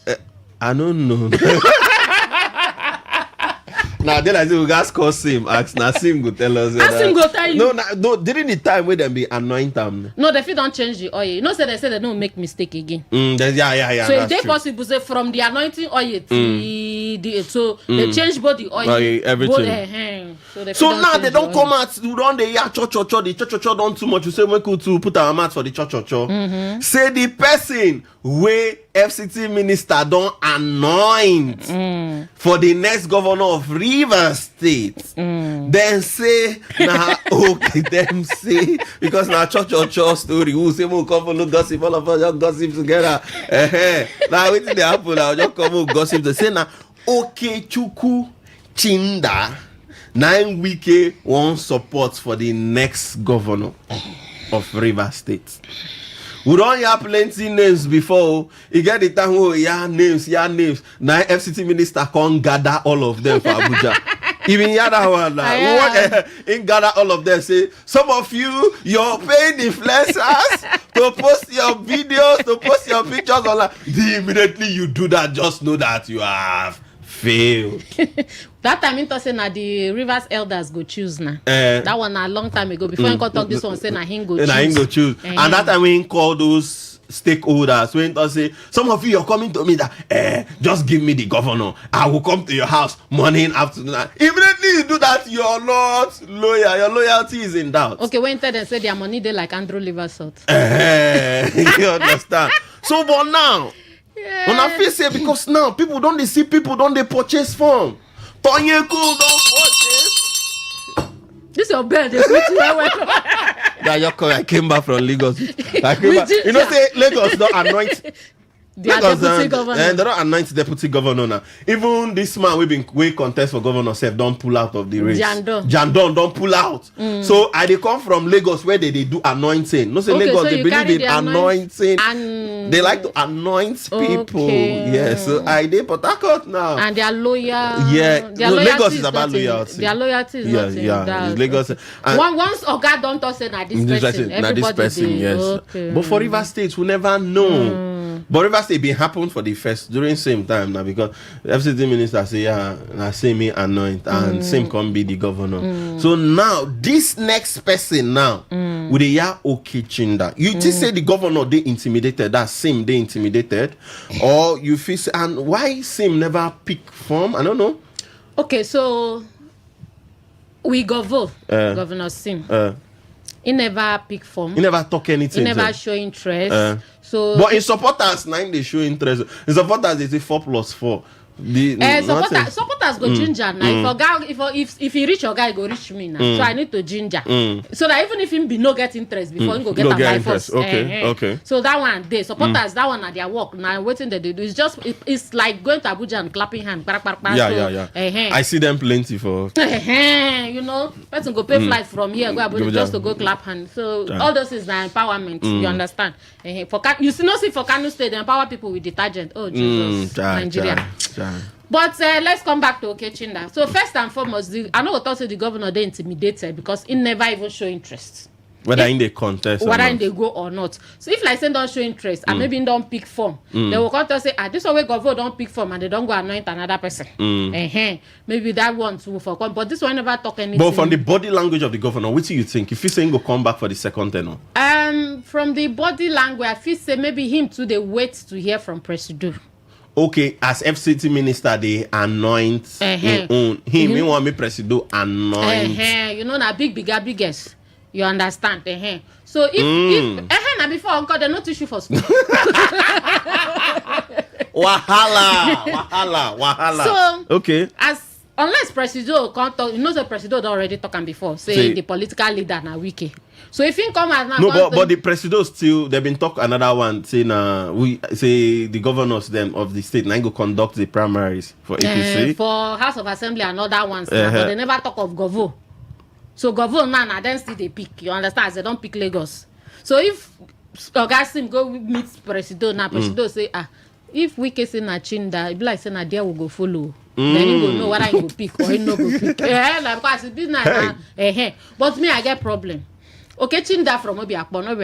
I don't know. Now then I say we guys call Sim. Ask Sim go tell us. Sim go tell you. No. During the time where them be anoint them. No, they don't change the oil. You know, they say they don't make mistake again. Yeah. So if they possible say from the anointing oil to they change both the oil, everything. Both, so now they don't come out. You don't they hear church. The church don't too much. You say we could to put our mat for the church. Say the person where FCT minister don't anoint for the next governor of River State. Then say okay, them say because now church story. Who say we come for look gossip, all of us just gossip together. Now waiting the happen now, just come for gossip to say now okay Chuku Chinda 9 week one support for the next governor. of River State. We don't hear plenty names before. You get the time where names. Now FCT minister can't gather all of them for Abuja. Even that one now. In gather all of them, say some of you're paying influencers to post your videos, to post your pictures online. Immediately you do that, just know that you have failed. That time into say na the Rivers elders go choose now. That one a long time ago. Before he got talk this one say na him go choose. And that time when he call those stakeholders, when he say some of you are coming to me that just give me the governor. I will come to your house morning, afternoon. Immediately you do that, you're not loyal. Your loyalty is in doubt. Okay, when tell them say their money they like Andrew Liver Salt. You understand? So but now, when I feel say because now people don't see people don't they purchase from. Tonye Cool don't purchase. This is your bed. I came back from Lagos. Say Lagos don't anoint. Deputy governor. And they don't anoint deputy governor now. Even this man we contest for governor self don't pull out of the race. Jandon don't pull out. So I they come from Lagos where they do anointing. No say Lagos so they believe in anointing. They like to anoint people. Yes. So I did Port Harcourt now. And they are loyal. Yeah. Lagos is about loyalty. Their loyalty is not in that. Lagos. Once Oga don't talk say na this person. Everybody yes. Okay. But for River State we never know. But River State been happened for the first during same time now because FCT minister say na say me anoint and same can be the governor. So now this next person now with the Okechinda, you just say the governor they intimidated, that same they intimidated, or you feel and why same never pick form? I don't know. Okay, so we go vote Governor Sim. He never pick form. He never talk anything. He never show interest. But in supporters, 9 they show interest. In supporters, they say 4+4. Supporters go ginger now. If he reach your guy, go reach me now. So I need to ginger. So that even if him be no get interest before he go get a by force. Okay. So that one day supporters that one at their work now waiting they do. It's just it's like going to Abuja and clapping hand. Yeah. I see them plenty for. You know, person go pay flight from here go Abuja just to go clap hand. So all those is the empowerment. You understand? For you see for Kano State they empower people with detergent. Oh Jesus, Nigeria. But let's come back to Okechinda. So first and foremost, I know what also the governor they intimidated because he never even show interest. Whether in the contest whether in they go or not. So if like say don't show interest and maybe don't pick form, they will come to say, this way governor don't pick form and they don't go anoint another person. Maybe that one too for come. But this one never talk anything. But from the body language of the governor, what do you think? If you saying go come back for the second tenure? From the body language, I feel say maybe him too they wait to hear from Presido. Okay, as FCT minister, they anoint him. He want me Presido anoint. You know, na biggest. You understand? So if now before uncle, they not issue for school. Wahala. So okay, unless Presido can't talk, you know the Presido already talking before. Say the political leader na wiki. So if he come as now, no, but the Presido still they've been talking another one saying we say the governors them of the state now go conduct the primaries for APC for House of Assembly and other ones, but they never talk of Govo. So Govo now then still they pick. You understand? As they don't pick Lagos. So if Ogasim go meet Presido now, Presido say if we can say na Chinda, it be like say na there will go follow. Then he go know what I go pick or he no go pick. Because it business now. But me I get problem. Okay, Chinda from Obiakpo, no be.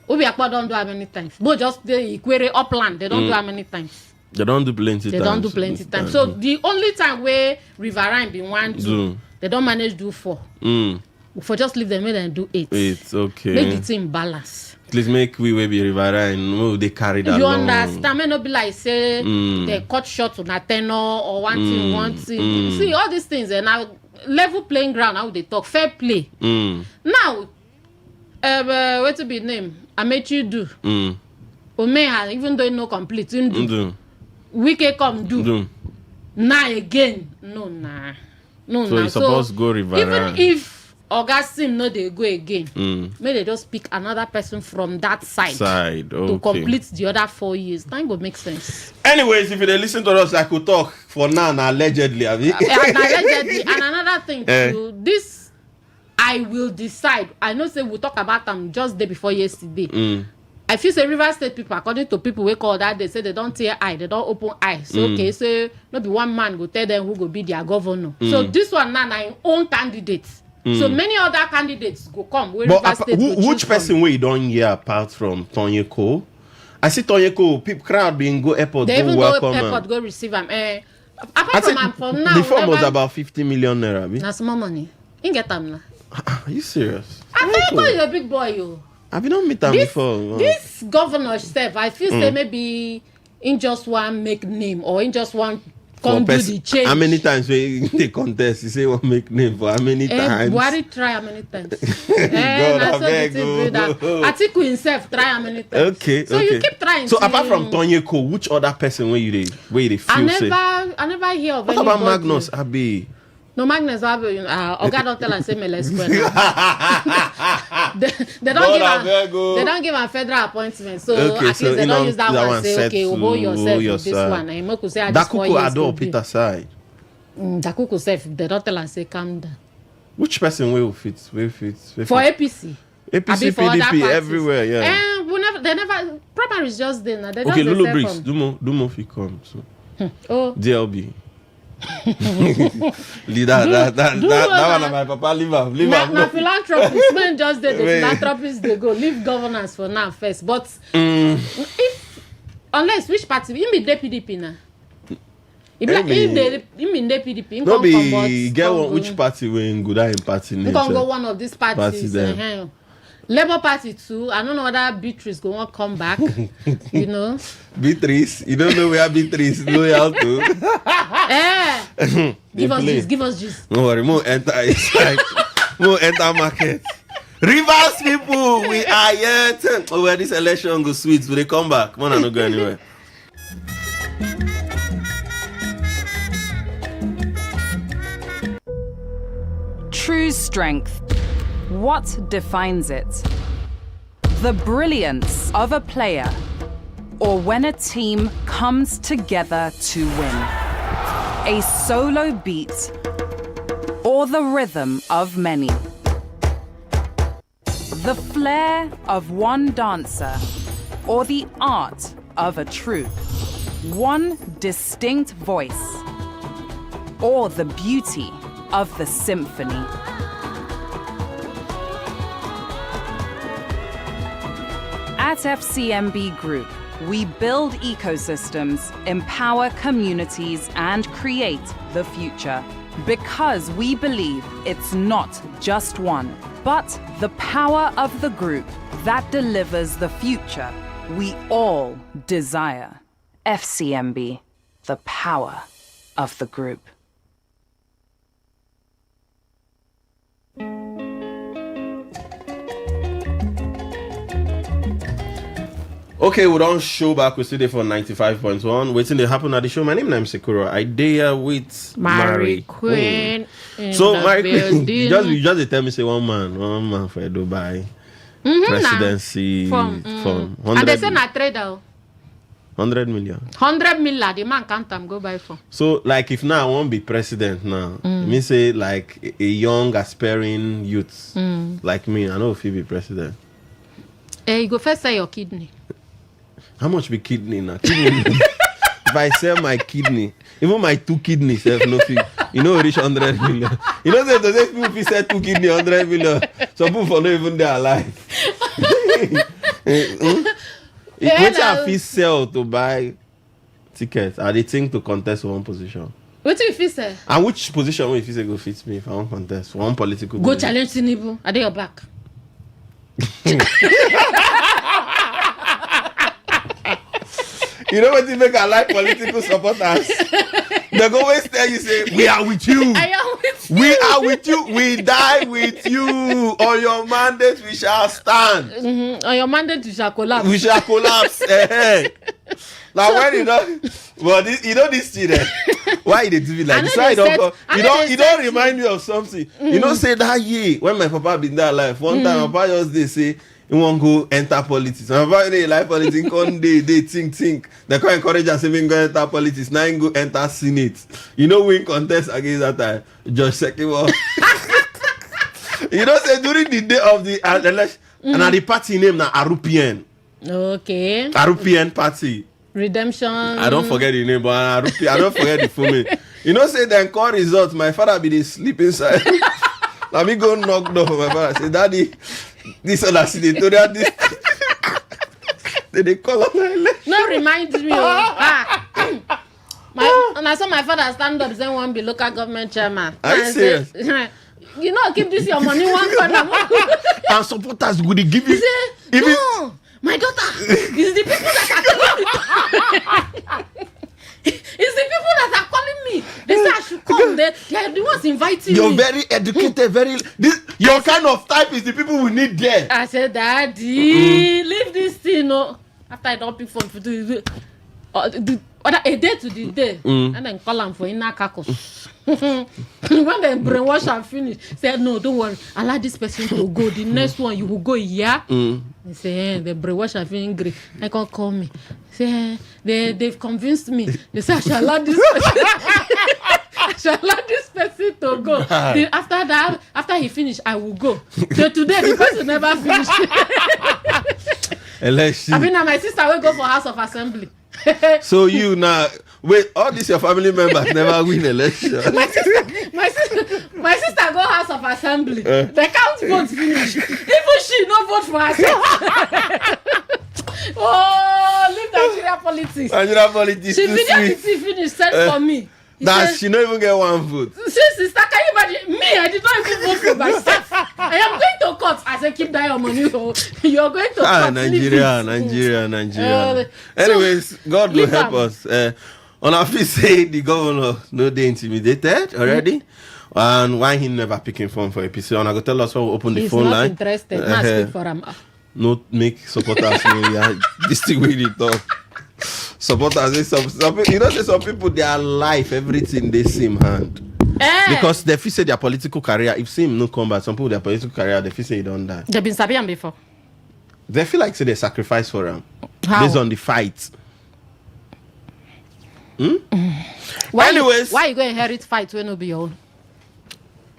Obiakpo don't do how many times. But just the query upland, they don't do how many times. They don't do plenty times. So the only time where Riverine be 1 2, they don't manage do 4. For just leave them make them do 8. 8, okay. Make the team balance. Please make we be Riverine. They carry that. You understand? May not be like say they cut short on a tenor or one thing. See all these things and now level playing ground. How they talk fair play. Now, what to be name? Amechi do. Omeha even though you no complete do. Wike come do. Now again no. So you supposed to go Riverine. Even if Augustin no they go again. May they just pick another person from that side to complete the other 4 years. That would make sense. Anyways, if they listen to us, I could talk for now and allegedly. Allegedly. And another thing too, this I will decide. I know say we'll talk about them just day before yesterday. I feel say River State people, according to people we call that, they say they don't tear eye, they don't open eyes. So okay, so maybe one man go tell them who go be their governor. So this one now na own candidates. So many other candidates go come. But which person we don't hear apart from Tonyeko? I see Tonyeko, people crowd being go airport, they go even welcome go airport, go receive him. Apart from him, for now, the form was about 50 million naira. That's more money. You get them now. Are you serious? I think you're a big boy, you. Have you not met him before? This governor self, I feel say maybe in just one make name or in just one come do the change. How many times we they contest? You say one make name for how many times? Buhari try how many times? Atiku himself try how many times? Okay, so you keep trying. So apart from Tonyeko, which other person where they feel? I never hear of what anybody. About Magnus Abbey? No, Magnus Abbey. Oga don't tell us say me let's go. They don't give a federal appointment, so okay, at least so they don't use that one. Say okay, hold yourself with this one. And Moku say this 4 years. Dakuku Ado Peter side. Dakuku self, they don't tell us say calm down. Which person will fit? For APC. APC, PDP, everywhere, yeah. And they never primaries just there. Okay, Lulu Briggs, do more if he comes. So. DLB. Leader, that one my papa leave him. My philanthropist, men just did the philanthropist they go leave governance for now first. But if unless which party, you mean the PDP now? You mean the PDP? No be get one which party when good in party nature. You can go one of these parties. Labour Party too. I don't know whether Beatrice go want come back. You know. Beatrice, you don't know where Beatrice is loyal to. Give us juice. No worry, more enter market. Rivers people, we are here. Where this election go sweet, will they come back? Man, I not go anywhere. True strength. What defines it? The brilliance of a player, or when a team comes together to win? A solo beat, or the rhythm of many? The flair of one dancer, or the art of a troupe? One distinct voice, or the beauty of the symphony? At FCMB Group, we build ecosystems, empower communities, and create the future. Because we believe it's not just one, but the power of the group that delivers the future we all desire. FCMB, the power of the group. Okay, we don't show back. We still there for 95.1. Waiting to happen at the show. My name is Sekuro. I there with Mary Queen. So Mary Queen, you just tell me say one man for Dubai presidency from and they say na trader. 100 million. 100 million. The man can't go buy for. So like if now I won't be president now, it means say like a young aspiring youth like me, I know if he be president. You go first sell your kidney. How much be kidney now? If I sell my kidney, even my 2 kidneys, no fee. You know, reach 100 million. You know, those people if sell 2 kidney, 100 million. Some people not even there alive. Which are fees sell to buy tickets? Are they think to contest one position? What do you feel say? And which position will you say go fit me if I want contest one political? Go challenge Tinubu. Are they your back? You know what you make a like political supporters? They go always tell you, say, we are with you. I am with you. We are with you. We die with you. On your mandate, we shall stand. On your mandate, we shall collapse. We shall collapse. Now when you know, well, you know this thing. Why they do it like this? Why you don't remind me of something. You know, say that year when my papa been there alive. One time, my papa just they say. You want to go enter politics. My papa they like politics. They think. They can encourage us even go enter politics. Now you go enter Senate. You know, win contest against that time. Judge Sekiwa. You know, say during the day of the election, and the party name na Arupian. Okay. Arupian party. Redemption. I don't forget the name, but I don't forget the full name. You know, say then call results. My father be the sleep inside. Let me go knock door for my father. Say, Daddy, this other senatorial this. They call on my election. No, reminds me. And I saw my father stand up saying one be local government chairman. Are you serious? You know, keep this your money one corner. And supporters would give you. Say, no, my daughter. It's the people that are calling me. It's the people that are calling me. They say I should come. They are the ones inviting You're me. very educated, your kind of type is the people we need there. I said, Daddy, leave this thing. No. After I don't pick phone for a day to the day, and then call them for inner caucus. When they brainwash and finish, say no, don't worry, allow this person to go. The next one you will go here. They say the brainwash and finish great. They can't call me. Say they've convinced me. They say I shall allow this person. I shall allow this person to go. Then after that, after he finish, I will go. So today the person never finished. Election. I mean, now my sister will go for House of Assembly. So you now wait, all these your family members never win election. my sister go House of Assembly. They can't vote finish. Even she no vote for herself. Oh, leave Nigeria politics. Nigeria politics. She finish send for me. That she not even get one vote. Sister, can you imagine me? I did not even vote for myself. I am going to court. I said, keep that your money. You are going to court. Nigeria. Anyways, God will help us. On our feet, say the governor no they intimidated already. And why he never picking phone for APC? And I go tell us how we open the phone line. He's not interested. Not speak for him. Not make supporters know this thing we need talk. Supporters, some you know, some people their life, everything they same hand. Because they feel say their political career, if same no come back, some people their political career, they feel say they don't die. They've been sabian before. They feel like say they sacrifice for them. Based on the fight. Why you going to inherit fight when no be your own?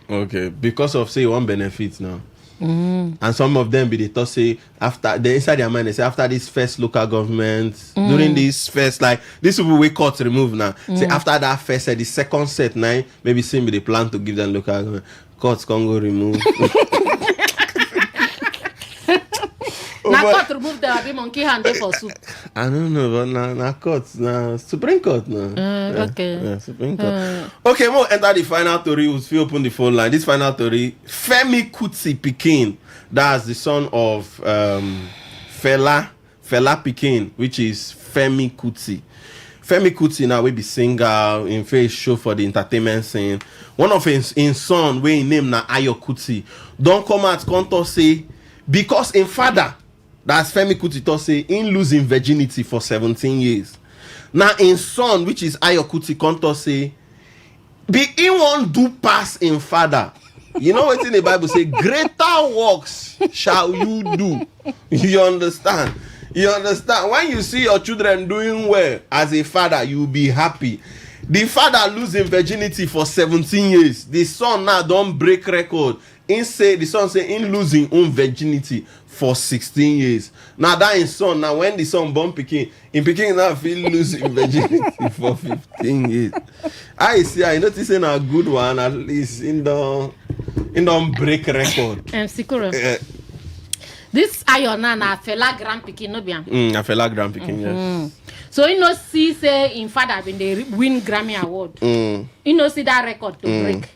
Okay, because of say one benefit now. And some of them be they thought say after they inside their mind they say after this first local government during this first like this will we court remove now say after that first set the second set now maybe same they plan to give them local government courts can go remove. Now court remove the be monkey hand for soup. I don't know but now court now Supreme Court now. Okay. Yeah, Supreme Court. Okay, we'll enter the final story. We'll still open the phone line. This final story, Femi Kuti Pikin, that's the son of Fela Pikin, which is Femi Kuti. Femi Kuti now will be singer in face show for the entertainment scene. One of his son, where he named na Ayo Kuti, don't come out contour say because in father. That's Femi Kuti to say in losing virginity for 17 years. Now in son, which is Ayo Kuti, Konto say, be in one do pass in father. You know what in the Bible say, greater works shall you do. You understand? You understand? When you see your children doing well as a father, you'll be happy. The father losing virginity for 17 years. The son now don't break record. The son say in losing own virginity for 16 years. Now that in son, now when the son born Pikin, in Pikin now feel losing virginity for 15 years. I notice in a good one, at least in the break record. This Ayona na Fela Grand Pikin no bian. A Fela Grand Pikin, yes. So you know see say in father when they win Grammy Award. You know see that record to break.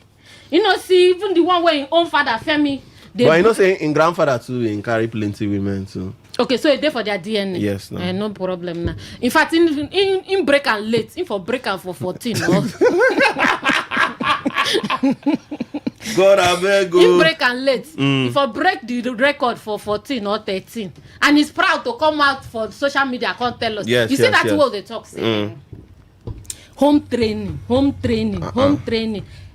You know, see, even the one where in own father, Femi. But you know, say in grandfather too, in carry plenty women too. Okay, so it's there for their DNA. Yes, no. No problem now. In fact, in break and late, in for break and for 14, no? God, I beg you. In break and late, if I break the record for 14 or 13, and he's proud to come out for social media, can't tell us. Yes, you see that's what they talk say. Home training.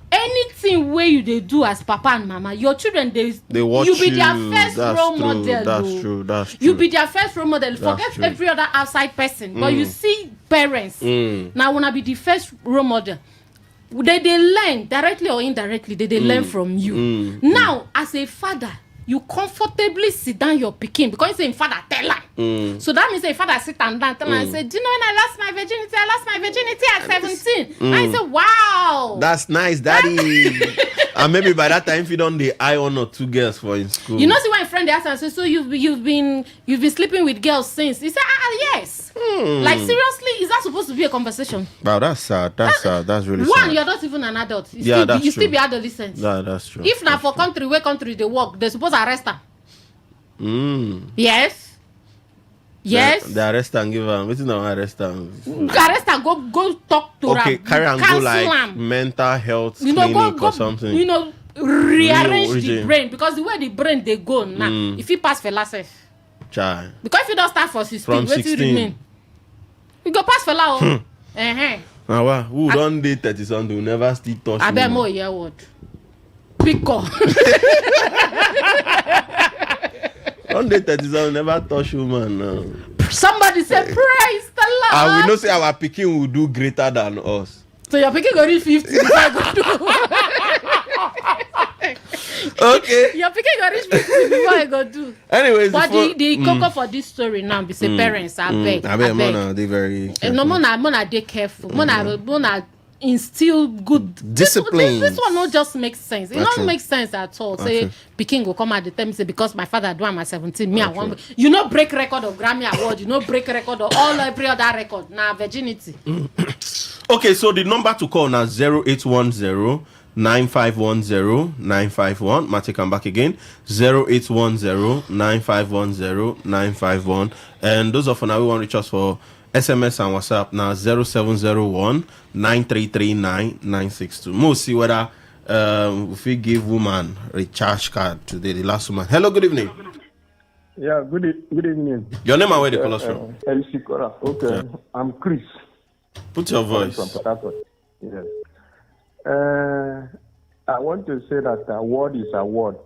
Anything where they do as papa and mama, your children they watch you be their first role model. That's true. You be their first role model. Forget every other outside person, but you see parents now wanna be the first role model. they learn directly or indirectly. They learn from you. Now, as a father, you comfortably sit down your pikin because you say, father, tell her. So that means a father sit down and tell her and say, do you know when I lost my virginity at 17? And I say, wow. That's nice, daddy. And maybe by that time, if you don't, the eye 1 or 2 girls for in school. You know, see, my friend asked and said, so you've been sleeping with girls since? He said, yes. Like, seriously, is that supposed to be a conversation? Wow, that's sad. That's sad. That's really sad. One, you're not even an adult. You still be adolescent. Yeah, that's true. If not for country, where country they work, they're supposed to arrest her. Yes. Yes. They arrest and give her. What's not arrest and? Arrest and go talk to her. Okay, carry and go like mental health clinic or something. You know, rearrange the brain because the way the brain they go now, if you pass for last child. Because if you don't start for 16, from 16, you go pass for la. Now what? Who don't date 30 something? Who never still touch? I bet more year word. Pico. Don't date 30 something? Never touch woman. No. Somebody say praise the Lord. And we know say our picking will do greater than us. So your picking go reach 50 before I go do. Okay. Your picking go reach 50 before I go do. Anyways, but the cocoa for this story now be say parents, I beg. Mona, they very careful. No, Mona, they careful. Mona instill good discipline. This one not just makes sense. It don't make sense at all. Say Peking will come at the time say because my father do am at 17, me and one. You know break record of Grammy Award. You know break record of every other record. Now virginity. Okay, so the number to call now 0810-9510-951. Mate, come back again. 0810-9510-951. And those of you now we want to reach us for SMS and WhatsApp now 0701-9339-962. We'll see whether if we give woman recharge card today, the last woman. Hello, good evening. Yeah, good evening. Your name and where they call us from? MC Cora. Okay, yeah. I'm Chris. Put your voice. From Port Harcourt. Yes. I want to say that award is award.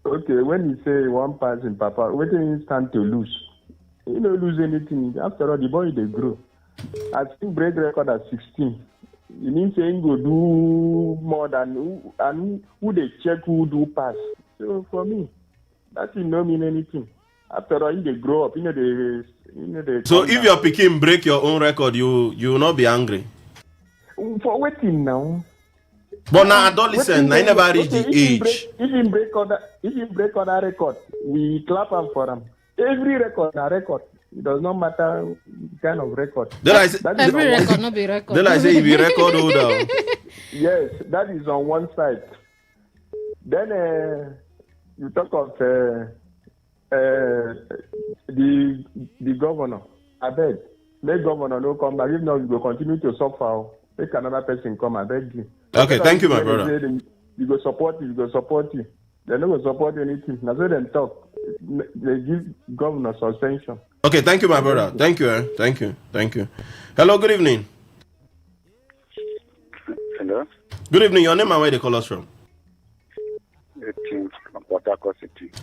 Okay, when you say one person, Papa, what do you stand to lose? You don't lose anything. After all, the boy they grow. I think break record at 16. You mean saying go do more than who they check who do pass. So for me, that will not mean anything. After all, they grow up, they so if your picking break your own record, you will not be angry. For waiting now. But now adolescent, I never reach the age. If you break other record, we clap up for them. Every record a record. It does not matter the kind of record. Every record not be record. Then I say if you record holder. Yes, that is on one side. Then you talk of the governor. I beg. Let governor no come back. If not, you will continue to suffer. Make another person come. I beg you. Okay, thank you, my brother. You go support you. They're not going to support anything. That's why they talk. They give governor suspension. Okay, thank you, my brother. Thank you. Thank you. Hello, good evening. Hello. Good evening. Your name and where they call us from?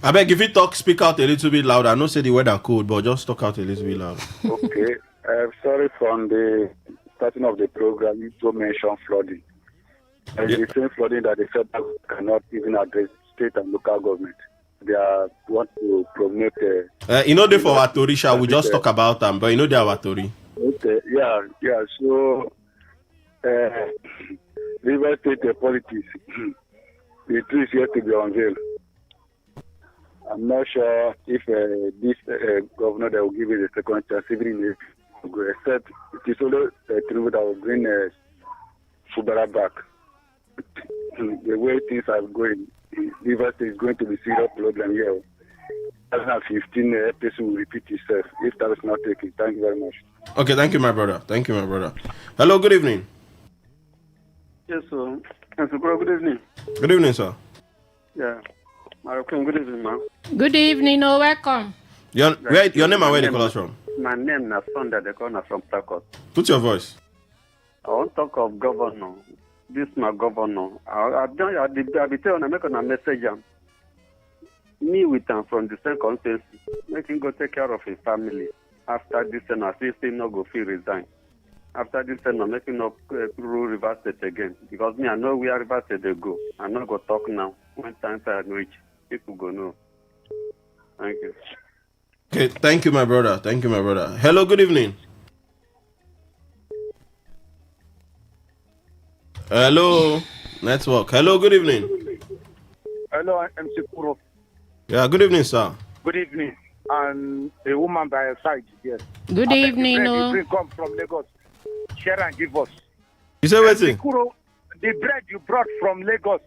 I beg if you speak out a little bit louder. I know say the weather cold, but just talk out a little bit louder. Okay. Sorry from the starting of the program, you to mention flooding. The same flooding that the federal cannot even address state and local government. They want to promote. You know, they for our Tori, we just talk about them, but you know they are our Tori. Okay, yeah. So, River State politics, the truth is yet to be unveiled. I'm not sure if this governor that will give it a second chance, even except it is only true that will bring Fubara back. The way things are going, River State is going to be serious problem here. 2015 episode will repeat itself if that is not taken. Thank you very much. Okay, thank you, my brother. Hello, good evening. Yes, sir. Good evening. Good evening, sir. Yeah. Good evening, ma'am. Good evening, welcome. Your name and where they call us from? My name is Sunday, they call us from Takot. Put your voice. I want to talk of governor. This my governor. I be telling I make a message. Me with him from the same constituency. Make him go take care of his family. After this, and I still not go feel resign. after this time, I'm making up through River State again. Because me, I know where River State they go. I'm not going to talk now. When time I reach, people go know. Thank you. Okay, thank you, my brother. Thank you, my brother. Hello, good evening. Hello, network. Hello, good evening. Hello, I'm Sekuro. Yeah, good evening, sir. Good evening. And a woman by her side, yes. Good evening, the bread no. you come from Lagos. Share and give us. You say what? Sekuro, the bread you brought from Lagos,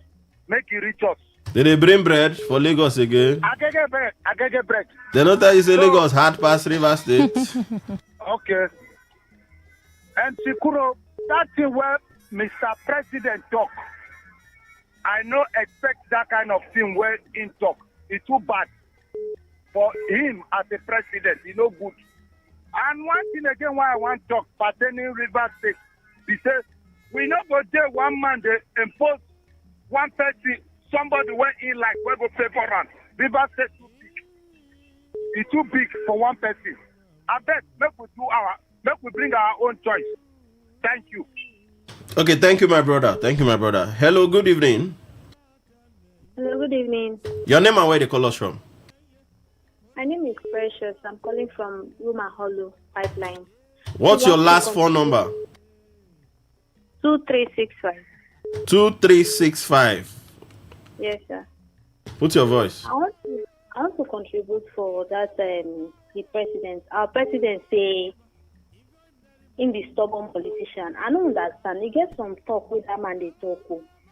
make it reach us. Did they bring bread for Lagos again? Agege bread. They not that you say Lagos hard pass River State. Okay. And Sekuro, that thing where Mr. President talk, I no expect that kind of thing where in talk. It's too bad for him as a president. He no good. And one thing again why I want to talk pertaining River State, he says we not go there one man they impose one person, somebody went in like we go pay for run. River State too big. It's too big for one person. I bet make we bring our own choice. Thank you. Okay, thank you, my brother. Thank you, my brother. Hello, good evening. Hello, good evening. Your name and where they call us from? My name is Precious. I'm calling from Ruma Hollow Pipeline. What's your last phone number? 2365. 2365. Yes, sir. Put your voice. I want to contribute for that the president. Our president say in the stubborn politician. I don't understand. He get some talk with that man they talk.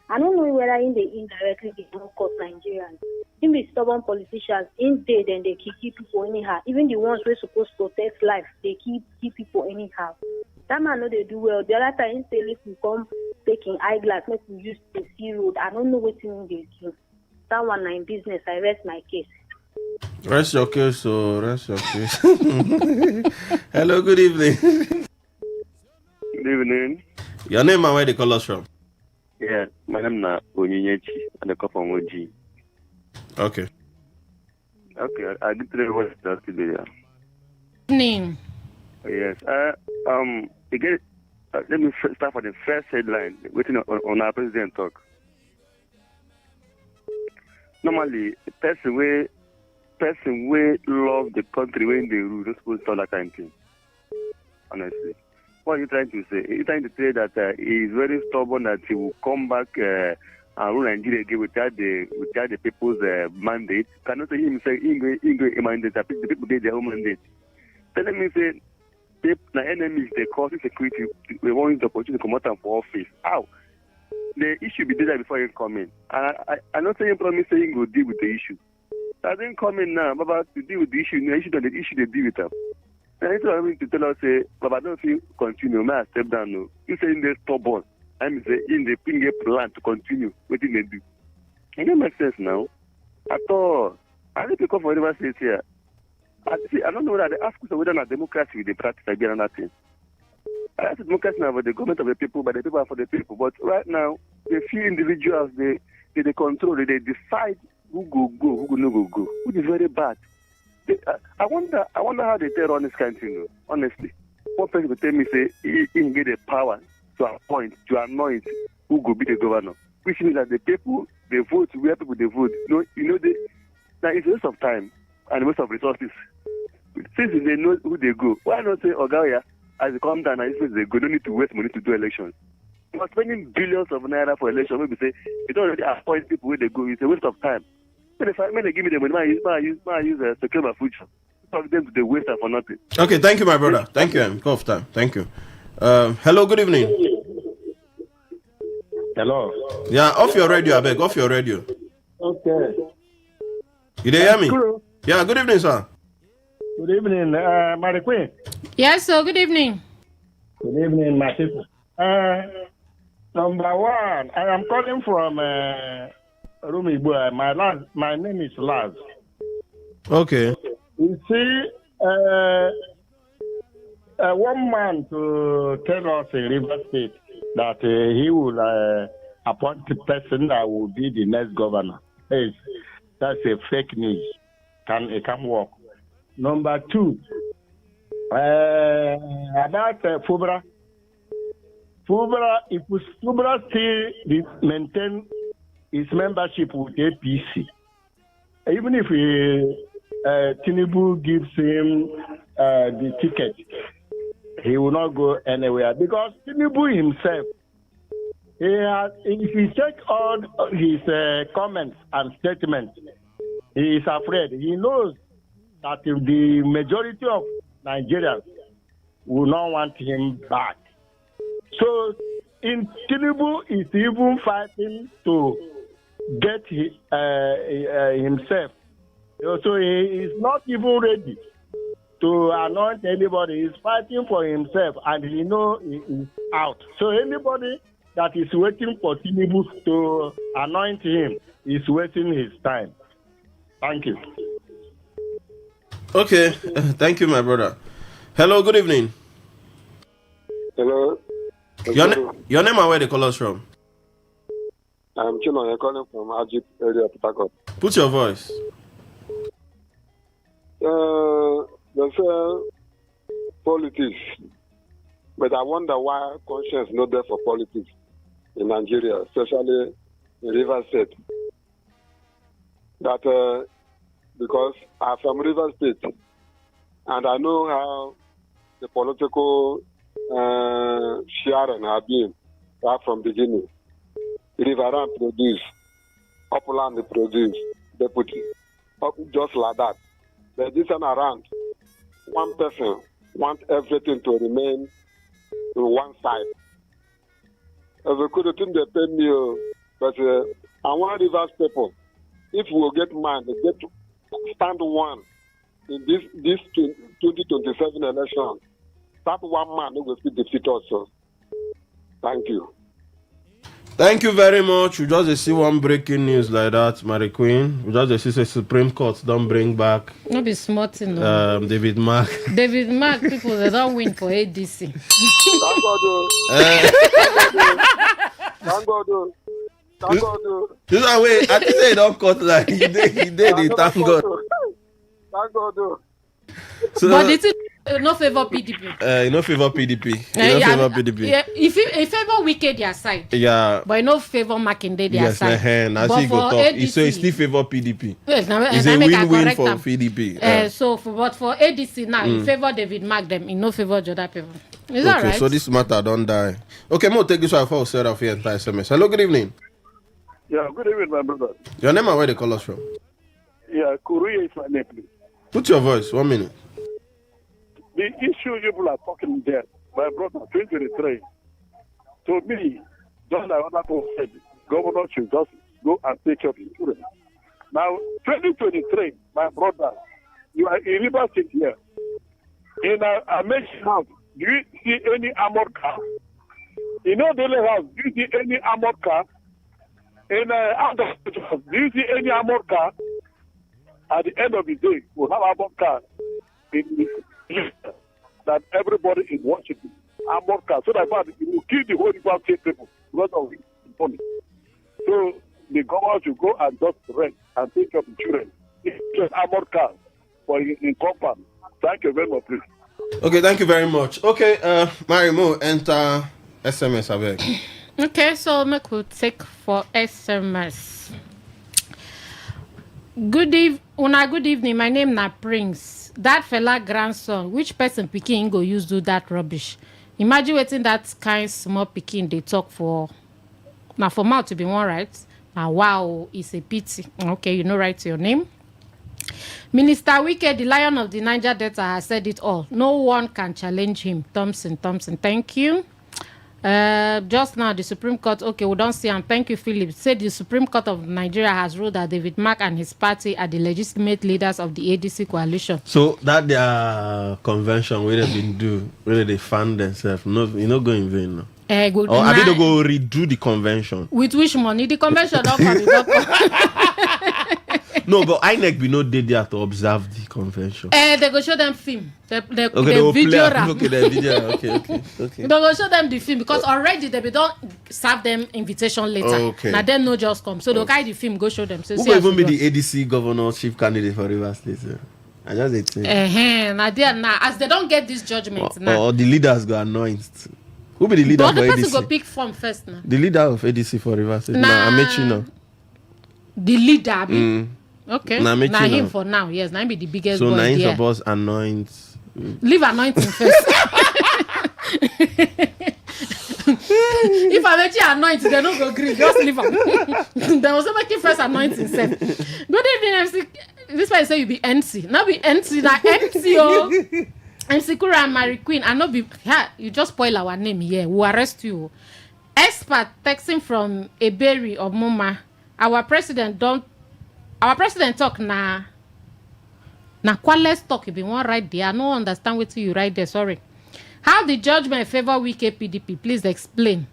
I don't know whether in the indirectly they don't cause Nigerians. In the stubborn politicians, in there then they keep people anyhow. Even the ones we're supposed to protect life, they keep people anyhow. That man know they do well. The other time he say if we come taking eyeglass, make we use the sea road. I don't know what thing they do. That one in business, I rest my case. Rest your case, so rest your case. Hello, good evening. Good evening. Your name and where they call us from? Yeah, my name is Onyinyechi, and I come from OG. Okay. Okay, I did three words today. Name. Yes. Again, let me start for the first headline. Waiting on our president talk. Normally, person way love the country when they rule, not supposed to talk that kind of thing. Honestly. What are you trying to say? You're trying to say that he is very stubborn, that he will come back and rule Nigeria again without the people's mandate. Cannot say him say he go mandate. The people get their own mandate. Tell me say the enemies they cause insecurity. We want the opportunity to come out for office. How? The issue be there before he come in. I'm not saying promise saying go deal with the issue. I didn't come in now, but to deal with the issue, the issue they deal with them. And it's what I mean to tell us, say, but I don't feel continue. May I step down? No. You say in the stubborn. I mean, say in the bring a plan to continue. What did they do? It don't make sense now. At all. I need to come for River State here. I don't know whether they ask us whether not democracy they practice again or nothing. I ask democracy now for the government of the people, but the people are for the people. But right now, the few individuals they control, they decide who go, who no go, which is very bad. I wonder how they tell on this country, honestly. One person will tell me, say, he can get the power to appoint, to anoint who go be the governor. Which means that the people, they vote where people they vote. Now it's a waste of time and a waste of resources. Since they know who they go, why not say, Ogaya, as they come down and they go, don't need to waste money to do elections. But spending billions of naira for elections, maybe say, you don't already appoint people where they go, it's a waste of time. When they give me the money, I use secure my future. Talk them to the waste for nothing. Okay, thank you, my brother. Thank you, go off time. Thank you. Hello, good evening. Hello. Yeah, off your radio, I beg. Off your radio. Okay. You there hear me? Hello. Yeah, good evening, sir. Good evening, Mary Queen. Yes, sir. Good evening. Good evening, my people. Number one, I am calling from Rumi. My name is Laz. Okay. You see, one man to tell us in River State that he will appoint the person that will be the next governor. That's a fake news. It can work. Number two, about Fubra, if Fubra still maintain his membership with APC, even if Tinubu gives him the ticket, he will not go anywhere because Tinubu himself, if you check all his comments and statements, he is afraid. He knows that if the majority of Nigerians will not want him back. So, in Tinubu is even fighting to get himself. So he is not even ready to anoint anybody. He's fighting for himself, and he knows he is out. So anybody that is waiting for Tinubu to anoint him is wasting his time. Thank you. Okay, thank you, my brother. Hello, good evening. Hello. Your name and where they call us from? I'm Chino. I'm calling from Ajit area, Port Harcourt. Put your voice. They say politics, but I wonder why conscience is not there for politics in Nigeria, especially in Rivers State. That because I'm from Rivers State, and I know how the political sharing have been right from beginning. Riverine produce, Upland produce, deputy, just like that. But this time around, one person wants everything to remain on one side. As a good thing they pay me, but I want Rivers people, if we will get mine, they get to stand one in this 2027 election. That one man who will defeat us. Thank you. Thank you very much. We just see one breaking news like that, Mary Queen. We just see the Supreme Court don't bring back. No be smart, no. David Mark. David Mark people they don't win for ADC. Thank God. Thank God. This is way. I think they don't cut like he did. Thank God. Thank God. So, but it is no favor PDP. No favor PDP. Favor PDP. Yeah, if favor Wicked their side. Yeah. But no favor Makinde their side. But for ADC, so it's still favor PDP. Yes, it's a win-win for PDP. For ADC now, in favor David Mark them, in no favor Joda people. Is that right? So this matter don't die. Okay, more take this one for set off here entire SMS. Hello, good evening. Yeah, good evening, my brother. Your name and where they call us from? Yeah, Korea is my name, please. Put your voice, 1 minute. The issue people are talking there, my brother, 2023, to me, just like other people said, governor should just go and take care of the children. Now, 2023, my brother, you are in River State here. In a mansion house, do you see any armored car? In a daily house, do you see any armored car? In a house, do you see any armored car? At the end of the day, we'll have armored car that everybody is watching. Armored car, so that it will kill the whole River State people because of money. So the government should go and just rent and take care of the children. It's just armored car for in compound. Thank you very much, please. Okay, thank you very much. Okay, Marimo, enter SMS, I beg. Okay, so I could take for SMS. Good evening. My name na Prince. That fella grandson, which person pikin go use do that rubbish? Imagine waiting that kind small pikin they talk for. Now for mouth to be one right. Now wow, it's a pity. Okay, you know right to your name. Minister Wicked, the lion of the Niger Delta, has said it all. No one can challenge him. Thompson, thank you. Just now, the Supreme Court, okay, we don't see, and thank you, Philip, said the Supreme Court of Nigeria has ruled that David Mark and his party are the legitimate leaders of the ADC coalition. So that their convention, where they've been do, where they fund themselves, you know, go in vain. No? Or I mean, they go redo the convention. With which money? The convention don't come. No, but INEC be not there to observe the convention. They go show them film. They video rap. Okay, the video. Okay. They go show them the film because already they don't serve them invitation later. Okay. Now then no just come. So they'll carry the film, go show them. So who will even be the ADC governorship candidate for Rivers State? I just say now as they don't get this judgment now. Or the leaders go anoint Who be the leader but for the person ADC? go pick form first now. The leader of ADC for Rivers State. Nah. Amechi now. The leader, abi? Okay. Nah, Amechi Now him now. for now. Yes, now him be the biggest So boy now he's there. supposed to anoint. Leave anointing first. If Amechi anoint, they don't go green. Just leave him. They also make him first anoint himself. Good evening, MC. This person say you be NC. Not be NC, na MC, oh. MC Kura and Mary Queen. And not be, yeah, you just spoil our name here. We'll arrest you. Expert texting from Eberi or Muma. Our president talk na let's talk. If you want right there, I don't understand what you write there. Sorry. How the judgment favor Wike PDP? Please explain.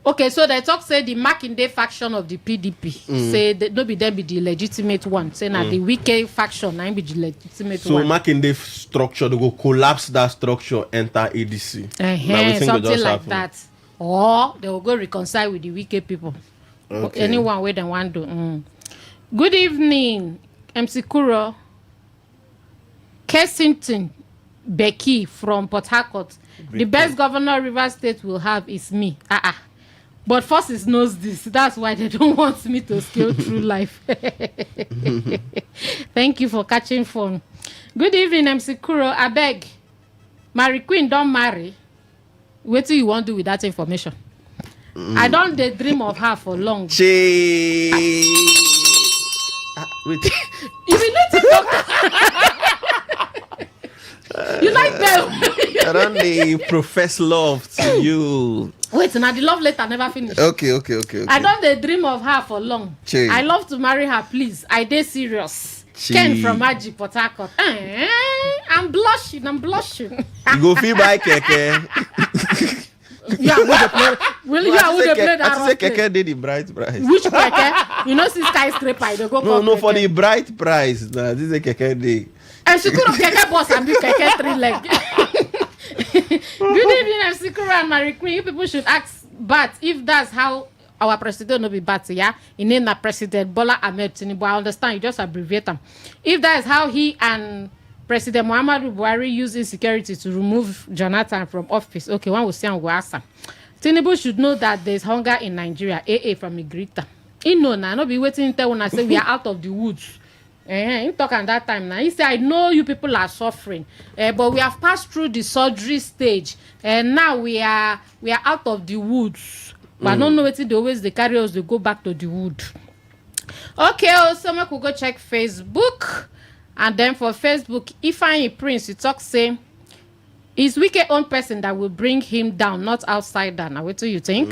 Okay, so they talk say the Makinde faction of the PDP say that no be them be the legitimate one. Say now the Wike faction now be the legitimate one. So Makinde structure, they go collapse that structure, enter ADC. Something like that. Or they will go reconcile with the Wike people. Okay. Anyone where they want to. Good evening, MC Kuro. Kensington Becky from Port Harcourt. The best governor Rivers State will have is me. But forces knows this. That's why they don't want me to scale through life. Thank you for catching phone. Good evening, MC Kuro. I beg. Mary Queen don't marry. What do you want to do with that information? I don't daydream of her for long. Wait. You will let it talk. You like them. I don't need profess love to you. Wait, now the love letter never finished. Okay. I don't dream of her for long. Che. I love to marry her, please. I dey serious. Ken from Magic Port Harcourt. I'm blushing. You go feel by keke. Yeah, would they play? Will you play that? I say keke did the bright price. Which keke? You know, see skyscraper. They go. No, for the bright price. Nah, this is a keke day. And she could have keke boss and be keke 3 leg. Good evening, I'm Sikura and Mary Queen. You people should ask, but if that's how our president will be bad, yeah, in name that President Bola Ahmed Tinubu, I understand you just abbreviate them. If that is how he and President Muhammadu Buhari use insecurity to remove Jonathan from office, okay, one will say and will ask him. Tinubu should know that there's hunger in Nigeria. AA from Igrita. He know now, not be waiting until when I say we are out of the woods. He talk at that time now. He said, I know you people are suffering, but we have passed through the surgery stage, and now we are out of the woods. But I don't know what they always they carry us. They go back to the wood. Okay, someone could go check Facebook, and then for Facebook, Ifeanyi Prince, you talk say, is Wike own person that will bring him down, not outsider. Now, what do you think?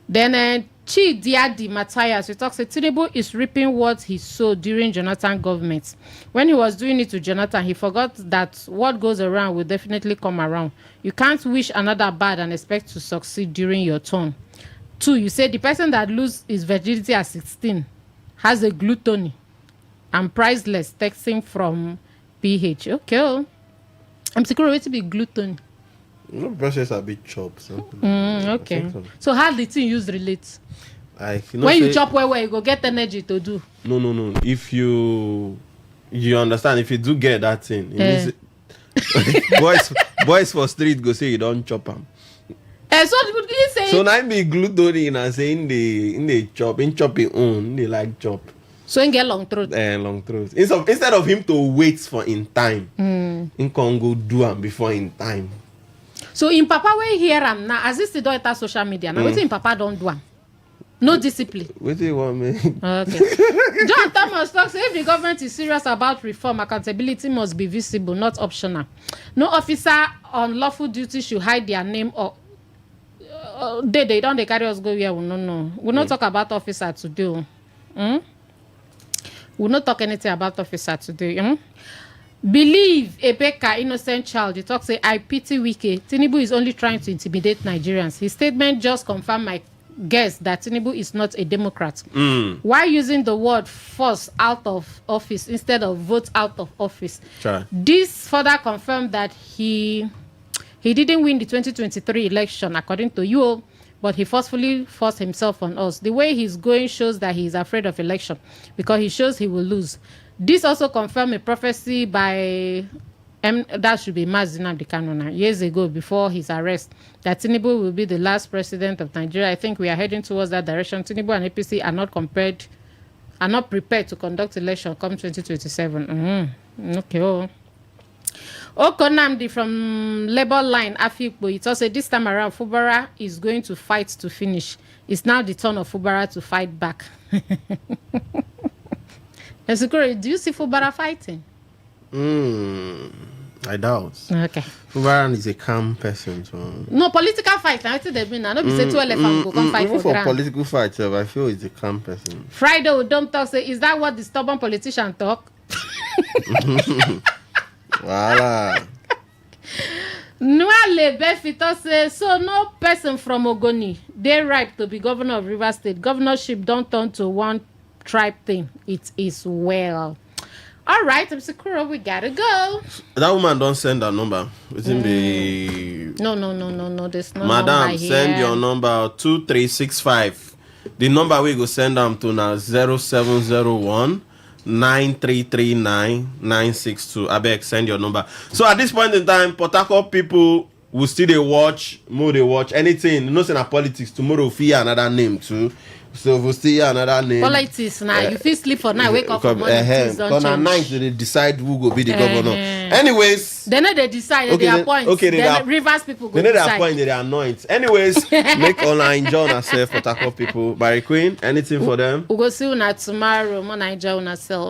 Then Chi Diadi Matthias, we talk say Tinubu is reaping what he sowed during Jonathan government. When he was doing it to Jonathan, he forgot that what goes around will definitely come around. You can't wish another bad and expect to succeed during your turn. 2, you say the person that loses his virginity at 16 has a gluttony and priceless, texting from PH. Okay. I'm secure to be gluttony. No process a bit chop. Okay. So how the thing use relate? When you chop well, you go get energy to do. No. If you understand, if you do get that thing, it means boys for street go say you don't chop them. So you say? So now be gluttony and say in the chop, in chopping own, they like chop. So he get long throat. Long throat. Instead of him to wait for in time, he can go do am before in time. So in Papa we hear am now, as this the enter social media. Now wetin in Papa don't do am? No discipline. What do you want me? Okay. John Thomas talks, if the government is serious about reform, accountability must be visible, not optional. No officer on lawful duty should hide their name or they don't carry us go here. No. We'll not talk about officer today. We'll not talk anything about officer today. Believe Ebeka, innocent child. You talk say, I pity Wike. Tinubu is only trying to intimidate Nigerians. His statement just confirmed my guess that Tinubu is not a Democrat. Why using the word force out of office instead of vote out of office? Sure. This further confirmed that he didn't win the 2023 election according to you, but he forcefully forced himself on us. The way he's going shows that he is afraid of election because he shows he will lose. This also confirmed a prophecy by that should be Mazinam Kanona years ago before his arrest, that Tinubu will be the last president of Nigeria. I think we are heading towards that direction. Tinubu and APC are not prepared to conduct election come 2027. Okay. Okonamdi from Labour Line, Afikpo, it also this time around, Fubara is going to fight to finish. It's now the turn of Fubara to fight back. Ezekiel, do you see Fubara fighting? I doubt. Okay. Fubara is a calm person. So. No, political fight. I think they've been. I know you say 2 elephants go come fight even for ground. political fight, I feel he's a calm person. Friday, we don't talk. Say, is that what the stubborn politician talk? Voila. Nuale Befito says, so no person from Ogoni, they ripe to be governor of River State. Governorship don't turn to one tribe thing. It is well. All right, I'm secure. We gotta go. That woman don't send her number. It's in the... No. There's no Madam, number send here. your number 2365. The number we go send them to now 0701 9339 I beg, send your number. So at this point in time, Port Harcourt people will still they watch, more they watch anything. You know, say na politics. Tomorrow we'll fear another name too. So we'll see another name. Politics now. You feel sleep for night, wake up for morning. Things don't change. On night they decide who will be the governor. Anyways, they know they decide. They appoint. Okay, then Rivers people go they decide. They appoint. They anoint. Anyways, make online enjoy yourself, Port Harcourt people. Barry Queen, anything for them? We go see you tomorrow. More enjoy yourself.